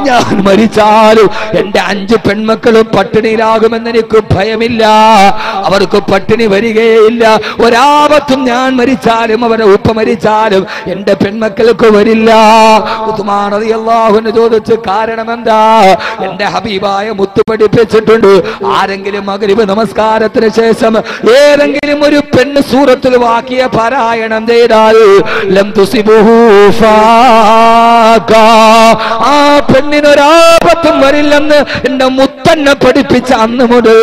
ഞാൻ മരിച്ചാലും എന്റെ 5 പെൺമക്കളും പട്ടിണിയിലാകുമെന്ന് എനിക്ക് ഭയമില്ല. അവർക്ക് പട്ടിണി വരികയില്ല. ഒരാപത്തും ഞാൻ മരിച്ചാലും അവരെ ഉപ്പ മരിച്ചാലും എന്റെ പെൺമക്കൾക്ക് വരില്ല. ഉസ്മാൻ റളിയല്ലാഹു അൻഹു ചോദിച്ചു, കാരണം എന്താ? എന്റെ ഹബീബായ മുത്ത് പഠിപ്പിച്ചിട്ടുണ്ട്, ആരെങ്കിലും മഗ്രിബ് നമസ്കാരത്തിന് ശേഷം ഏതെങ്കിലും ഒരു പെണ്ണ് സൂറത്തുൽ വാഖിയ പാരായണം ചെയ്താൽ ലം തുസിബുഹു ഫാക, ആ പെണ്ണിനൊരാപത്തും വരില്ലെന്ന് എന്റെ മുത്തന്നെ പഠിപ്പിച്ച അന്ന് മുതൽ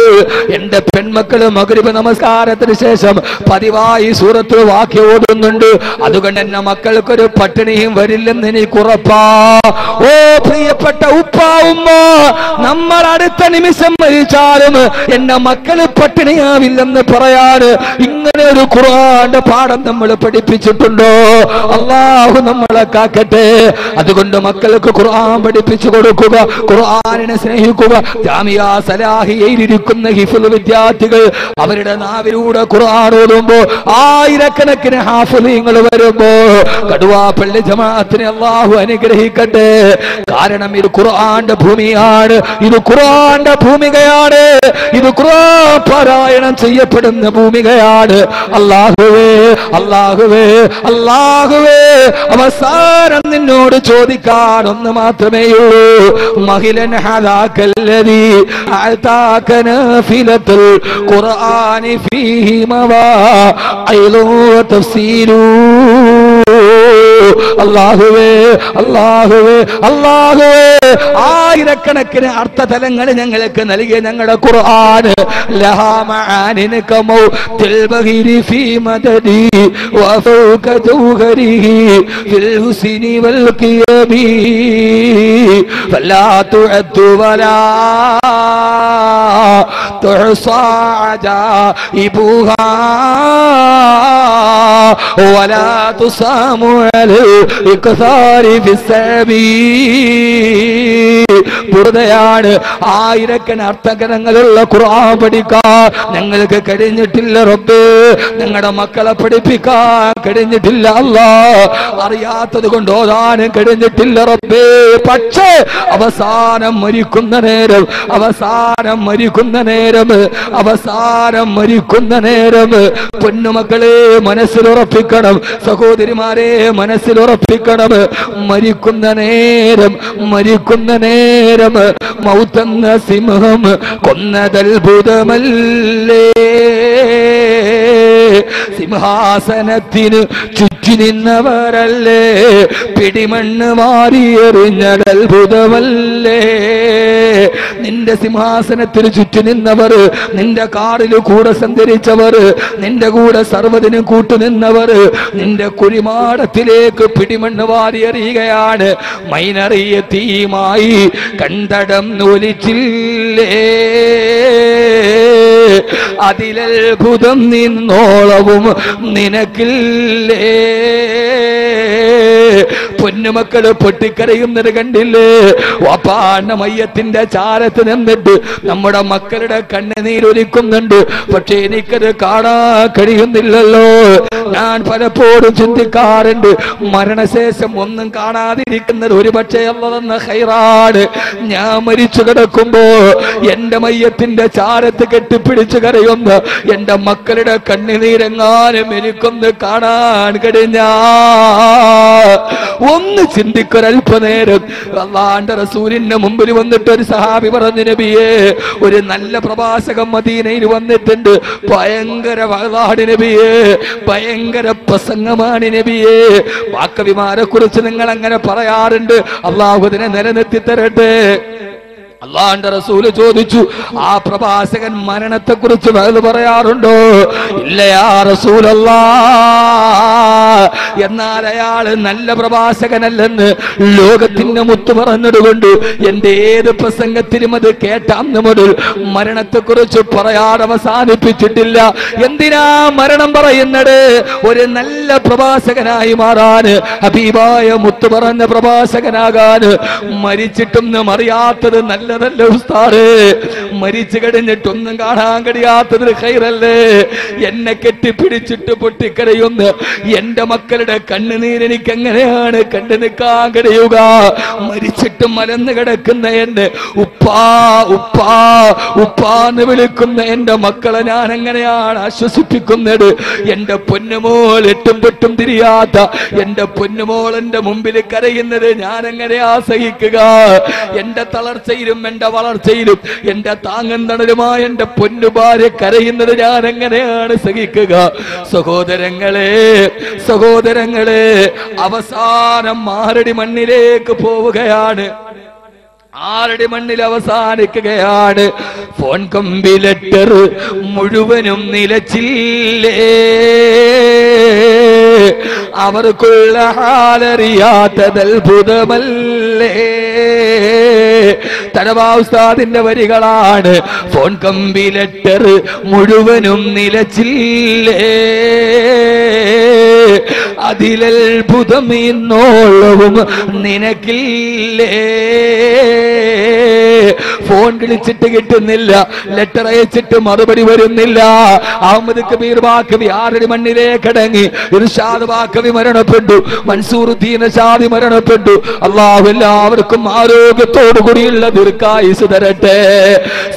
എന്റെ പെൺമക്കള് മഗ്രിബ് നമസ്കാരത്തിന് ശേഷം പതിവായി സൂറത്തുൽ വാഖിയ ഓതുന്നുണ്ട്. അതുകൊണ്ട് എന്റെ മക്കൾക്കൊരു പട്ടിണിയും വരില്ലെന്ന് എനിക്ക് ഉറപ്പാ. ഓ പ്രിയപ്പെട്ട ഉപ്പ ഉമ്മ, നമ്മൾ അടുത്ത നിമിഷം മരിച്ചാലും എന്റെ മക്കള് പട്ടിണിയാവില്ലെന്ന് പറയാറ് ഇങ്ങനെ ഒരു ഖുർആന്റെ പാഠം നമ്മൾ പഠിപ്പിച്ചിട്ടുണ്ടോ? അല്ലാഹു നമ്മളെ കാക്കട്ടെ. അതുകൊണ്ട് മക്കൾക്ക് ഖുർആൻ പഠിപ്പിച്ചു കൊടുക്കുക, ഖുർആനിനെ സ്നേഹിക്കുക. ജാമിയ സലാഹിയയിൽ ഇരിക്കുന്ന ഹിഫ്ള് വിദ്യാർത്ഥികൾ അവരുടെ നാവിലൂടെ ഖുർആൻ ഓതുമ്പോ ആയിരക്കണക്കിന് ഹാഫിളീങ്ങൾ വരുമ്പോ കടുവാപ്പള്ളി ജമാഅത്തിനെ അല്ലാഹു അനുഗ്രഹിക്കട്ടെ. കാരണം ഇത് ഖുർആന്റെ ഭൂമിയാണ്, ഇത് ഖുർആന്റെ ഭൂമികയാണ്, ഇത് ഖുർആൻ പാരായണം ചെയ്യപ്പെടുന്ന ഭൂമികയാണ്. അല്ലാഹുവേ, അല്ലാഹുവേ, അല്ലാഹുവേ, അവസാനം നിന്നോട് ചോദിക്കാൻ ഒന്ന് മാത്രമേ ഉള്ളൂ. മഹിലൻ ഹദാകല്ലദീ അതാക നാഫിലത്തുൽ ഖുർആനി ഫീഹി മവാഇദു വതഫ്സീലു. അല്ലാഹുവേ, അല്ലാഹുവേ, അല്ലാഹുവേ, ആയിരക്കണക്കിന് അർത്ഥതലങ്ങൾ ഞങ്ങൾക്ക് നൽകിയ ഞങ്ങളുടെ ഖുർആൻ ലഹാ മആനിൻ കമൗതിൽ ബഗീരി ഫീ മദദി വഫൗക ജൗഹരിഹി ഫിൽ ഹുസ്നി വൽ ഖിയമി ഫലാ തുഅദ്ദു വലാ തുഹസാ അജാഇബുഹാ വലാ തുസാമു ബുർദയാണ്. ആയിരക്കണക്കിന് അർത്ഥകരങ്ങളുള്ള ഖുർആൻ പഠിക്കാൻ ഞങ്ങൾക്ക് കഴിഞ്ഞിട്ടില്ല റബ്ബേ. ഞങ്ങളുടെ മക്കളെ പഠിപ്പിക്കാൻ കഴിഞ്ഞിട്ടില്ല അല്ലാഹ്. അറിയാത്തത് കൊണ്ട് ഓതാനും കഴിഞ്ഞിട്ടില്ല റബ്ബേ. പക്ഷേ അവസാനം മരിക്കുന്ന നേരം പൊന്നുമക്കളെ മനസ്സിലുറപ്പിക്കണം, സഹോദരിമാരെ മനസ്സിലുറപ്പിക്കണം. മരിക്കുന്ന നേരം മൗത്തെന്ന സിംഹം കൊന്നതത്ഭുതമല്ലേ. സിംഹാസനത്തിന് ചുറ്റി നിന്നവരല്ലേ പിടിമണ്ണ് മാറിയെറിഞ്ഞതത്ഭുതമല്ലേ. നിന്റെ സിംഹാസനത്തിന് ചുറ്റി നിന്നവർ, നിന്റെ കാറിൽ കൂടെ സഞ്ചരിച്ചവർ, നിന്റെ കൂടെ സർവ്വതിനും കൂട്ടുനിന്നവർ നിന്റെ കുഴിമാടത്തിലേക്ക് പിടിമണ്ണ് വാരിയെറിയുകയാണ്. മൈനറിയ തീയുമായി കണ്ടടം ഒലിച്ചില്ലേ. അതിലത്ഭുതം നിന്നോളവും നിനക്കില്ലേ. പൊന്നുമക്കള് പൊട്ടിക്കരയുന്നത് കണ്ടില്ലേ? വാപ്പാന്റെ മയ്യത്തിന്റെ ചാരത്ത് നിന്നിട്ട് നമ്മുടെ മക്കളുടെ കണ്ണുനീരൊലിക്കുന്നുണ്ട്. പക്ഷെ എനിക്കത് കാണാൻ കഴിയുന്നില്ലല്ലോ. ഞാൻ പലപ്പോഴും ചിന്തിക്കാറുണ്ട്, മരണശേഷം ഒന്നും കാണാതിരിക്കുന്നത് ഒരു പക്ഷേ അല്ലാഹ് തന്ന ഖൈറാണ്. ഞാൻ മരിച്ചു കിടക്കുമ്പോ എന്റെ മയ്യത്തിന്റെ ചാരത്ത് കെട്ടിപ്പിടിച്ചു കരയുന്ന എന്റെ മക്കളുടെ കണ്ണുനീരെങ്ങാനും എനിക്കൊന്ന് കാണാൻ കഴിഞ്ഞാ ഒന്ന് ചിന്തിക്കൊരൽപ്പനേരം. അല്ലാഹുവിന്റെ റസൂലിന്റെ മുമ്പിൽ വന്നിട്ട് ഒരു സഹാബി പറഞ്ഞു, നബിയേ, ഒരു നല്ല പ്രഭാഷകൻ മദീനയിൽ വന്നിട്ടുണ്ട്. ഭയങ്കര വഅദാണ് നബിയേ, ഭയങ്കര പ്രസംഗമാണ് നബിയേ. വാക്കവിമാരെ കുറിച്ച് നിങ്ങൾ അങ്ങനെ പറയാറുണ്ട്. അല്ലാഹു അതിനെ നിലനിർത്തി തരട്ടെ. അല്ലാഹുവിന്റെ റസൂല് ചോദിച്ചു, ആ പ്രഭാഷകൻ മരണത്തെ കുറിച്ച് വഅദ് പറയാറുണ്ടോ? ഇല്ല യാ റസൂലല്ലാഹ്. എന്നാൽ അയാള് നല്ല പ്രഭാഷകനല്ലെന്ന് ലോകത്തിന്റെ മുത്തു പറഞ്ഞതുകൊണ്ട് എന്റെ ഏത് പ്രസംഗത്തിലും അത് കേട്ടാന്ന് മുതൽ മരണത്തെ കുറിച്ച് പറയാൻ അവസാനിപ്പിച്ചിട്ടില്ല. എന്തിനാ മരണം പറയുന്നത്? ഒരു നല്ല പ്രഭാഷകനായി മാറാന്, ഹബീബായ മുത്തു പറഞ്ഞ പ്രഭാഷകനാകാന്. മരിച്ചിട്ടൊന്നും അറിയാത്തത് നല്ലതല്ല ഉസ്താദേ. മരിച്ചു കഴിഞ്ഞിട്ടൊന്നും കാണാൻ കഴിയാത്തത് ഖൈറല്ലേ? എന്നെ കെട്ടിപ്പിടിച്ചിട്ട് പൊട്ടിക്കരയുന്ന എന്റെ മക്കളുടെ കണ്ണുനീര് എനിക്ക് എങ്ങനെയാണ് കണ്ടു നിൽക്കാൻ കഴിയുക? മരിച്ചിട്ട് മലന്ന് കിടക്കുന്ന എന്നെ ഉപ്പാ ഉപ്പാ ഉപ്പാന്ന് വിളിക്കുന്ന എന്റെ മക്കളെ ഞാൻ എങ്ങനെയാണ് ആശ്വസിപ്പിക്കുന്നത്? എന്റെ പൊന്നുമോൾ എട്ടും പൊട്ടും തിരിയാത്ത എന്റെ പൊന്നുമോൾ എന്റെ മുമ്പിൽ കരയുന്നത് ഞാൻ എങ്ങനെയാ സഹിക്കുക? എന്റെ തളർച്ചയിലും എന്റെ വളർച്ചയിലും എന്റെ താങ്ങും തണലുമായ എന്റെ പൊന്നു ഭാര്യ കരയുന്നത് ഞാൻ എങ്ങനെയാണ് സഹിക്കുക? സഹോദരങ്ങളെ അവസാനം ആരടി മണ്ണിലേക്ക് പോവുകയാണ്. ആരടി മണ്ണിൽ അവസാനിക്കുകയാണ്. ഫോൺ കമ്പി ലെറ്റർ മുഴുവനും നിലച്ചില്ലേ. അവർക്കുള്ള ഹാലറിയാത്തത് അത്ഭുതമല്ലേ. തനവാ ഉസ്താദിന്റെ വരികളാണ്. ഫോൺ കമ്പി ലെറ്റർ മുഴുവനും നിലച്ചില്ലേ. അതിലത്ഭുതം ഇന്നോളവും നിനക്കില്ലേ. ഫോൺ വിളിച്ചിട്ട് കിട്ടുന്നില്ല, ലെറ്റർ അയച്ചിട്ട് മറുപടി വരുന്നില്ല. അഹമ്മദ് കബീർ ബാക്കവി ആരടി മണ്ണിലേക്ക് അടങ്ങി. ഇർഷാദ് ബാക്കവി മരണപ്പെട്ടു, മൻസൂറുദ്ദീൻ ഷാദി മരണപ്പെട്ടു. അല്ലാഹു എല്ലാവർക്കും ആരോഗ്യത്തോടു കൂടിയുള്ള ദീർഘായുസ് തരട്ടെ.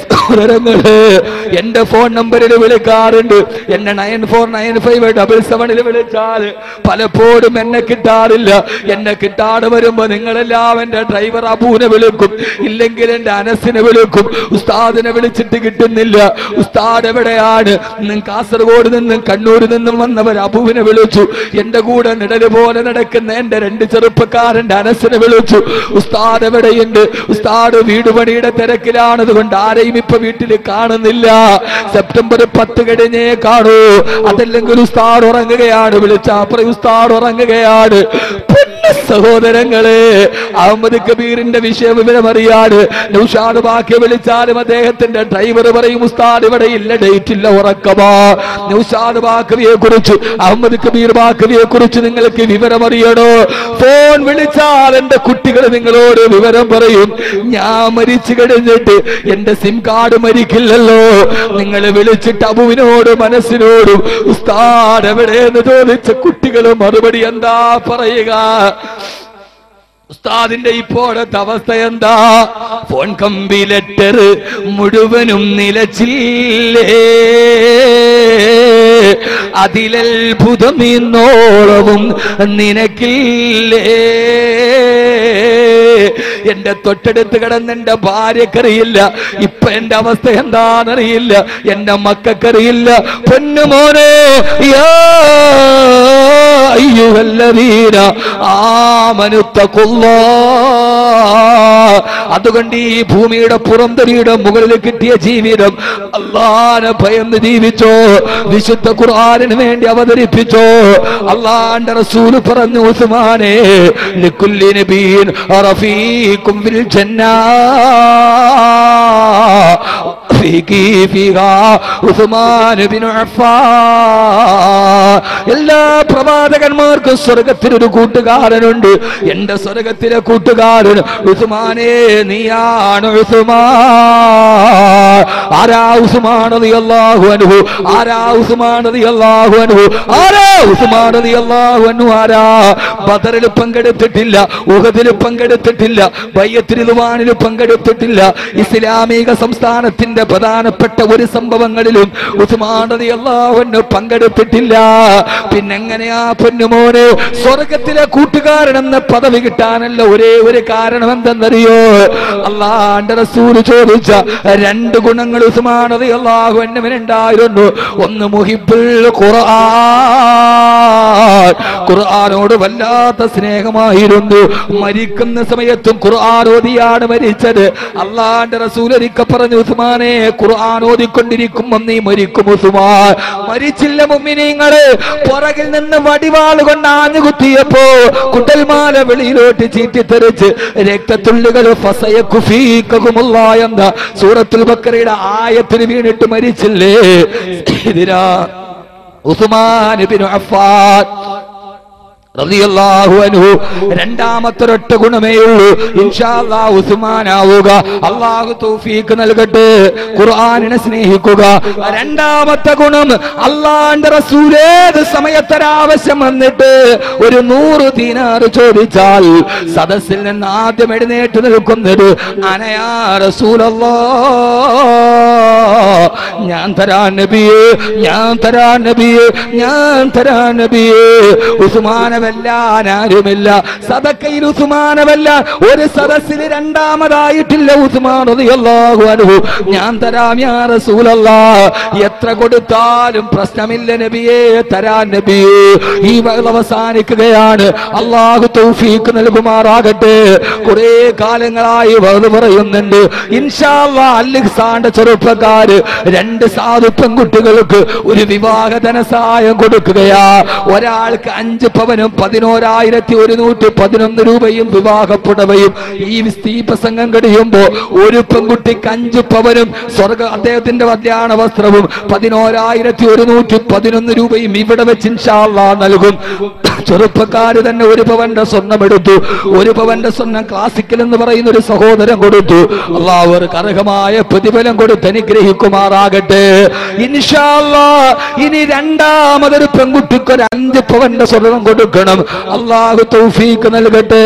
സഹോദരങ്ങള്, എന്റെ ഫോൺ നമ്പറിൽ വിളിക്കാറുണ്ട്. എന്നെ 949577 വിളിച്ചാൽ പലപ്പോഴും എന്നെ കിട്ടാറില്ല. എന്നെ കിട്ടാതെ വരുമ്പോ നിങ്ങളെല്ലാം എന്റെ ഡ്രൈവർ അബൂനെ വിളിക്കും, ഇല്ലെങ്കിൽ എന്റെ അനസിനെ വിളിക്കും. ഉസ്താദിനെ വിളിച്ചിട്ട് കിട്ടുന്നില്ല. ഉസ്താദ് എവിടെയാണ്? കാസർഗോഡ് നിന്നും കണ്ണൂരിൽ നിന്നും വന്നവർ അബുവിനെ വിളിച്ചു. എന്റെ കൂടെ നിഴല് പോലെ നടക്കുന്ന എന്റെ 2 ചെറുപ്പക്കാരന്റെ അനസിനെ വിളിച്ചു. ഉസ്താദ് എവിടെയുണ്ട്? ഉസ്താദ് വീടുപണിയുടെ തിരക്കിലാണതുകൊണ്ട് ആരെയും ഇപ്പൊ ഇപ്പൊ വീട്ടിൽ കാണുന്നില്ല. സെപ്റ്റംബർ 10 കഴിഞ്ഞേ കാണൂ. അതല്ലെങ്കിൽ ഉസ്താദ് ഉറങ്ങുകയാണ്, വിളിച്ചാപ്പറ ഉസ്താദ് ഉറങ്ങുകയാണ്. സഹോദരങ്ങളെ, അഹമ്മദ് കബീറിന്റെ വിവരം അറിയാട് നൗഷാദ് ബാക്കി വിളിച്ചാലും അദ്ദേഹത്തിന്റെ ഡ്രൈവർ പറയും ഉസ്താദ് ഇവിടെ ഇല്ല, ഡേറ്റ് ഇല്ല, ഉറക്കമാ. നൗഷാദ് ബാക്കവിയെ കുറിച്ച്, അഹമ്മദ് കബീർ ബാക്കവിയെ കുറിച്ച് നിങ്ങൾക്ക് വിവരം അറിയണോ? ഫോൺ വിളിച്ചാൽ എന്റെ കുട്ടികൾ നിങ്ങളോട് വിവരം പറയും. ഞാൻ മരിച്ചു കഴിഞ്ഞിട്ട് എന്റെ സിം കാർഡ് മരിക്കില്ലല്ലോ. നിങ്ങൾ വിളിച്ചിട്ട് അബുവിനോടും മനസ്സിനോടും ഉസ്താദ് എവിടെയെന്ന് ചോദിച്ച കുട്ടികൾ മറുപടി എന്താ പറയുക? ഉസ്താദിന്റെ ഇപ്പോഴത്തെ അവസ്ഥ എന്താ? ഫോൺ കമ്പി ലെറ്റർ മുഴുവനും നിലച്ചില്ലേ, അതിലത്ഭുതം ഇന്നോളവും നിനക്കില്ലേ. എന്റെ തൊട്ടടുത്ത് കിടന്ന് എന്റെ ഭാര്യക്കറിയില്ല ഇപ്പൊ എന്റെ അവസ്ഥ എന്താണെന്നറിയില്ല, എന്റെ മക്കൾക്കറിയില്ല. പൊന്നുമോനെ, അയ്യുഹല്ലദീന ആമനുത്തഖുല്ലാഹ്. അതുകൊണ്ട് ഈ ഭൂമിയുടെ പുറംതരിയുടെ മുകളിൽ കിട്ടിയ ജീവിതം അല്ലാഹുവിനെ ഭയന്ന് ജീവിച്ചോ, വിശുദ്ധ ഖുർആനിന് വേണ്ടി അവതരിപ്പിച്ചോ. അല്ലാഹുവിന്റെ റസൂൽ പറഞ്ഞു, ഉസ്മാനെ ലികുല്ലി നബിയിൻ റഫീഖും ഫിൽ ജന്നാ ഉസ്മാൻ ബിൻ അഫ്ഫാൻ. എല്ലാ പ്രവാചകന്മാർക്കും സ്വർഗത്തിലൊരു കൂട്ടുകാരനുണ്ട്. എന്റെ സ്വർഗത്തിലെ കൂട്ടുകാരൻ ഉസ്മാനെ, നീയാണ് ഉസ്മാൻ. ആരാ ഉസ്മാൻ റളിയല്ലാഹു അൻഹു? ആരാ ഉസ്മാൻ റളിയല്ലാഹു അൻഹു? ആരാ ഉസ്മാൻ റളിയല്ലാഹു അൻഹു? ആരാ? ബദറിൽ പങ്കെടുത്തിട്ടില്ല, ഉഹദിൽ പങ്കെടുത്തിട്ടില്ല, ബൈഅത്തുൽ റിദ്വാനിൽ പങ്കെടുത്തിട്ടില്ല. ഇസ്ലാമിക സംസ്ഥാനത്തിന്റെ പ്രധാനപ്പെട്ട ഒരു സംഭവങ്ങളിലും ഉസ്മാൻ റളിയല്ലാഹു അൻഹു പങ്കെടുത്തിട്ടില്ല. പിന്നെങ്ങനെയാ പൊന്നുമോനെ സ്വർഗത്തിലെ കൂട്ടുകാരനെന്ന പദവി കിട്ടാനല്ല ഒരേ ഒരു കാരണം എന്തെന്നറിയോ? അല്ലാഹുവിന്റെ റസൂൽ ചോദിച്ച 2 ഗുണങ്ങൾ ഉസ്മാൻ റളിയല്ലാഹു അൻഹുവിനുണ്ടായിരുന്നു. ഒന്ന് മുഹിബ്ബുൽ ഖുർആൻ, ഖുർആനോട് വല്ലാത്ത സ്നേഹമായിരുന്നു. മരിക്കുന്ന സമയത്തും ഖുർആൻ ഓതിയാണ് മരിച്ചത്. അല്ലാഹുവിന്റെ റസൂൽ ഒരിക്കൽ പറഞ്ഞു, ഉസ്മാനെ ഖുർആൻ ഓതിക്കൊണ്ടിരിക്കുമ്പോൾ നീ മരിക്കും ഉസ്മാൻ. മരിച്ചില്ല മുഅ്മിനീങ്ങളെ. പുറകിൽ നിന്ന് വടിവാൾ കൊണ്ട് ആഞ്ഞു കുത്തിയപ്പോ കുട്ടൽമാല വെളിയിലോട്ട് ചീറ്റിത്തെറിച്ച് രക്തത്തുള്ളികൾ ഫസയകുഫീകഹുമുല്ലാഹ് എന്ന സൂറത്തുൽ ബഖറയുടെ ആയത്തിന് വീണിട്ട് മരിച്ചില്ലേ? ഇതിനാ ഉസ്മാൻ ബിൻ അഫ്ഫാൻ റളിയല്ലാഹു അൻഹു രണ്ടാമത്തെ ഒരൊറ്റ ഗുണമേ ഉള്ളൂ. ഇൻഷാ അല്ലാഹ് ഉസ്മാനാവുക. അല്ലാഹു തൗഫീഖ് നൽകട്ടെ. ഖുർആനിനെ സ്നേഹിക്കുക. രണ്ടാമത്തെ ഗുണം, അല്ലാഹുവിന്റെ റസൂൽ ഏത് സമയത്തൊരാവശ്യം വന്നിട്ട് ഒരു 100 ദീനാർ ചോദിച്ചാൽ സദസ്സിൽ നിന്ന് ആദ്യം എഴുന്നേറ്റ് നിൽക്കുന്നത് അനയാ റസൂലല്ലാഹ്, ഞാൻ തരാൻ നബിയേ, ഞാൻ തരാൻ നബിയേ, ഞാൻ തരാൻ നബിയേ. ഉസ്മാൻ ആരുമില്ല സദക്കയിൽ ഉസ്മാനവല്ല. ഒരു സദസ്സിൽ രണ്ടാമതായിട്ടില്ല ഉസ്മാൻ റളിയല്ലാഹു അൻഹു. ഞാൻ തരാം യാ റസൂലല്ലാഹ്, എത്ര കൊടുത്താലും പ്രശ്നമില്ല നബിയേ, തരാൻ നബിയേ. ഈ വഅദ് അവസാനിക്കുകയാണ്. അല്ലാഹു തൗഫീഖ് നൽകുമാറാകട്ടെ. കുറെ കാലങ്ങളായി വഅദ് പറയുന്നുണ്ട്. ഇൻഷാ അല്ലാഹ് അൽഇഹ്സാന്റെ ചെറുപ്പക്കാര് 2 സാധു പെൺകുട്ടികൾക്ക് ഒരു വിവാഹ ധനസഹായം കൊടുക്കുകയാ. ഒരാൾക്ക് 5 പവനും 11,111 രൂപയും വിവാഹപ്പുടവയും. ഈ പ്രസംഗം കഴിയുമ്പോ ഒരു പെൺകുട്ടിക്ക് 5 പവനും അദ്ദേഹത്തിന്റെ കല്യാണ വസ്ത്രവും 11,111 രൂപയും ഇവിടെ വെച്ച് ഇൻഷാ അല്ലാഹ് നൽകും. ചെറുപ്പക്കാര് തന്നെ 1 പവന്റെ സ്വർണം എടുത്തു. 1 പവന്റെ സ്വർണം ക്ലാസിക്കൽ എന്ന് പറയുന്ന ഒരു സഹോദരൻ കൊടുത്തു. അല്ലാഹു അവർക്ക് അർഹമായ പ്രതിഫലം കൊടുത്ത് അനുഗ്രഹിക്കുമാറാകട്ടെ. ഇൻഷാ അല്ലാഹ് ഇനി രണ്ടാമതൊരു പെൺകുട്ടിക്ക് 5 പവന്റെ സ്വർണം കൊടുക്കണം. അല്ലാഹു തൗഫീഖ് നൽകട്ടെ.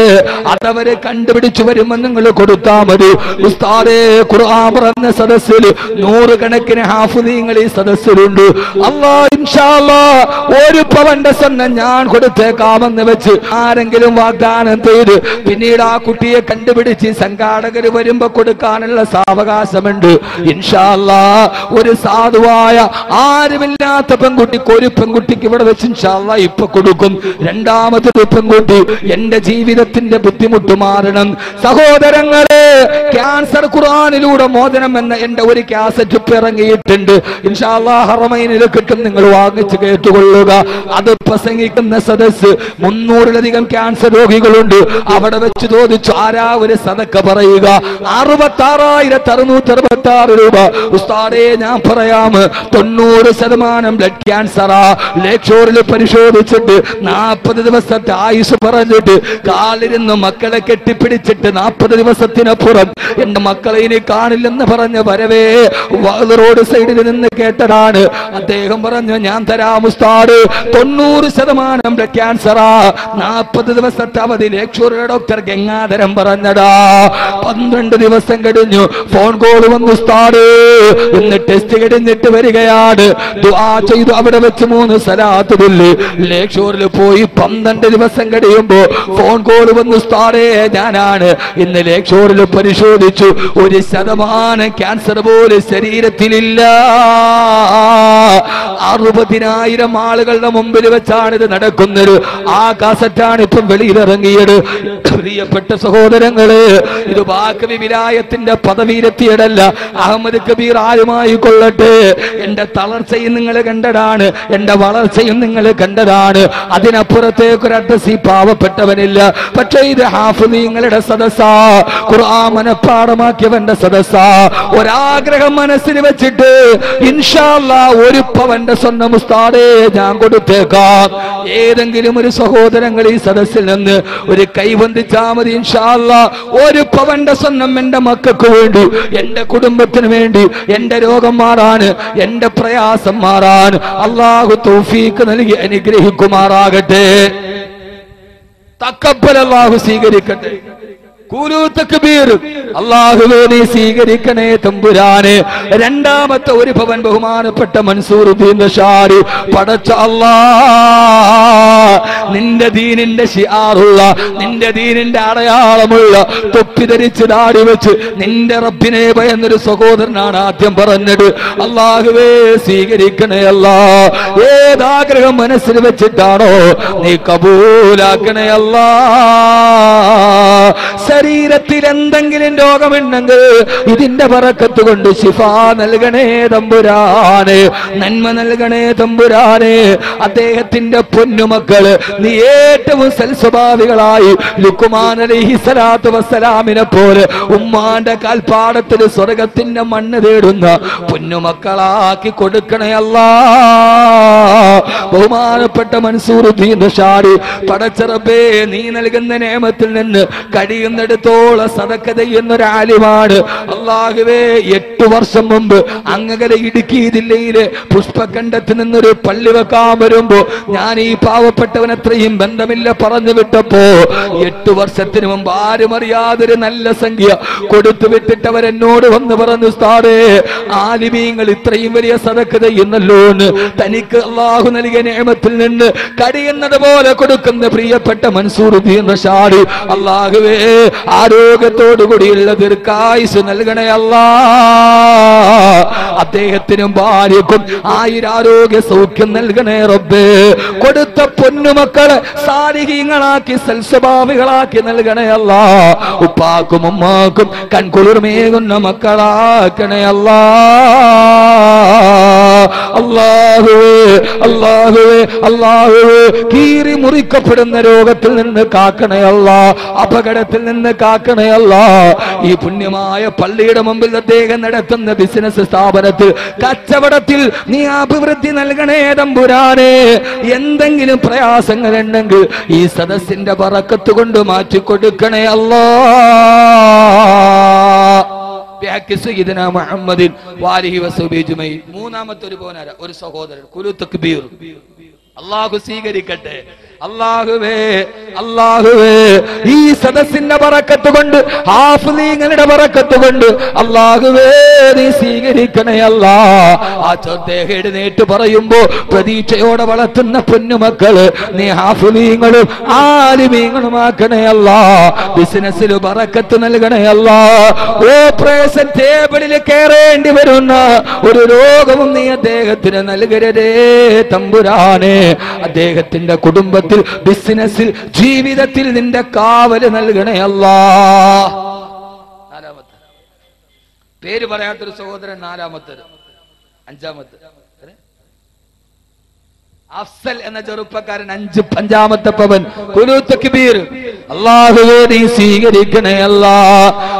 അതവരെ കണ്ടുപിടിച്ചു വരുമ്പോൾ നിങ്ങൾ കൊടുത്താൽ മതി. ഉസ്താദേ, ഖുർആൻ പറഞ്ഞ സദസ്സിൽ 100 കണക്കിന് ഹാഫിളീങ്ങൾ ഈ സദസ്സിലുണ്ട്. അല്ലാഹ് ഇൻഷാ അല്ലാഹ് 1 പവന്റെ സ്വർണം ഞാൻ കൊടുത്തേക്കാമെന്ന് വെച്ച് ആരെങ്കിലും വാഗ്ദാനം ചെയ്ത് പിന്നീട് ആ കുട്ടിയെ കണ്ടുപിടിച്ച് സംഘാടകർ വരുമ്പോ കൊടുക്കാനുള്ള സാവകാശമുണ്ട്. ഇൻഷാ ഇൻഷാ അല്ലാഹ് ഒരു സാധുവായ ആരുമില്ലാത്ത പെൺകുട്ടിക്ക് ഒരു പെൺകുട്ടിക്ക് ഇവിടെ വെച്ച് ഇൻഷാ അല്ലാഹ് ഇപ്പൊ കൊടുക്കും. രണ്ടാമതൊരു പെൺകുട്ടി എന്റെ ജീവിതത്തിന്റെ ബുദ്ധിമുട്ട് മാറണം. സഹോദരങ്ങളെ, ക്യാൻസർ ഖുർആനിലൂടെ മോചനം എന്ന എന്റെ ഒരു കാസറ്റ് ഇപ്പൊ ഇറങ്ങിയിട്ടുണ്ട്. ഇൻഷാ അല്ലാഹ് ഹറമൈനിൽ കിട്ടും, നിങ്ങൾ വാങ്ങിച്ച് കേട്ടുകൊള്ളുക. അത് പ്രസംഗിക്കുന്ന സദസ്സ് 300-ലധികം ക്യാൻസർ രോഗികളുണ്ട്. അവിടെ വെച്ച് ചോദിച്ചു ആരാ ഒരു സദക്ക പറയുക? 66,666 രൂപ. ഉസ്താദേ ഞാൻ പറയാം, 90% ബ്ലഡ് ക്യാൻസറാ. ലേക്ഷോറിൽ പരിശോധിച്ചിട്ട് 40 ദിവസത്തെ ആയുസ് പറഞ്ഞിട്ട് കാലിരുന്ന് മക്കളെ കെട്ടിപ്പിടിച്ചിട്ട് 40 ദിവസത്തിനപ്പുറം എന്റെ മക്കളെ ഇനി കാണില്ലെന്ന് പറഞ്ഞ വരവേ റോഡ് സൈഡിൽ നിന്ന് കേട്ടതാണ്. അദ്ദേഹം പറഞ്ഞു ഞാൻ തരാം ഉസ്താദ്, 90% ബ്ലഡ് ക്യാൻസറാ, 40 ദിവസത്തെ അവധി. ലേക്ഷോറിലെ ഡോക്ടർ ഗംഗാധരൻ പറഞ്ഞടാ. 12 ദിവസം കഴിഞ്ഞു ഫോൺ കോൾ വന്നു, ഉസ്താദ് ഇന്ന് ടെസ്റ്റ് കഴിഞ്ഞിട്ട് വരികയാണ്, ദുആ ചെയ്തു. അവിടെ വെച്ച് 3 സലാത്ത് ചൊല്ലി ലേക്ഷോറിൽ പോയി 12 ദിവസം കഴിയുമ്പോ ഫോൺ കോൾ വന്നു, ഉസ്താദേ ഞാനാണ്. ഇന്ന് ലേക്ഷോറിൽ പരിശോധിച്ചു, 1% ക്യാൻസർ പോലും ശരീരത്തിലില്ല. 60,000 ആളുകളുടെ മുമ്പിൽ വെച്ചാണ് ഇത് നടക്കുന്നത്. ആ കാസറ്റാണ് ഇപ്പം വെളിയിലിറങ്ങിയത്. പ്രിയപ്പെട്ട സഹോദരങ്ങളെ, ഇത് ബാക്കവി വിലായത്തിന്റെ പദവിയിലെത്തിയതല്ല. അഹമ്മദ് കബീർ ആരുമായി കൊള്ളട്ടെ, എന്റെ തളർച്ചയും നിങ്ങൾ കണ്ടതാണ്, എന്റെ വളർച്ചയും നിങ്ങൾ കണ്ടതാണ്. അതിനപ്പുറത്തേക്ക് ഒരു അഡ്രസ് ഈ പാവപ്പെട്ടവനില്ല. പക്ഷേ ഇത് ഹാഫിളീങ്ങളുടെ സദസ്സാ, ഖുർആൻ മനഃപ്പാഠമാക്കിയവന്റെ സദസ്സാ. ഒരാഗ്രഹം മനസ്സിൽ വെച്ചിട്ട് ഇൻഷാ അല്ലാഹ് ഒരു പവന്റെ സ്വന്തം ഉസ്താദേ ഞാൻ കൊടുത്തേക്കാം. ഏതെങ്കിലും ഒരു സഹോദരങ്ങൾ ഈ സദസ്സിൽ നിന്ന് ഒരു കൈവന്തിച്ചാ മതി. ഇൻഷാ അല്ലാഹ് ഒരു പവന്റെ സ്വന്തം എന്റെ മക്കൾക്ക് വേണ്ടി, എന്റെ കുടുംബത്തിന് വേണ്ടി, എന്റെ രോഗം മാറാൻ, എന്റെ പ്രയാസം മാറാൻ അല്ലാഹു തൗഫീഖ് നൽകി അനുഗ്രഹിക്കുമാറാകട്ടെ. തഖബ്ബൽ അല്ലാഹു സ്വീകരിക്കട്ടെ. കൂലു തക്ബീർ. അല്ലാഹുവേ നീ സ്വീകരിക്കണേ തമ്പുരാനെ. രണ്ടാമത്തെ ഒരു പവൻ ബഹുമാനപ്പെട്ട മൻസൂറുദ്ദീൻ റഷാദി. പടച്ച അല്ലാഹ്, നിന്റെ ദീനിന്റെ ശിആറുള്ള, നിന്റെ ദീനിന്റെ അടയാളമുള്ള തൊപ്പി ധരിച്ച് ദാടി വെച്ച് നിന്റെ റബ്ബിനെ ഭയന്നൊരു സഹോദരനാണ് ആദ്യം പറഞ്ഞത്. അല്ലാഹുവേ സ്വീകരിക്കണേ അല്ലാഹ്. ഏതാഗ്രഹം മനസ്സിൽ വെച്ചിട്ടാണോ നീ കബൂലാക്കണേ അല്ലാഹ്. ശരീരത്തിൽ എന്തെങ്കിലും രോഗമുണ്ടെങ്കിൽ ഇതിന്റെ ബറക്കത്ത് കൊണ്ട് ശിഫാ നൽകണേ തമ്പുരാനെ, നന്മ നൽകണേ തമ്പുരാനെ. അദ്ദേഹത്തിന്റെ പൊന്നുമക്കള് നീ ഏറ്റവും സൽസ്വഭാവികളായി ലുക്മാൻ അലൈഹിസ്സലാത്തു വസ്സലാമിനെ പോലെ ഉമ്മാന്റെ കാൽപ്പാടത്തിൽ സ്വർഗത്തിന്റെ മണ്ണ് തേടുന്ന പൊന്നുമക്കളാക്കി കൊടുക്കണേ അല്ലാഹ്. ബഹുമാനപ്പെട്ട മൻസൂറുദ്ദീൻ റഷാദി, പടച്ച റബ്ബേ നീ നൽകുന്ന നിഅമത്തിൽ നിന്ന് കഴിയുന്നിടത്തോളം സദഖ ചെയ്യുന്നൊരു ആലിമാണ്. അല്ലാഹുവേ 8 വർഷം മുമ്പ് അങ്ങകലെ ഇടുക്കി ജില്ലയിലെ പുഷ്പകണ്ഠത്തിൽ നിന്നൊരു പള്ളി വെക്കാൻ വരുമ്പോ ഞാൻ ഈ പാവപ്പെട്ടവനത്രയും ബന്ധമില്ല പറഞ്ഞു വിട്ടപ്പോ 8 വർഷത്തിന് മുമ്പ് ആരും അറിയാതൊരു നല്ല സംഖ്യ കൊടുത്തു വിട്ടിട്ടവരെന്നോട് വന്ന് പറഞ്ഞു, ഉസ്താദേ ആലിമീങ്ങൾ ഇത്രയും വലിയ സദഖ ചെയ്യുന്നല്ലോ എന്ന്. തനിക്ക് അല്ലാഹു നൽകിയ നിഅമത്തിൽ നിന്ന് കഴിയുന്നത് പോലെ കൊടുക്കുന്ന പ്രിയപ്പെട്ട മൻസൂറുദ്ദീൻ റഷാദി, അല്ലാഹുവേ ആരോഗ്യത്തോടു കൂടിയുള്ള ദീർഘായുസ് നൽകണേ അല്ലാഹ്. അദ്ദേഹത്തിനും ഭാര്യക്കും ആയുരാരോഗ്യ സൗഖ്യം നൽകണേ റബ്ബേ. കൊടുത്ത പൊന്നുമക്കളെ സാലിഹീങ്ങളാക്കി സൽസ്വഭാവികളാക്കി നൽകണേ അല്ലാഹ്. ഉപ്പാക്കും ഉമ്മാക്കും കൺകുളിർമേകുന്ന മക്കളാക്കണേ അല്ലാഹ്. അല്ലാഹുവേ അല്ലാഹുവേ അല്ലാഹുവേ, കീറി മുറിക്കപ്പെടുന്ന രോഗത്തിൽ നിന്ന് കാക്കണേ അല്ലാഹ്, അപകടത്തിൽ നിന്ന് കാക്കണേ അല്ലാഹ്. ഈ പുണ്യമായ പള്ളിയുടെ മുമ്പിൽ അദ്ദേഹം നടത്തുന്ന ബിസിനസ് സ്ഥാപനത്തിൽ, കച്ചവടത്തിൽ നീ അഭിവൃദ്ധി നൽകണേ തമ്പുരാനെ. എന്തെങ്കിലും പ്രയാസങ്ങൾ ഉണ്ടെങ്കിൽ ഈ സദസ്സിന്റെ ബറക്കത്ത് കൊണ്ട് മാറ്റിക്കൊടുക്കണേ അല്ലാഹ്. മൂന്നാമത്തെ ഒരു പോനാര ഒരു സഹോദരൻ കുലു തക്ബീർ. അല്ലാഹു സ്വീകരിക്കട്ടെ. അല്ലാഹുവേ അല്ലാഹുവേ ഈ സദസ്സിന്റെ ബറക്കത്ത് കൊണ്ട് ഹാഫിളീങ്ങളുടെ ബറക്കത്ത് കൊണ്ട് അല്ലാഹുവേ നീ സ്വീകരിക്കണേ അല്ലാ. ആ ചോദ്യം എഴുന്നേറ്റ് പറയുമ്പോ പ്രതീക്ഷയോടെ വളർത്തുന്ന പൊന്നുമക്കള് നീ ഹാഫിളീങ്ങളും ആലിമീങ്ങളുമാക്കണേ അല്ലാ. ബിസിനസ്സിൽ ബറക്കത്ത് നൽകണേ അല്ലാ. ഓപ്പറേഷൻ ടേബിളിൽ കയറേണ്ടി വരുന്ന ഒരു രോഗവും നീ അദ്ദേഹത്തിന് നൽകരുതേ തമ്പുരാനെ. അദ്ദേഹത്തിന്റെ കുടുംബത്തിൽ, ബിസിനസ്സിൽ, ജീവിതത്തിൽ നിന്റെ കാവല് നൽകണേ അല്ലാ. നാലാമത്തെ പേര് പറയാത്തൊരു സഹോദരൻ, നാലാമത്തത്. അഞ്ചാമത്തെ അഫ്സൽ എന്ന ചെറുപ്പക്കാരൻ, അഞ്ചാമത്തെ പവൻ ഖുനൂത്ത് തക്ബീർ. അല്ലാഹുവേ നീ സ്വീകരിക്കണേ അല്ലാ.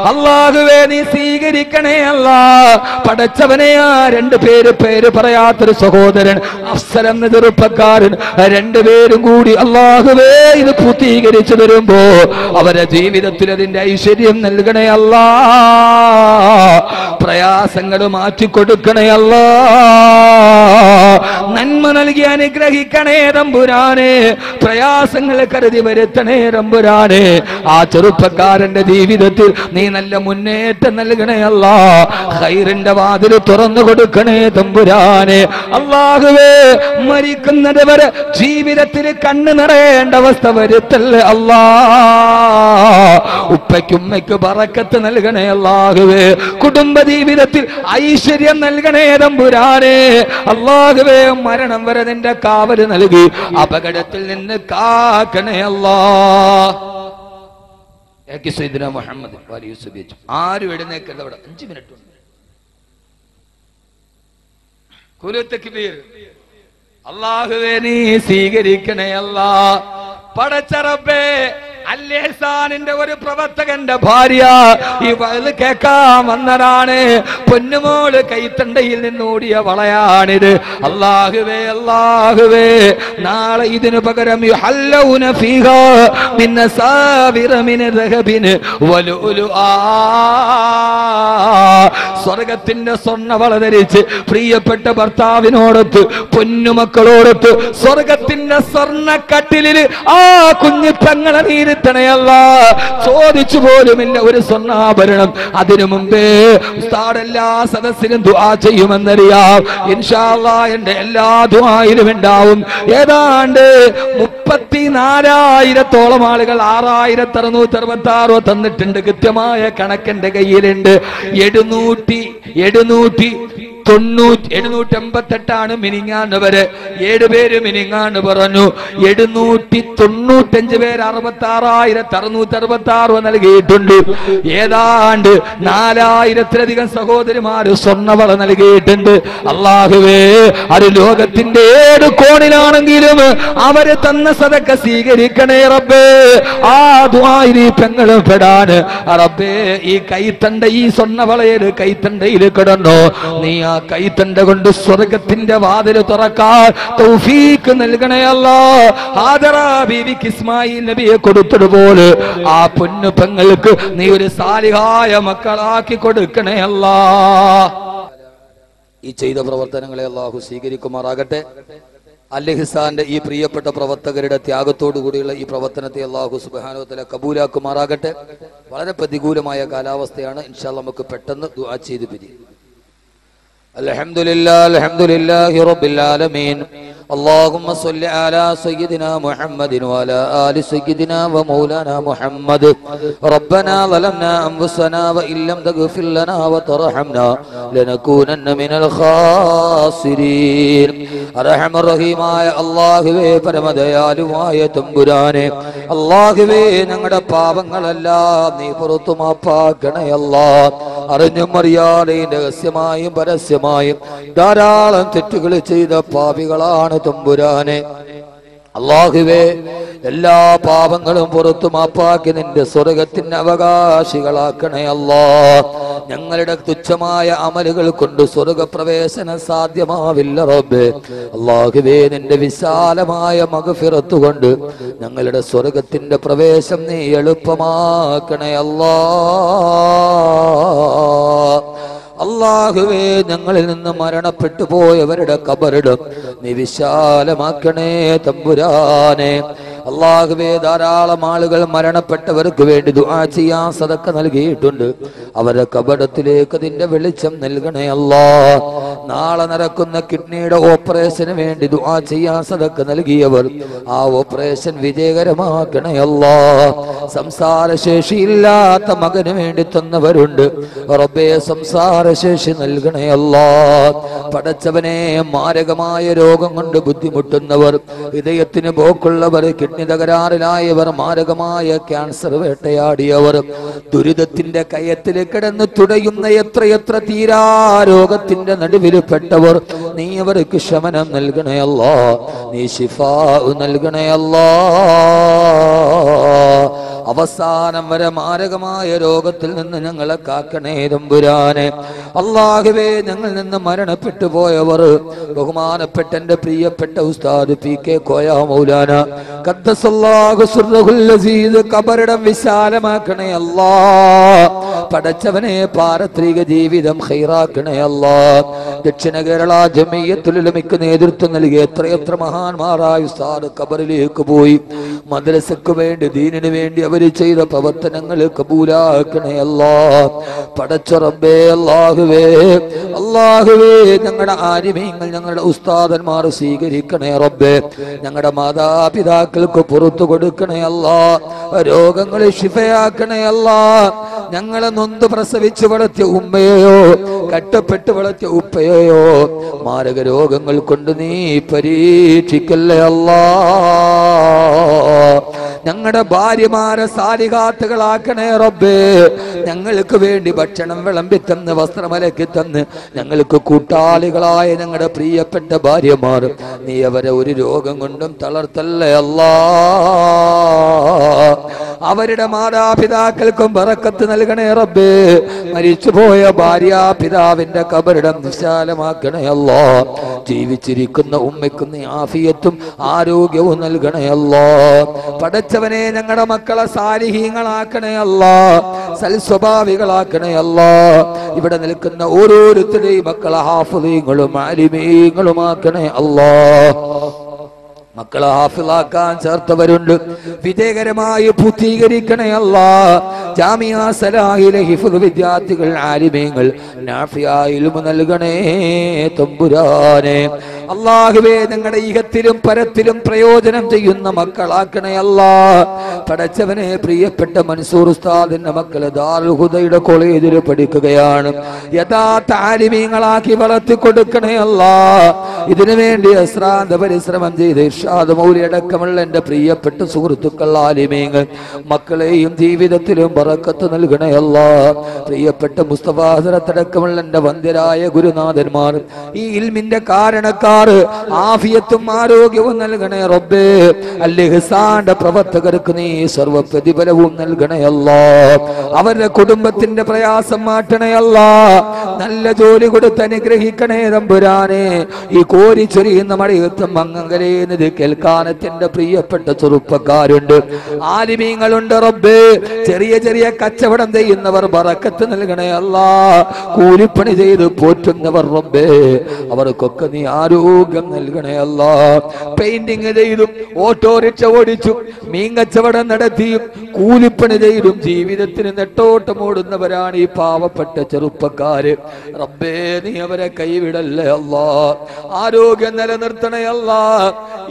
അല്ലാഹുവേ നീ സ്വീകരിക്കണേ അല്ലാ. പടച്ചവനെ ആ പേര് പറയാത്തൊരു സഹോദരൻ അഫ്സൽ എന്ന ചെറുപ്പക്കാരൻ, രണ്ടുപേരും കൂടി അല്ലാഹുവേ ഇത് പൂർത്തീകരിച്ചു തരുമ്പോ അവരുടെ ജീവിതത്തിൽ അതിന്റെ ഐശ്വര്യം നൽകണേ അല്ലാ. പ്രയാസങ്ങൾ മാറ്റിക്കൊടുക്കണേ അല്ലാ. നന്മ നൽകി അനുഗ്രഹിക്കണേ തമ്പുരാനെ. പ്രയാസങ്ങൾ കരുതി വരുത്തണേ തമ്പുരാനെ. ആ ചെറുപ്പക്കാരന്റെ ജീവിതത്തിൽ നീ നല്ല മുന്നേറ്റം നൽകണേ അല്ലാ. ഖൈറിന്റെ വാതിൽ തുറന്നു കൊടുക്കണേ തമ്പുരാനെ. അല്ലാഹുവേ മരിക്കുന്നത് വരെ ജീവിതത്തിൽ കണ്ണു നിറയേണ്ട അവസ്ഥ വരുത്തല്ലേ അല്ലാ. ഉപ്പയ്ക്കുമ്മയ്ക്ക് ബറക്കത്ത് നൽകണേ അല്ലാഹുവേ. കുടുംബ ജീവിതത്തിൽ ഐശ്വര്യം നൽകണേ തമ്പുരാനെ. അല്ലാഹുവേ മരണം വരെ നിന്റെ കാവല് നൽകി അപകടത്തിൽ നിന്ന് കാക്കണേ അല്ലാ. മുഹമ്മദ് ആരും എഴുന്നേക്കരുത്. അവിടെ 5 മിനിറ്റ് ഉണ്ട്. ഖുനൂത്ത് തക്ബീർ. അല്ലാഹുവേ നീ സ്വീകരിക്കണേ അല്ലാ. പടച്ച റബ്ബേ, അൽ-ഇഹ്സാനിന്റെ ഒരു പ്രവർത്തകന്റെ ഭാര്യ ഈ വയല് കേൾക്കാൻ വന്നതാണ്. പൊന്നുമോള് കൈത്തണ്ടയിൽ നിന്നോടിയ വളയാണിത്. അല്ലാഹുവേ അല്ലാഹുവേ, നാളെ ഇതിനു പകരം യുഹല്ലൗന ഫീഹാ മിൻ അസാവിറ മിൻ ദഹബിൻ വലുലുആ, സ്വർഗത്തിന്റെ സ്വർണ്ണവള ധരിച്ച് പ്രിയപ്പെട്ട ഭർത്താവിനോടൊത്ത്, പൊന്നുമക്കളോടൊത്ത് സ്വർഗത്തിന്റെ സ്വർണ്ണക്കട്ടിലിൽ ആ കുഞ്ഞു പെങ്ങളെ നീരുത്തണയല്ല. ചോദിച്ചു പോലുമില്ല ഒരു സ്വർണ്ണാഭരണം. അതിനു മുമ്പേ ഉസ്താദ് എല്ലാ സദസ്സിലും ദുആ ചെയ്യുമെന്നറിയാം. ഇൻഷാ അല്ലാഹ് എന്റെ എല്ലാ ദുആയിലും ഉണ്ടാവും. ഏതാണ്ട് 34,000-ഓളം ആളുകൾ 6,666 തന്നിട്ടുണ്ട്. കൃത്യമായ കണക്കെന്റെ കയ്യിലുണ്ട്. 788 മിനിങ്ങാന്ന് വരെ 7 പേര് മിനിങ്ങാന്ന് പറഞ്ഞു. 795 പേര് 66,666 നൽകിയിട്ടുണ്ട്. ഏതാണ്ട് 4,000-ലധികം സഹോദരിമാര് സ്വർണ്ണവള നൽകിയിട്ടുണ്ട്. അല്ലാഹുവേ, അത് ലോകത്തിന്റെ ഏത് കോണിലാണെങ്കിലും അവര് തന്ന സദക്ക സ്വീകരിക്കണേ റബ്ബേ. ആ ദുആയിൽ പെങ്ങളും പെടാന് റബ്ബേ, ഈ കൈത്തണ്ട, ഈ സ്വർണ്ണവളയിൽ കൈത്തണ്ടയിൽ കിടന്നോ നീ ആ കൈത്തണ്ട കൊണ്ട് സ്വർഗത്തിന്റെ വാതിൽ തുറക്കാൻ തൗഫീഖ് നൽകണേ അല്ലാ. ഹാജറ ബീവിക്ക് ഇസ്മായിൽ നബിയെ കൊടുത്തതുപോലെ ആ പൊന്നു പെങ്ങൾക്ക് നീ ഒരു സാലിഹായ മക്കളാക്കി കൊടുക്കണേ അല്ലാ. ഈ ചെയ്ത പ്രവർത്തനങ്ങളെ അല്ലാഹു സ്വീകരിക്കുമാറാകട്ടെ. അൽ-ഇഹ്സാന്റെ ഈ പ്രിയപ്പെട്ട പ്രവർത്തകരുടെ ത്യാഗത്തോടു കൂടിയുള്ള ഈ പ്രവർത്തനത്തെ അല്ലാഹു സുബ്ഹാനഹു വ തആല കബൂലാക്കുമാറാകട്ടെ. വളരെ പ്രതികൂലമായ കാലാവസ്ഥയാണ്. ഇൻഷാ അല്ലാഹ് നമുക്ക് പെട്ടെന്ന് ദുആ ചെയ്ത് പിരിയാം. അൽഹംദുലില്ലാഹി റബ്ബിൽ ആലമീൻ. اللهم صل على سيدنا محمد وعلى آل سيدنا ومولانا محمد. ربنا ظلمنا أنفسنا وإن لم تغفر لنا وترحمنا لنكونن من الخاسرين. أرحم الرحيم ആയ അല്ലാഹുവേ, പരമദയാലുവായ തമ്പുരാനെ, അല്ലാഹുവേ, ഞങ്ങളുടെ പാപങ്ങളെല്ലാം നീ പുറത്തു മാപ്പാക്കണേ അല്ലാ. അറിഞ്ഞും അറിയാതെയും രഹസ്യമായും പരസ്യമായും ധാരാളം തെറ്റുകൾ ചെയ്ത പാപികളാണ് തമ്പുരാനെ. അല്ലാഹുവേ, എല്ലാ പാപങ്ങളും പുറത്തു മാപ്പാക്കി നിന്റെ സ്വർഗത്തിന്റെ അവകാശികളാക്കണേ അല്ലാ. ഞങ്ങളുടെ തുച്ഛമായ അമലുകൾ കൊണ്ട് സ്വർഗപ്രവേശനം സാധ്യമാവില്ല റബ്ബേ. അല്ലാഹുവേ, നിന്റെ വിശാലമായ മഗ്ഫിറത്ത് കൊണ്ട് ഞങ്ങളുടെ സ്വർഗത്തിന്റെ പ്രവേശം നീ എളുപ്പമാക്കണേ അല്ലാ. അല്ലാഹുവേ, ഞങ്ങളിൽ നിന്ന് മരണപ്പെട്ടു പോയവരുടെ ഖബറിടം നീ വിശാലമാക്കണേ തമ്പുരാനെ. അല്ലാഹുവേ ധാരാളം ആളുകൾ മരണപ്പെട്ടവർക്ക് വേണ്ടി ദുആ ചെയ്യാൻ സദഖ നൽകിയിട്ടുണ്ട്. അവരുടെ കബറത്തിലേക്ക് അതിന്റെ വെളിച്ചം നൽകണേ അല്ലാഹ്. നാളെ നടക്കുന്ന കിഡ്നിയുടെ ഓപ്പറേഷന് വേണ്ടി ദുആ ചെയ്യാൻ സദഖ നൽകിയവർ ആ ഓപ്പറേഷൻ വിജയകരമാക്കണേ അല്ലാഹ്. സംസാരശേഷിയില്ലാത്ത മകന് വേണ്ടി തന്നവരുണ്ട്. റബ്ബേ സംസാരശേഷി നൽകണേ അല്ലാഹ്. പടച്ചവനെ മാരകമായ രോഗം കൊണ്ട് ബുദ്ധിമുട്ടുന്നവർ, ഹൃദയത്തിന് പോക്കുള്ളവർ, കിഡ്നി തകരാറിലായവർ, മാരകമായ ക്യാൻസർ വേട്ടയാടിയവർ, ദുരിതത്തിന്റെ കയത്തിൽ കിടന്ന് തുടയുന്ന എത്രയെത്ര തീരാ രോഗത്തിന്റെ നടുവിൽപ്പെട്ടവർ, നീ അവർക്ക് ശമനം നൽകണേ അല്ലാഹ്. നീ ശിഫാ നൽകണേ അല്ലാഹ്. അവസാനം വരെ മാരകമായ രോഗത്തിൽ നിന്ന് ഞങ്ങളെ കാക്കണേ തമ്പുരാനെ. അല്ലാഹുവേ ഞങ്ങളിൽ നിന്ന് മരണപ്പെട്ടു പോയവർ ബഹുമാനപ്പെട്ട എന്റെ പ്രിയപ്പെട്ട ഉസ്താദ് പി.കെ. കോയ മൗലാന ഖദ്ദസല്ലാഹു സിർറഹുൽ അസീസ് ഖബറിടം വിശാലമാക്കണേ അല്ലാഹ്. പടച്ചവനെ പാരത്രിക ജീവിതം ഖൈറാക്കണേ അല്ലാഹ്. ദക്ഷിണ കേരള ജമിയത്തുൽ ഉലമയ്ക്ക് നേതൃത്വം നൽകിയ എത്രയെത്ര മഹാന്മാരായ ഉസ്താദ് ഖബറിലേക്ക് പോയി മദ്രസക്ക് വേണ്ടി ദീനിന് വേണ്ടി അവർ ചെയ്ത പ്രവർത്തനങ്ങൾ കബൂലാക്കണേ അല്ലാഹ്. പടച്ച റബ്ബേ അല്ലാഹുവേ അല്ലാഹുവേ ഞങ്ങളുടെ ആലിമീങ്ങൾ ഞങ്ങളുടെ ഉസ്താദന്മാർ സ്വീകരിക്കണേ റബ്ബേ. ഞങ്ങളുടെ മാതാപിതാക്കൾക്ക് പുറത്തു കൊടുക്കണേ അല്ലാഹ്. രോഗങ്ങൾ ശിഫയാക്കണേ അല്ലാഹ്. ഞങ്ങളെ നൊന്ത് പ്രസവിച്ച് വളർത്തിയ ഉമ്മയെയോ കട്ടപ്പെട്ട് വളർത്തിയ ഉപ്പയെയോ മാരക രോഗങ്ങൾ കൊണ്ട് നീ പരീക്ഷിക്കല്ലേ അല്ലാഹ്. ഞങ്ങളുടെ ഭാര്യമാരെ സാലിഹാത്തുകളാക്കണേ റബ്ബേ. ഞങ്ങൾക്ക് വേണ്ടി ഭക്ഷണം വിളമ്പി തന്ന് വസ്ത്രമലക്കി തന്ന് ഞങ്ങൾക്ക് കൂട്ടാളികളായ ഞങ്ങളുടെ പ്രിയപ്പെട്ട ഭാര്യമാർ, നീ അവരെ ഒരു രോഗം കൊണ്ടും തളർത്തല്ലേ അല്ലാഹ്. അവരുടെ മാതാപിതാക്കൾക്കും ബറക്കത്ത് നൽകണേ റബ്ബേ. മരിച്ചുപോയ ഭാര്യാപിതാവിന്റെ ഖബറിടം വിശാലമാക്കണേ അല്ലാഹ്. ജീവിച്ചിരിക്കുന്ന ഉമ്മയ്ക്കും നീ ആഫിയത്തും ആരോഗ്യവും നൽകണേ അല്ലാഹ്. പടച്ചവനെ ഞങ്ങളുടെ മക്കളെ സാലിഹീങ്ങളാക്കണേ അല്ലാഹ്. സൽസ്വഭാവികളാക്കണേ അല്ലാഹ്. ഇവിടെ നിൽക്കുന്ന ഓരോരുത്തരുടെയും മക്കളെ ഹാഫിളീങ്ങളും ആലിമീങ്ങളുമാക്കണേ അല്ലാഹ്. മക്കളെ ഹാഫിളാക്കാൻ ചേർത്തവരുണ്ട്, വിജയകരമായി പൂർത്തീകരിക്കണേ അല്ലാഹ്. ജാമിയ സലാഹിലെ ഹിഫ്ദ് വിദ്യാർത്ഥികൾ ആലിമീങ്ങൾ നാഫിയ ഇൽമു നൽകണേ തമ്പുരാനെ. അല്ലാഹുവേ ഞങ്ങളുടെ ഇഹത്തിലും പരത്തിലും പ്രയോജനം ചെയ്യുന്ന മക്കളാക്കണേ അല്ലാഹ്. പടച്ചവനെ പ്രിയപ്പെട്ട മൻസൂർ ഉസ്താദിന്റെ മക്കള് ദാറുൽ ഹുദയുടെ കോളേജിൽ പഠിക്കുകയാണ്. യഥാർത്ഥ ആലിമീങ്ങളാക്കി വളർത്തി കൊടുക്കണേ അല്ലാഹ്. ഇതിനു വേണ്ടി അശ്രാന്ത പരിശ്രമം ചെയ്ത് ഇർഷാദ് മൗലവി അടക്കമുള്ള എന്റെ പ്രിയപ്പെട്ട സുഹൃത്തുക്കൾ ആലിമീങ്ങൾ മക്കളെയും ജീവിതത്തിലും ബറക്കത്ത് നൽകണേ അല്ലാഹ്. പ്രിയപ്പെട്ട മുസ്തഫ ഹസ്രത്ത് അടക്കമുള്ള എന്റെ വന്ദ്യരായ ഗുരുനാഥന്മാർ, ഈ ഇൽമിന്റെ കാരണക്കാർ ആഫിയത്തും ആരോഗ്യവും നൽകണേ റബ്ബേ. അൽ ഇഹ്സാന്റെ പ്രവർത്തകർക്ക് നീ സർവ പ്രതിഫലവും നൽകണേ അല്ലാഹ്. അവരുടെ കുടുംബത്തിന്റെ പ്രയാസം മാറ്റണേ അല്ലാഹ്. നല്ല ജോലി കൊടുത്ത് അനുഗ്രഹിക്കണേ തമ്പുരാനെ. ഈ കോരി ചൊരിയുന്ന മഴയത്തും മങ്ങലേന്നത് കേൾക്കാനത്തിന്റെ പ്രിയപ്പെട്ട ചെറുപ്പക്കാരുണ്ട്, ആലിമീങ്ങളുണ്ട് റബ്ബേ. ചെറിയ ചെറിയ കച്ചവടം ചെയ്യുന്നവർ ബറക്കത്ത് നൽകണേ അല്ലാഹ്. കൂലിപ്പണി ചെയ്ത് പോറ്റുന്നവർ റബ്ബേ, അവർക്കൊക്കെ നീ ആരോഗ്യം നൽകണേ അല്ലാഹ്. പെയിന്റിങ് ചെയ്തും ഓട്ടോറിക്ഷ ഓടിച്ചും മീൻ കച്ചവടം നടത്തിയും കൂലിപ്പണി ചെയ്തും ജീവിതത്തിന് നെട്ടോട്ടം ഓടുന്നവരാണ് ഈ പാവപ്പെട്ട ചെറുപ്പക്കാര്. റബ്ബേ നീ അവരെ കൈവിടല്ലേ അല്ലാഹ്. ആരോഗ്യം നിലനിർത്തണേ അല്ലാഹ്.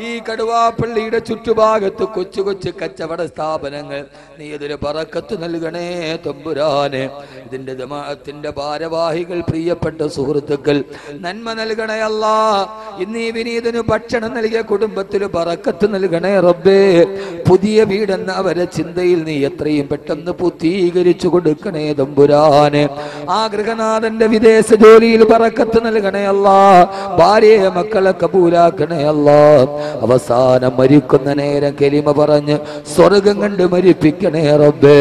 ഈ കടുവാപ്പള്ളിയുടെ ചുറ്റുഭാഗത്ത് കൊച്ചു കൊച്ചു കച്ചവട സ്ഥാപനങ്ങൾ നീ ഇതിന് ബറക്കത്ത് നൽകണേ തമ്പുരാനെ. ഇതിന്റെ ജമാഅത്തിന്റെ ഭാരവാഹികൾ പ്രിയപ്പെട്ട സുഹൃത്തുക്കൾ നന്മ നൽകണേ അല്ലാഹ്. ഇന്ന് ഈ വിനീതന് ഭക്ഷണം നൽകിയ കുടുംബത്തിന് ബറക്കത്ത് നൽകണേ റബ്ബേ. പുതിയ വീടെന്ന അവരെ ചിന്തയിൽ നീ എത്രയും പെട്ടെന്ന് പൂർത്തീകരിച്ചു കൊടുക്കണേ തമ്പുരാനെ. ആ ഗൃഹനാഥന്റെ വിദേശ ജോലിയിൽ ബറക്കത്ത് നൽകണേ അല്ലാഹ്. ഭാര്യയെ മക്കളെ കബൂലാക്കണേ അല്ലാഹ്. അവസാനം മരിക്കുന്ന നേരം കലിമ പറഞ്ഞ് സ്വർഗം കണ്ട് മരിപ്പിക്കണേ റബ്ബേ.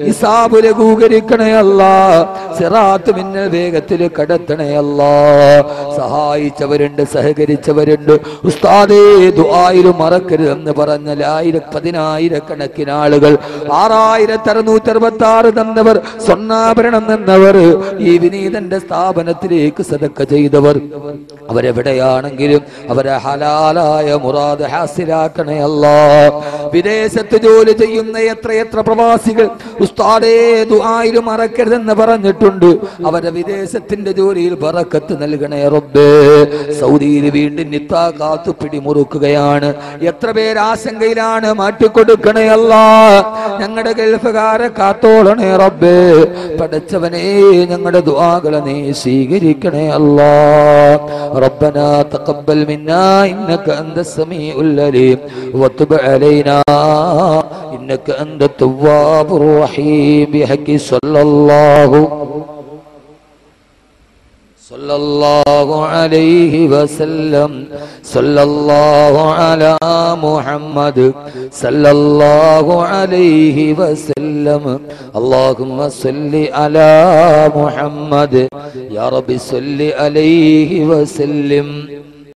ഹിസാബ് ലഘൂകരിക്കണേ അല്ലാഹ്. സിറാത്ത് മിന്നൽ വേഗത്തിൽ കടത്തണേ അല്ലാഹ്. സഹായിച്ചവരുണ്ട്, സഹകരിച്ചവരുണ്ട്. ഉസ്താദേ ദുആയിലും മറക്കരുതെന്ന് പറഞ്ഞ പതിനായിരക്കണക്കിന് ആളുകൾ, 6666 തന്നവർ, സ്വർണ്ണാഭരണം തന്നവർ, ഈ വിനീതന്റെ സ്ഥാപനത്തിലേക്ക് സദക്ക ചെയ്തവർ, അവരെവിടെയാണെങ്കിലും അവരെ ഹലാലായ മുറാദ് ഹാസിലാക്കണേ അല്ലാഹ്. വിദേശത്ത് ജോലി ചെയ്യുന്ന എത്രയെത്ര പ്രവാസികൾ ഉസ്താദേ ദുആയിലും മറക്കരുതെന്ന് പറഞ്ഞിട്ടുണ്ട്. അവരെ വിദേശത്തിന്റെ ജോലിയിൽ ബറക്കത്ത് നൽകണേ റബ്ബേ. സൗദിയിൽ വീണ്ടും നിക്കാഹ് കാത്തു പിടിമുറുക്കുകയാണ്. എത്ര പേര് ആശങ്കയിലാണ്, മാറ്റിക്കൊടുക്കണേ അല്ലാഹ്. ഞങ്ങളുടെ ഗൾഫുകാരെ കാത്തോളണേ റബ്ബേ. പടച്ചവനേ ഞങ്ങളുടെ ദുആകളെ നീ സ്വീകരിക്കണേ അല്ലാഹ്. റബ്ബനാ തഖബ്ബൽ മിന്നാ ഇന്നക അൻതസ് സമീഉൽ അലീം വതുബ് അലൈനാ ഇന്നക അൻതത് തവ്വാബുർ റഹീം. ബിഹഖി സല്ലല്ലാഹു അലൈഹി വസല്ലം. സല്ലല്ലാഹു അലാ മുഹമ്മദ് സല്ലല്ലാഹു അലൈഹി വസല്ലം. അല്ലാഹുമ്മ സല്ലി അലാ മുഹമ്മദ് യാ റബ്ബി സല്ലി അലൈഹി വസല്ലം.